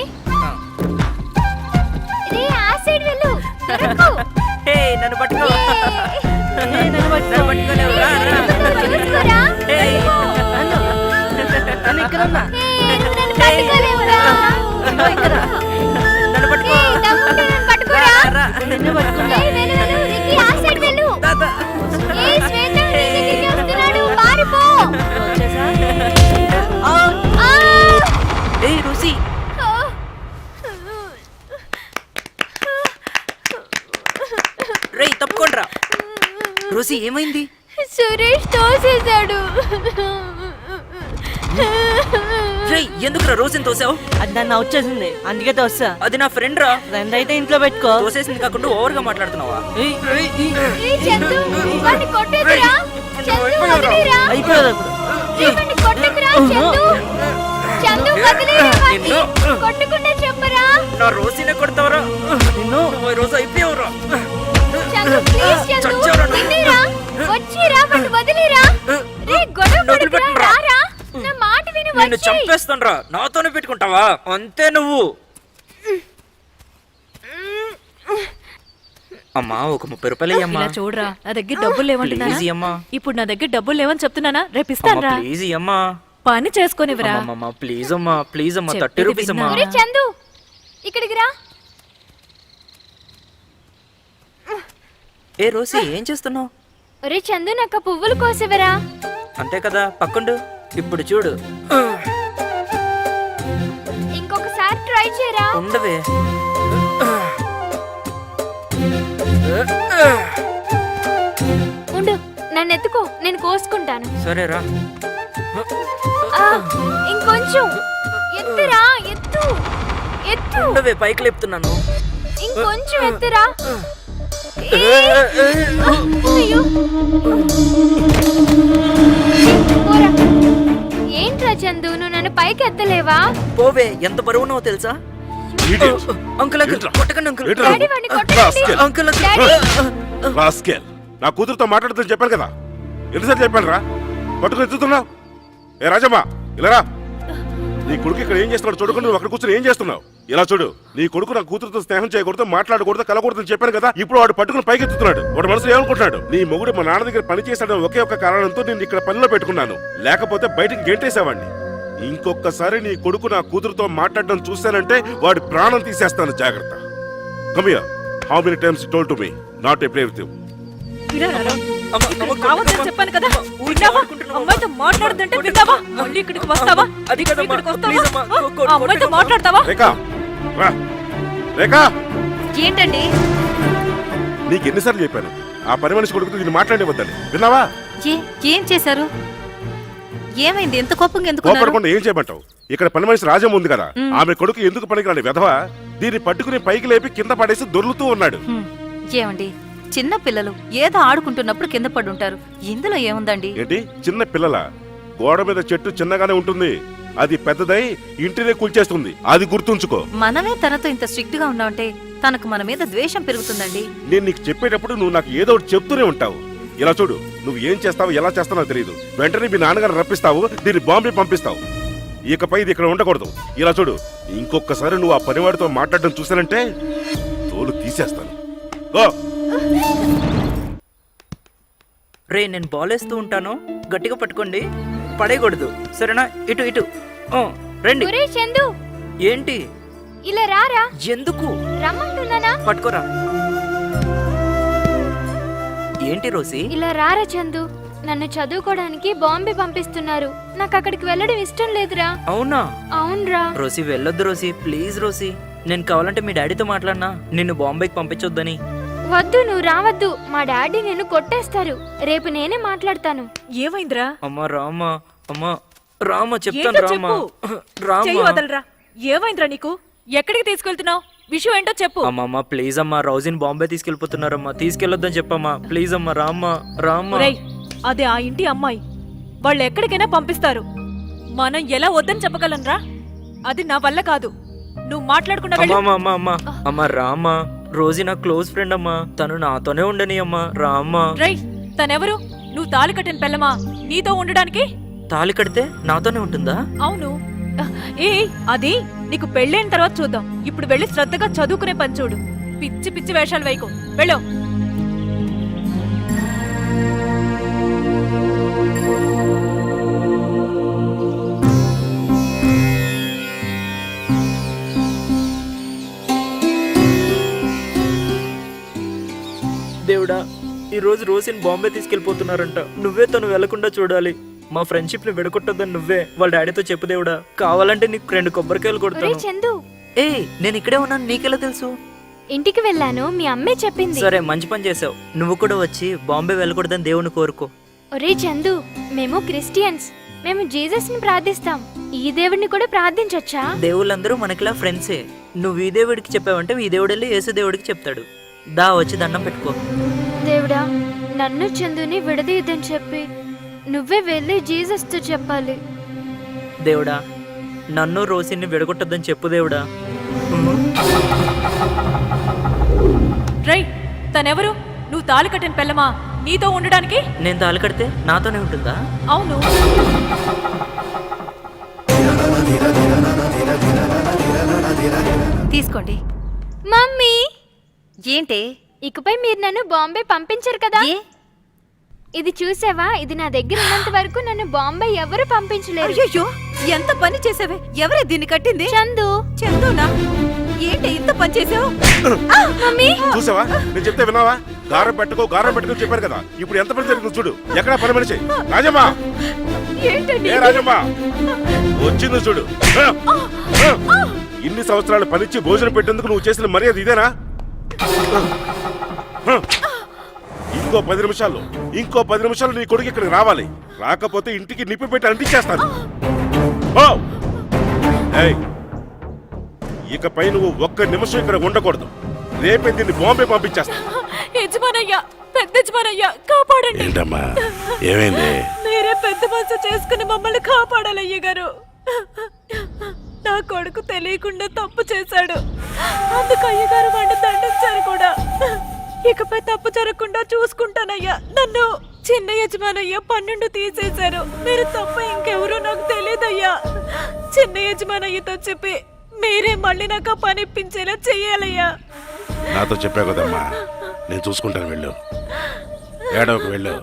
రే ఆ సైడ్ వెళ్ళు. దొరకు. హే, నన్ను పట్టుకో. నన్ను పట్టుకోలేవు. రా, రా. చూసుకోరా. ఏయ్. నన్ను పట్టుకోలేవురా. నన్ను పట్టుకో. తమ్ముడు నన్ను పట్టుకోరా. రా. వెళ్ళు, వెళ్ళు. రిక్కీ ఆ సైడ్ వెళ్ళు. ఏయ్ శ్వేత, నీ దగ్గరికి వస్తున్నాడు. పారిపో. ఏయ్ రుసి. రేయ్ తప్పుకోండ్రా. రుసి ఏమైంది? సురేష్ తోసేశాడు. రేయ్, ఎందుకురా రోజుని తోసావు? అది నన్ను వచ్చేసింది, అందుకే తోస్తా. అది నా ఫ్రెండ్ రా. ఫ్రెండ్ అయితే ఇంట్లో పెట్టుకో. తోసేసింది కాకుండా ఓవర్ గా మాట్లాడుతున్నావా? ఏయ్ చందు, వాడిని కొట్టేదిరా. చందు వదిలేరా. అయిపోయాడు. వాడిని కొట్టకురా చందు. చందు వదిలేరా వాడిని. కొట్టకుండా చెప్పరా. నా రోజునే కొడతావరా? నిన్ను రోజు అయిపోయావురా. చందు ప్లీజ్ చందు. వదిలేరా. వచ్చిరా వాడిని వదిలేరా. రే గొడవ పడకురా. రారా. నా మాట విని నిన్ను వచ్చి. చంపేస్తానురా. నాతోనే పెట్టుకుంటావా? అంతే నువ్వు. అమ్మా, ఒక 30 రూపాయలు అమ్మా. ఇలా చూడరా, నా దగ్గర డబ్బులు లేవంటున్నానా? ప్లీజ్ అమ్మా. ఇప్పుడు నా దగ్గర డబ్బులు లేవని చెప్తున్నానా? రేపు ఇస్తానురా. ప్లీజ్ అమ్మా. పని చేసుకొనివరా. అమ్మా ప్లీజ్ అమ్మా, ప్లీజ్ అమ్మా. 30 రూపీస్ అమ్మా. ఒరే చందు ఇక్కడికి రా. ఏ రోసి, ఏం చేస్తున్నావు? ఒరే చందు, నాకు ఆ పువ్వులు కోసివరా. అంతే కదా, పక్కండు. ఇప్పుడు చూడు. ఇంకొకసారి ట్రై చేయరా. ఉండవే. ఉండు, నన్ను ఎత్తుకో, నేను కోసుకుంటాను. సరేరా. ఇంకొంచెం ఎత్తురా. ఎత్తు ఎత్తు. ఉండవే, పైకి లేపుతున్నాను. ఇంకొంచెం ఎత్తురా. అయ్యో. పోరా. ఏంట్రా చందు, నువ్వు నన్ను పైకి ఎత్తలేవా? పోవే, ఎంత బరువున్నావో తెలుసా? అంకుల్ కొట్టకండి అంకుల్. డాడీ వాడిని కొట్టండి. అంకుల్ రాస్కెల్, నా కూతురుతో మాట్లాడుతుందని చెప్పాను కదా, ఎన్నిసార్లు చెప్పాను రా? పట్టుకుని ఎత్తుతున్నావు. ఏ రాజమ్మా, ఇలా రా. నీ కొడుకు ఇక్కడ ఏం చేస్తున్నాడు చూడకుండా నువ్వు అక్కడ కూర్చొని ఏం చేస్తున్నావు? ఇలా చూడు, నీ కొడుకు నా కూతురుతో స్నేహం చేయకూడదు, మాట్లాడకూడదు, కలకూడదు అని చెప్పాను కదా. ఇప్పుడు వాడు పట్టుకుని పైకి ఎత్తుతున్నాడు. వాడు మనసులో ఏమనుకుంటున్నాడు? నీ మొగుడు మా నాన్న దగ్గర పని చేశాడని ఒకే ఒక కారణంతో నేను ఇక్కడ పనిలో పెట్టుకున్నాను, లేకపోతే బయటికి గెంటేసేవాడిని. ఇంకొకసారి నీ కొడుకు నా కూతురుతో మాట్లాడడం చూశానంటే వాడి ప్రాణం తీసేస్తాను, జాగ్రత్త. Come here. How many times you told to me not to play with you? చెప్పాను కదా, విన్నావా? అమ్మాయితో మాట్లాడదంటే విన్నావా? మళ్ళీ ఇక్కడికి వస్తావా? ఇక్కడికి వస్తావా? ఆ అమ్మాయితో మాట్లాడతావా? రేఖా, రా. రేఖా, ఏంటండి? నీకు ఎన్నిసార్లు చెప్పాను ఆ పని మనిషి కొడుకుతో దీన్ని మాట్లాడేవద్దని, విన్నావా? ఏం చేశారు? ఏమైంది ఎంత కోపంగా ఎందుకు కోపడకుండా ఏం చేయమంటావు? ఇక్కడ పని మనిషి రాజం ఉంది కదా, ఆమె కొడుకు ఎందుకు పనికిరాని వెధవ దీన్ని పట్టుకుని పైకి లేపి కింద పడేసి దొర్లుతూ ఉన్నాడు. ఏమండి చిన్న పిల్లలు ఏదో ఆడుకుంటున్నప్పుడు కింద పడుంటారు, ఇందులో ఏముందండి? ఏంటి చిన్న పిల్లల? గోడ మీద చెట్టు చిన్నగానే ఉంటుంది, అది పెద్దదై ఇంటినే కూల్చేస్తుంది, అది గుర్తుంచుకో. మనమే తనతో ఇంత స్ట్రిక్ట్ గా ఉన్నామంటే తనకు మన మీద ద్వేషం పెరుగుతుందండి. నేను నీకు చెప్పేటప్పుడు నువ్వు నాకు ఏదో ఒకటి చెప్తూనే ఉంటావు. ఇలా చూడు, నువ్వు ఏం చేస్తావు ఎలా చేస్తావో తెలియదు. వెంటనే మీ నాన్నగారు రప్పిస్తావు, దీన్ని బాంబే పంపిస్తావు. ఇకపై ఇది ఇక్కడ ఉండకూడదు. ఇలా చూడు, ఇంకొకసారి నువ్వు ఆ పనివాడితో మాట్లాడడం చూసానంటే తోలు తీసేస్తాను. గో. రే నేను బాల్ వేస్తూ ఉంటాను, గట్టిగా పట్టుకోండి, పడేయకూడదు సరేనా? ఇటు ఇటు రండి. చందు ఏంటి ఇలా రారా, ఎందుకు రమ్మంటున్నానా? పట్టుకోరా. ఏంటి రోసి? ఇలా రారా చందు, నన్ను చదువుకోవడానికి బాంబే పంపిస్తున్నారు, నాకు అక్కడికి వెళ్ళడం ఇష్టం లేదురా. అవునా? అవునరా. రోసి వెళ్ళొద్దు రోసి, ప్లీజ్ రోసి. నేను కావాలంటే మీ డాడీతో మాట్లాడినా నిన్ను బాంబేకి పంపించొద్దని. వద్దు, నువ్వు రావద్దు, మా డాడీ నిన్ను కొట్టేస్తారు. రేపు నేనే మాట్లాడతాను. ఏమైందిరా? అమ్మా రామా, అమ్మా రామా, చెప్తాను రామా. చెయ్యి రామా వదలరా. ఏమైందిరా నీకు? ఎక్కడికి తీసుకెళ్తున్నావు? విషయం ఏంటో చెప్పు. అమ్మా ప్లీజ్ అమ్మా, రౌజీని బాంబే తీసుకెళ్ళిపోతున్నారమ్మా, తీసుకెళ్ళొద్దని చెప్పమ్మా ప్లీజ్ అమ్మా. రామ్మా రామ్మా. రేయ్, అదే ఆ ఇంటి అమ్మాయి, వాళ్ళు ఎక్కడికైనా పంపిస్తారు, మనం ఎలా వద్దని చెప్పగలనరా? అది నా వల్ల కాదు, నువ్వు మాట్లాడకుండా వెళ్ళు. అమ్మా రామ్మా, రోజీ నా క్లోజ్ ఫ్రెండ్ అమ్మా, తను నాతోనే ఉండని అమ్మా. రామ్మా. రేయ్, తనెవరు? నువ్వు తాళి కట్టిన పెళ్ళమా నీతో ఉండడానికి? తాళి కడితే నాతోనే ఉంటుందా? అవును. ఏ అది నీకు పెళ్ళైన తర్వాత చూద్దాం, ఇప్పుడు వెళ్ళి శ్రద్ధగా చదువుకునే పని చూడు. పిచ్చి పిచ్చి వేషాలు వేయకు, వెళ్ళు. దేవుడా, ఈ రోజు రోసిని బాంబే తీసుకెళ్లిపోతున్నారంట, నువ్వే తను వెళ్లకుండా చూడాలి. మా ఫ్రెండ్షిప్ ని విడగొట్టొద్దని నువ్వే వాళ్ళ డాడీతో చెప్పు దేవుడా. కావాలంటే నీకు 2 కొబ్బరికాయలు కొడతాను. చందు, నేను ఇక్కడే ఉన్నాను, నీకెలా తెలుసు? ఇంటికి వెళ్ళాను, మీ అమ్మే చెప్పింది. సరే మంచి పని చేసావు, నువ్వు కూడా వచ్చి బాంబే వెళ్ళకూడదని దేవుని కోరుకో. ఒరే చందు, మేము క్రిస్టియన్స్, మేము జీసస్ ని ప్రార్థిస్తాం, ఈ దేవుడిని కూడా ప్రార్థించొచ్చా? దేవుళ్ళందరూ మనకిలా ఫ్రెండ్సే. నువ్వు ఈ దేవుడికి చెప్పావంటే ఈ దేవుడు వెళ్ళి యేసు దేవుడికి చెప్తాడు. దా వచ్చి దండం పెట్టుకో. దేవుడా, నన్ను చందుని విడదీయదని చెప్పి నువ్వే వెళ్ళి జీసస్ తో చెప్పాలి. దేవుడా, నన్ను రోసిని విడగొట్టొద్దని చెప్పు దేవుడా. రేయ్, తనెవరు? నువ్వు తాళి కట్టిన పెళ్ళమా నీతో ఉండడానికి? నేను తాళి కడితే నాతోనే ఉంటుందా? అవును. తీసుకోండి. మమ్మీ, ఏంటి? ఇకపై మీరు నన్ను బాంబే పంపించరు కదా? ఇది చూసావా, ఇది నా దగ్గర ఉన్నంత వరకు నన్ను బాంబే ఎవరు పంపించలేరు. అయ్యో, ఎంత పని చేసావే! ఎవరే దీన్ని కట్టింది? చందు. చందునా? ఏంటి ఇంత పని చేసావు? మమ్మీ, చూసావా, నేను చెప్తే విన్నావా? గారం పెట్టుకో చెప్పారు కదా, ఇప్పుడు ఎంత పని జరిగింది చూడు. ఎక్కడ పని మనిషి? రాజమ్మా, ఏంటండి? ఏ రాజమ్మా, వచ్చింది చూడు. ఇన్ని సంవత్సరాలు పనిచ్చి భోజనం పెట్టేందుకు నువ్వు చేసిన మర్యాద ఇదేనా? ఇంకో 10 నిమిషాలు నీ కొడుకు ఇక్కడికి రావాలి, రాకపోతే ఇంటికి నిప్పి పెట్టి అంటించేస్తాను. ఇకపై నువ్వు 1 నిమిషం ఇక్కడ ఉండకూడదు, రేపే దీన్ని బాంబే పంపించేస్తాను. యజమానయ్యా, పెద్ద యజమానయ్యా, కాపాడండి. ఏంటమ్మా, ఏమైంది? మీరే పెద్ద మనసు చేసుకుని మమ్మల్ని కాపాడాలి అయ్యగారు. నా కొడుకు తెలియకుండా తప్పు చేశాడు, అందుకు అయ్యగారు వాడిని దండించారు కూడా. ఇకపై తప్పు జరగకుండా చూసుకుంటానయ్యా. నన్ను చిన్న యజమానయ్యా 12 తీసేశారు, మీరు తప్ప ఇంకెవరో నాకు తెలియదయ్యా. చిన్న యజమానయ్యతో చెప్పి మీరే మళ్ళీ నాకు పని ఇప్పించేలా చెయ్యాలయ్యా. నాతో చెప్పా కదమ్మా, నేను చూసుకుంటాను, వెళ్ళు, ఏడవకు, వెళ్ళు.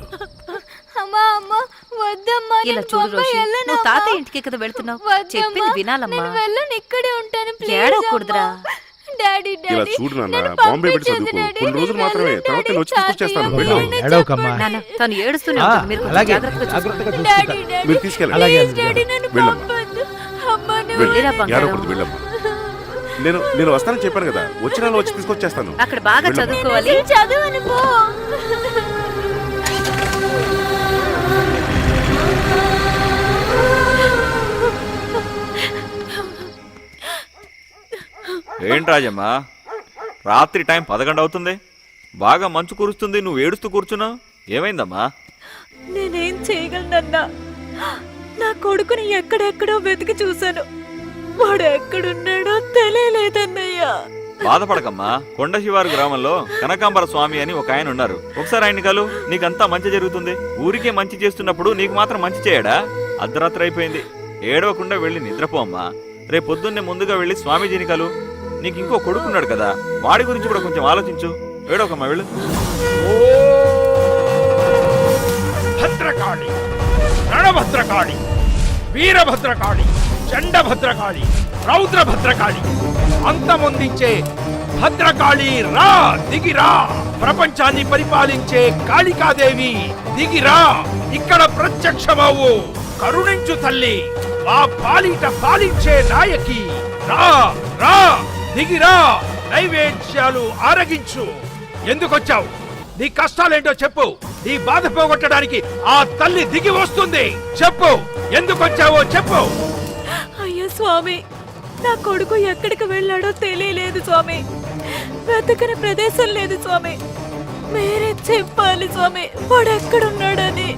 వద్దమ్మా, ఇలా చూడు రోషి, నువ్వు తాతయ్య ఇంటికి కదా వెళ్తున్నావు, చెప్పింది వినాలమ్మా. ఇక్కడే ఉంటాను, ఏడవకూడదురా. డాడీ ఇలా చూడు నాన్న, బాంబే పెట్టి చదువుకో, కొన్ని రోజులు మాత్రమే, తర్వాత నేను వచ్చి తీసుకొచ్చేస్తాను, వెళ్ళు. ఏడవకమ్మా. నాన్న, తను ఏడుస్తూనే ఉంటుంది, మీరు కొంచెం అలాగే జాగ్రత్తగా జాగ్రత్తగా చూసుకోండి. చూసుకుంటా. మీరు తీసుకెళ్ళండి. అలాగే వెళ్ళమ్మా, వెళ్ళిరా బంగారం. ఏడవకూడదు, వెళ్ళమ్మా. నేను వస్తానని చెప్పాను కదా, వచ్చిన వచ్చి తీసుకొచ్చేస్తాను. అక్కడ బాగా చదువుకోవాలి. చదువుని పో. ఏంటి రాజమ్మా, రాత్రి టైం 11 అవుతుంది, బాగా మంచు కురుస్తుంది, నువ్వు ఏడుస్తూ కూర్చున్నావు, ఏమైందమ్మా? నేనేం చేయగలనన్నా, నా కొడుకుని ఎక్కడెక్కడో వెతికి చూశాను, వాడు ఎక్కడున్నాడో తెలియలేదన్నయ్యా. బాధపడకమ్మా, కొండ శివారు గ్రామంలో కనకాంబర స్వామి అని ఒక ఆయన ఉన్నారు. ఒకసారి ఆయన కలు, నీకంతా మంచి జరుగుతుంది. ఊరికే మంచి చేస్తున్నప్పుడు నీకు మాత్రం మంచి చేయడా? అర్ధరాత్రి అయిపోయింది, ఏడవకుండా వెళ్ళి నిద్రపో అమ్మా. రేపు పొద్దున్నే ముందుగా వెళ్ళి స్వామీజీని కలు. నీకు ఇంకో కొడుకున్నాడు కదా, వాడి గురించి కూడా కొంచెం ఆలోచించు. ఏడవకమ్మా, వెళ్ళు. భద్రకాళి, రణభద్రకాళి, వీరభద్రకాళి, చండభద్రకాళి, రౌద్రభద్రకాళి, అంతమొందించే భద్రకాళి రా, దిగిరా. ప్రపంచాన్ని పరిపాలించే కాళికాదేవి దిగిరా, ఇక్కడ ప్రత్యక్షమవు. కరుణించు తల్లి, మా పాలిట పాలించే నాయకి రా, రా, దిగిరా. నైవేద్యాలు ఆరగించు. ఎందుకొచ్చావు? నీ కష్టాలేంటో చెప్పు. నీ బాధ పోగొట్టడానికి ఆ తల్లి దిగి వస్తుంది. చెప్పు, ఎందుకొచ్చావో చెప్పు. అయ్యా స్వామి, నా కొడుకు ఎక్కడికి వెళ్ళాడో తెలియలేదు స్వామి. వెతకని ప్రదేశం లేదు స్వామి. మీరే చెప్పాలి స్వామి, వాడు ఎక్కడున్నాడని.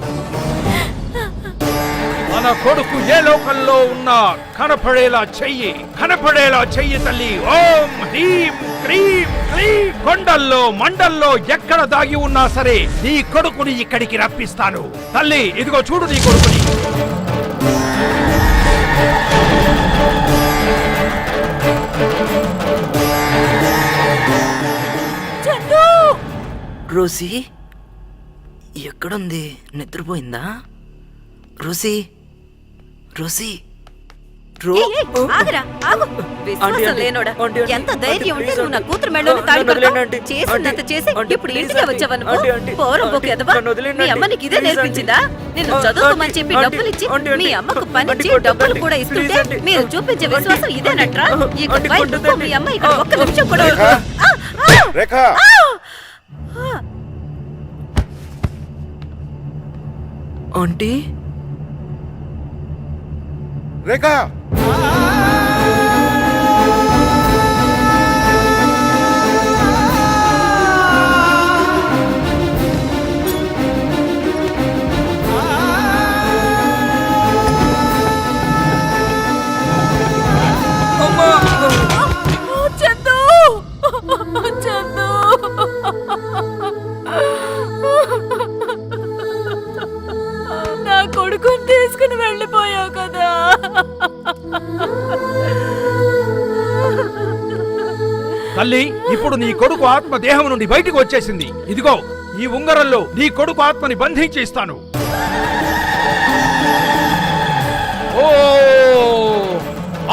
మన కొడుకు ఏ లోకంలో ఉన్నా కనపడేలా చెయ్యి, కనపడేలా చెయ్యి తల్లి. ఓం హ్రీం క్రీం క్లీం. కొండల్లో మండల్లో ఎక్కడ దాగి ఉన్నా సరే నీ కొడుకుని ఇక్కడికి రప్పిస్తాను. తల్లి, ఇదిగో చూడు నీ కొడుకుని. రోసి ఎక్కడుంది? నిద్రపోయిందా? రోసి, రోసి, ఆగరా, ఆగు. విశ్వాసం లేనోడా, ఎంత ధైర్యం ఉంటే నువ్వు నా కూతురు మెళ్ళలో తాళి కడతావు? చేసిందంత చేసి ఇప్పుడు ఇంటికి వచ్చావను. పోరంబోకు ఎదవా, మీ అమ్మ నీకు ఇదే నేర్పించిందా? నిన్ను చదువుకోమని చెప్పి డబ్బులు ఇచ్చి మీ అమ్మకు పనిచ్చి డబ్బులు కూడా ఇస్తుంటే మీరు చూపించే విశ్వాసం ఇదేనట్రా? ఇకపై నువ్వు మీ అమ్మ ఇక్కడ ఒక్క నిమిషం కూడా ఆంటీ రేఖా, చందు, చందు, నా కొడుకుని తీసుకుని వెళ్ళిపోయావు కదా. తల్లి, ఇప్పుడు నీ కొడుకు ఆత్మ దేహం నుండి బయటికి వచ్చేసింది. ఇదిగో ఈ ఉంగరంలో నీ కొడుకు ఆత్మని బంధించి ఇస్తాను. ఓ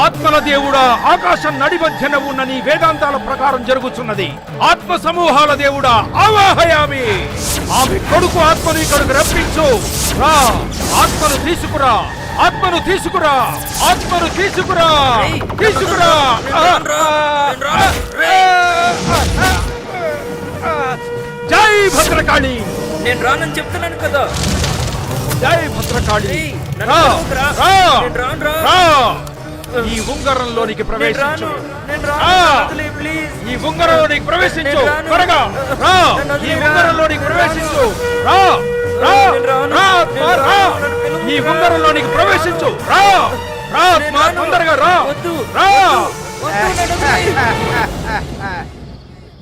ఆత్మల దేవుడా, ఆకాశం నడిమధ్యన ఉన్న నీ వేదాంతాల ప్రకారం జరుగుతున్నది. ఆత్మ సమూహాల దేవుడా, ఆవాహయామి. ఆమె కొడుకు ఆత్మని ఇక్కడికి రప్పించు. రా, ఆత్మను తీసుకురా, ఆత్మను తీసుకురా, ఆత్మను తీసుకురా, తీసుకురా. జై భద్రకాళి. నేను రానని చెప్తున్నాను కదా. జై భద్రకాళి. రా, రా, రా. ఈ ఉంగరంలోనికి ప్రవేశించు. ఈ ఉంగరంలోనికి ప్రవేశించు, త్వరగా రా. ఈ ఉంగరంలోనికి ప్రవేశించు. రా, రా, రా, రా. ఈ ఉంగరంలోనికి ప్రవేశించు. రా, రా, తొందరగా రా, రా.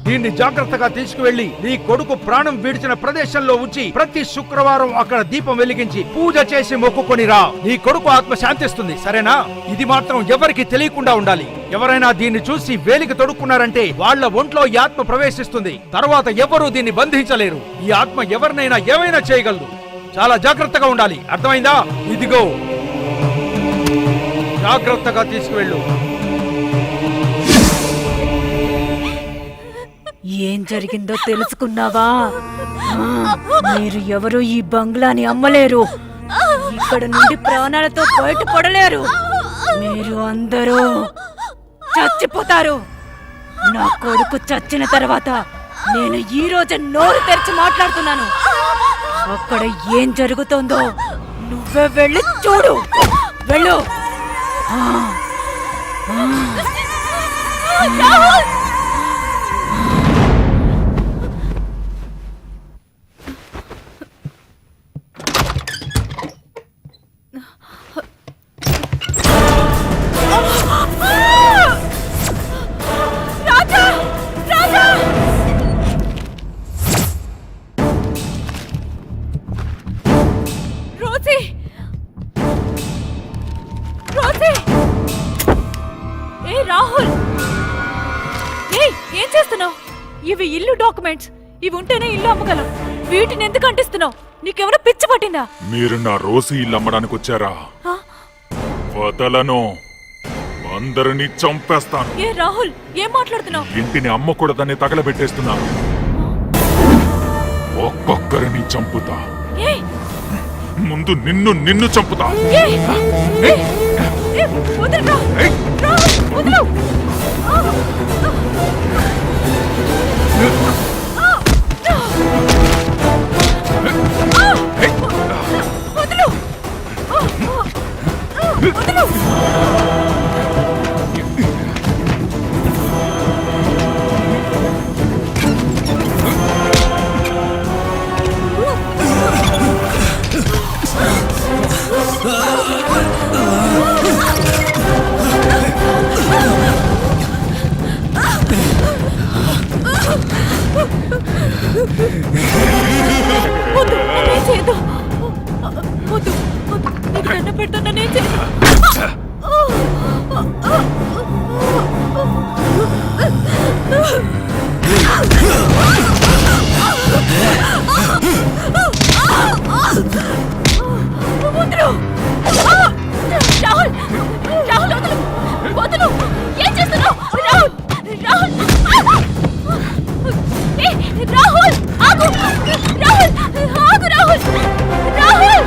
దీన్ని జాగ్రత్తగా తీసుకువెళ్లి నీ కొడుకు ప్రాణం విడిచిన ప్రదేశంలో ఉంచి ప్రతి శుక్రవారం అక్కడ దీపం వెలిగించి పూజ చేసి మొక్కుకొని రా. నీ కొడుకు ఆత్మ శాంతిస్తుంది, సరేనా? ఇది మాత్రం ఎవరికి తెలియకుండా ఉండాలి. ఎవరైనా దీన్ని చూసి వేలికి తొడుక్కున్నారంటే వాళ్ళ ఒంట్లో ఈ ఆత్మ ప్రవేశిస్తుంది. తర్వాత ఎవరూ దీన్ని బంధించలేరు. ఈ ఆత్మ ఎవరినైనా ఏమైనా చేయగలదు. చాలా జాగ్రత్తగా ఉండాలి, అర్థమైందా? ఇదిగో జాగ్రత్తగా తీసుకువెళ్ళు. ఏం జరిగిందో తెలుసుకున్నావా? మీరు ఎవరు ఈ బంగ్లాని అమ్మలేరు. ఇక్కడ నుండి ప్రాణాలతో బయటపడలేరు. మీరు అందరూ చచ్చిపోతారు. నా కొడుకు చచ్చిన తర్వాత నేను ఈ రోజు నోరు తెరిచి మాట్లాడుతున్నాను. అక్కడ ఏం జరుగుతుందో నువ్వే వెళ్ళి చూడు. వెళ్ళు. రాహుల్ రాజా రాజా రోసీ రోసీ ఏ రాహుల్ ఏ ఏం చేస్తున్నావు? ఇవి ఇల్లు డాక్యుమెంట్స్. ఇవి ఉంటేనే ఇల్లు అమ్మగలం. వీటిని ఎందుకు అంటిస్తున్నావు? నీకెవరో పిచ్చి పట్టిందా? మీరు నా రోజు ఇల్లు అమ్మడానికి వచ్చారా? ఆ? వదలను, అందరినీ చంపేస్తాను. ఏ రాహుల్ ఏం మాట్లాడుతున్నావు? ఇంటిని అమ్మకూడదని తగలబెట్టేస్తున్నాను. ఒక్కొక్కరిని చంపుతా. ఏ ముందు నిన్ను చంపుతా. ఏ ఏ ఏ వదలరా రాహుల్ వదలు. వదలు వదలు. వద్దు నన్నేం చేయదు. వద్దు వద్దు నీకు దండ పెడతా. నన్నేం చేయదు. వదలు రాహుల్ రాహుల్ వదలు వదలు. ఏం చేస్తున్నావు రాహుల్? రాహుల్ రాహుల్ ఆగు. రాహుల్ ఆగు. రాహుల్ రాహుల్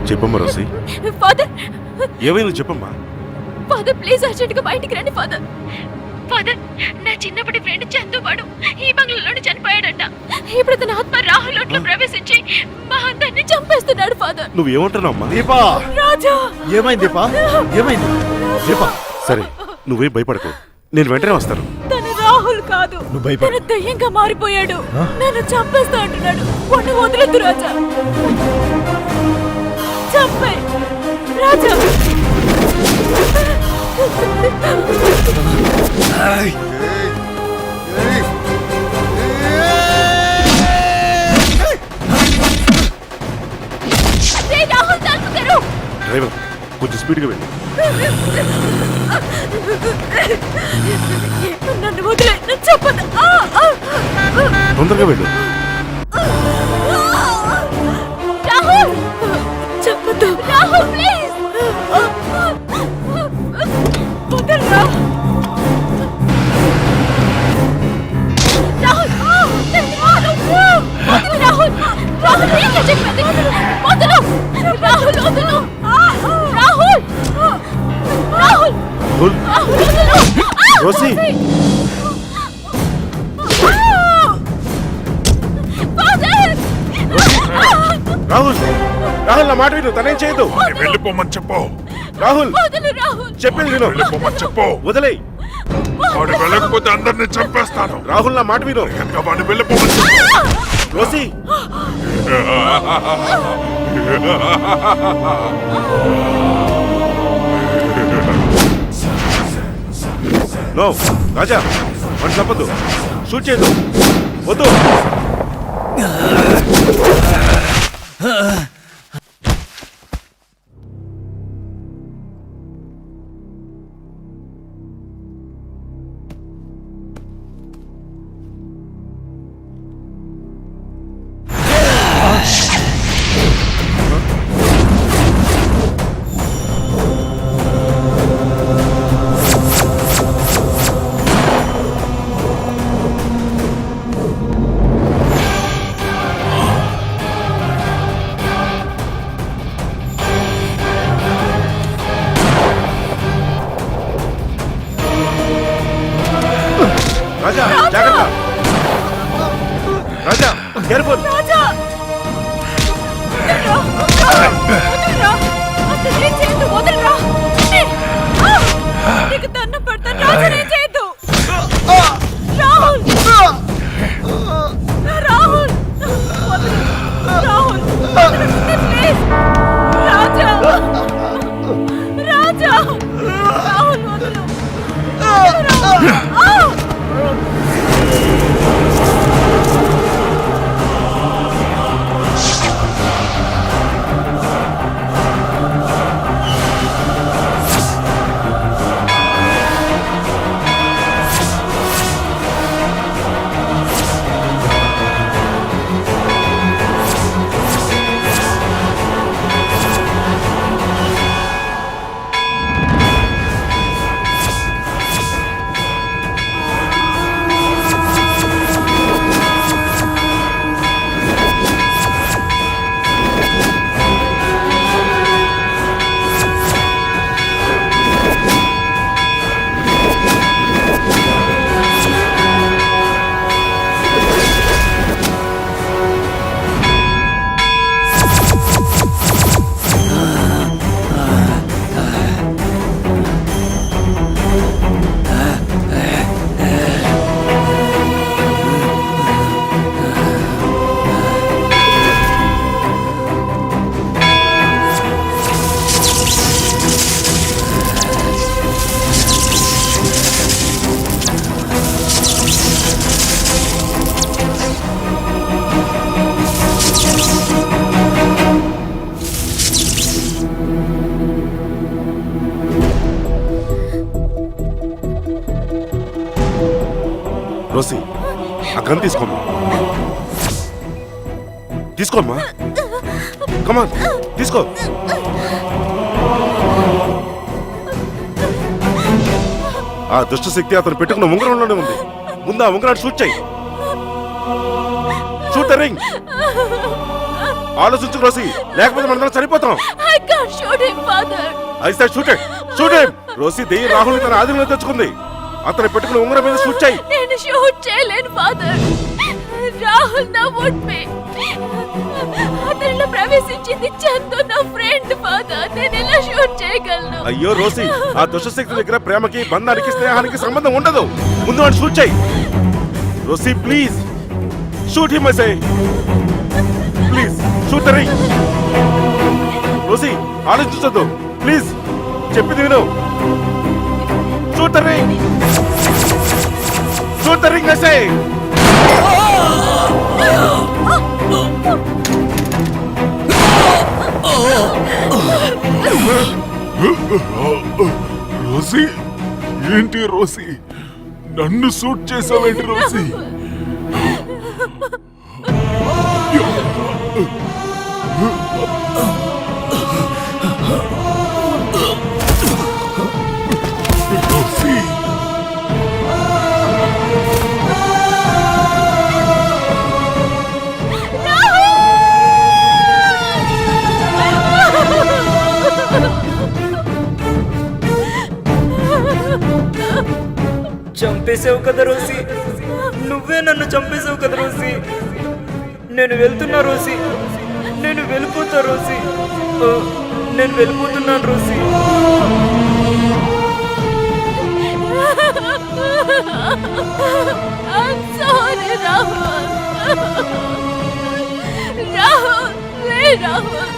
చెప్పమ్మా రోసి, ఫాదర్ ఏమైంది చెప్పమ్మా. ఫాదర్ ప్లీజ్ అర్జెంట్ గా బయటికి రండి ఫాదర్. ఫాదర్ నా చిన్నప్పటి ఫ్రెండ్ చందు వాడు ఈ బంగ్లాలోనే చనిపోయాడంట. ఇప్పుడు తన ఆత్మ రాహుల్ ఒంట్లో ప్రవేశించి మా అందరిని చంపేస్తున్నాడు ఫాదర్. నువ్వేమంటున్నావమ్మా? దీపా రాజా ఏమైంది? దీపా ఏమైంది? దీపా సరే, నువ్వే భయపడకు, నేను వెంటనే వస్తాను. తన రాహుల్ కాదు, నువ్వు భయపడ. తన దయ్యంగా మారిపోయాడు. నన్ను చంపేస్తా అంటున్నాడు. వాడిని వదలొద్దు రాజా. చంపే రాజా. రాహుల్ తలుపు తెరు. డ్రైవర్ కొంచెం స్పీడ్గా వెళ్ళి. నన్ను వదిలే. నన్ను చెప్పదు. తొందరగా వెళ్ళు. రాహుల్ చెప్పదు. రాహుల్ ప్లీజ్ వదలరా. రాహుల్ రాహుల్ రాహుల్ ఏం చెప్పేది? వదలు రాహుల్ వదలు. రాహుల్ రాహుల్ బుల్. వదలు. రోసి. రాహుల్ రాహుల్ నా మాట విను, తనేం చేయదు. వెళ్ళిపోమని చెప్పు. రాహుల్ వదలు రాహుల్. చెప్పేది విను. వెళ్ళిపోమని చెప్పు. వదిలే. వాడు వెళ్ళకపోతే అందరినీ చంపేస్తాను. రాహుల్ నా మాట విను. ఇంకా వాడిని వెళ్ళిపోమని చెప్పు. రోసి. నో రాజా, వాడు చంపద్దు. షూట్ చేయదు. వద్దు. రాజా జాగ్రత్త రాజా కేర్ఫుల్ రాజా వదలరా అసలు ఏం చేయొద్దు వదలరా నీకు దండం పెడతాను రాజా ఏం చేయొద్దు రాహుల్ రాహుల్ రాహుల్ ప్లీజ్ రాజా రాజా రాహుల్ వదలు రోసి ఆ గన్ తీసుకోమ్మా తీసుకోమ్మా కమాన్ తీసుకో ఆ దుష్ట శక్తి అతను పెట్టుకున్న ఉంగరంలోనే ఉంది ముందు ఆ ఉంగరాన్ని షూట్ చేయి షూట్ రింగ్ ఆలోచించు రోసి లేకపోతే మనందరం చనిపోతాం I can't shoot him, father. అయితే షూట్ షూట్ రోసి దెయ్యం రాహుల్ తన ఆధీనంలో తెచ్చుకుంది అతను పెట్టుకున్న ఉంగరం మీద షూట్ చేయి నేను షూట్ చేయలేను ఫాదర్ రాహుల్ నా ఒట్పే అతనిలో ప్రవేశించింది చందు నా ఫ్రెండ్ ఫాదర్ నేను ఎలా షూట్ చేయగలను అయ్యో రోసి ఆ దుష్టశక్తి దగ్గర ప్రేమకి బంధానికి స్నేహానికి సంబంధం ఉండదు ముందు వాడిని షూట్ చేయి Rosie please shoot him I say please shoot the ring Rosie ఆలోచించొద్దు ప్లీజ్ చెప్పింది విను shoot the ring shoot the ring I say Rosie ఏంటి రోసి నన్ను షూట్ చేసావేంటి రోసి రోసి చంపేసావు కదా రోసి నువ్వే నన్ను చంపేసావు కదా రోసి నేను వెళ్తున్నా రోసి నేను వెళ్ళిపోతా రోసి నేను వెళ్ళిపోతున్నాను Rosy I'm sorry, Rahul. Rahul, wait, Rahul.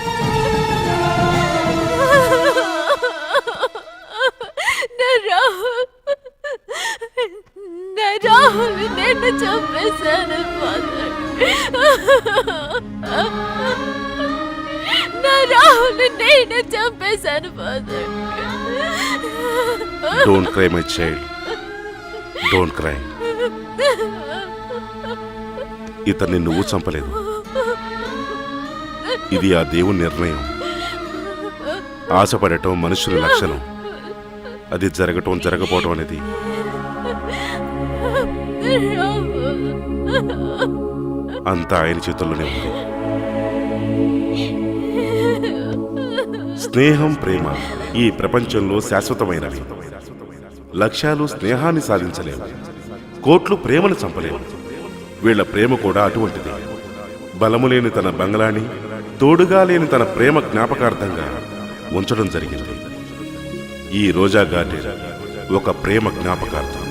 Rahul నేను చంపేశాను ఫాదర్ నా రాహుల్ నేను చంపేశాను father don't cry my child don't cry ఇతన్ని నువ్వు చంపలేదు ఇది ఆ దేవుని నిర్ణయం ఆశపడటం మనుషుల లక్షణం అది జరగటం జరగపోవటం అనేది అంతా ఆయన చేతుల్లోనే ఉంది స్నేహం ప్రేమ ఈ ప్రపంచంలో శాశ్వతమైనవి లక్ష్యాలు స్నేహాన్ని సాధించలేవు కోట్లు ప్రేమను చంపలేవు. వీళ్ళ ప్రేమ కూడా అటువంటిది. బలము లేని తన బంగ్లాని తోడుగా లేని తన ప్రేమ జ్ఞాపకార్థంగా ఉంచడం జరిగింది. ఈ రోజా గార్డెన్ ఒక ప్రేమ జ్ఞాపకార్థం.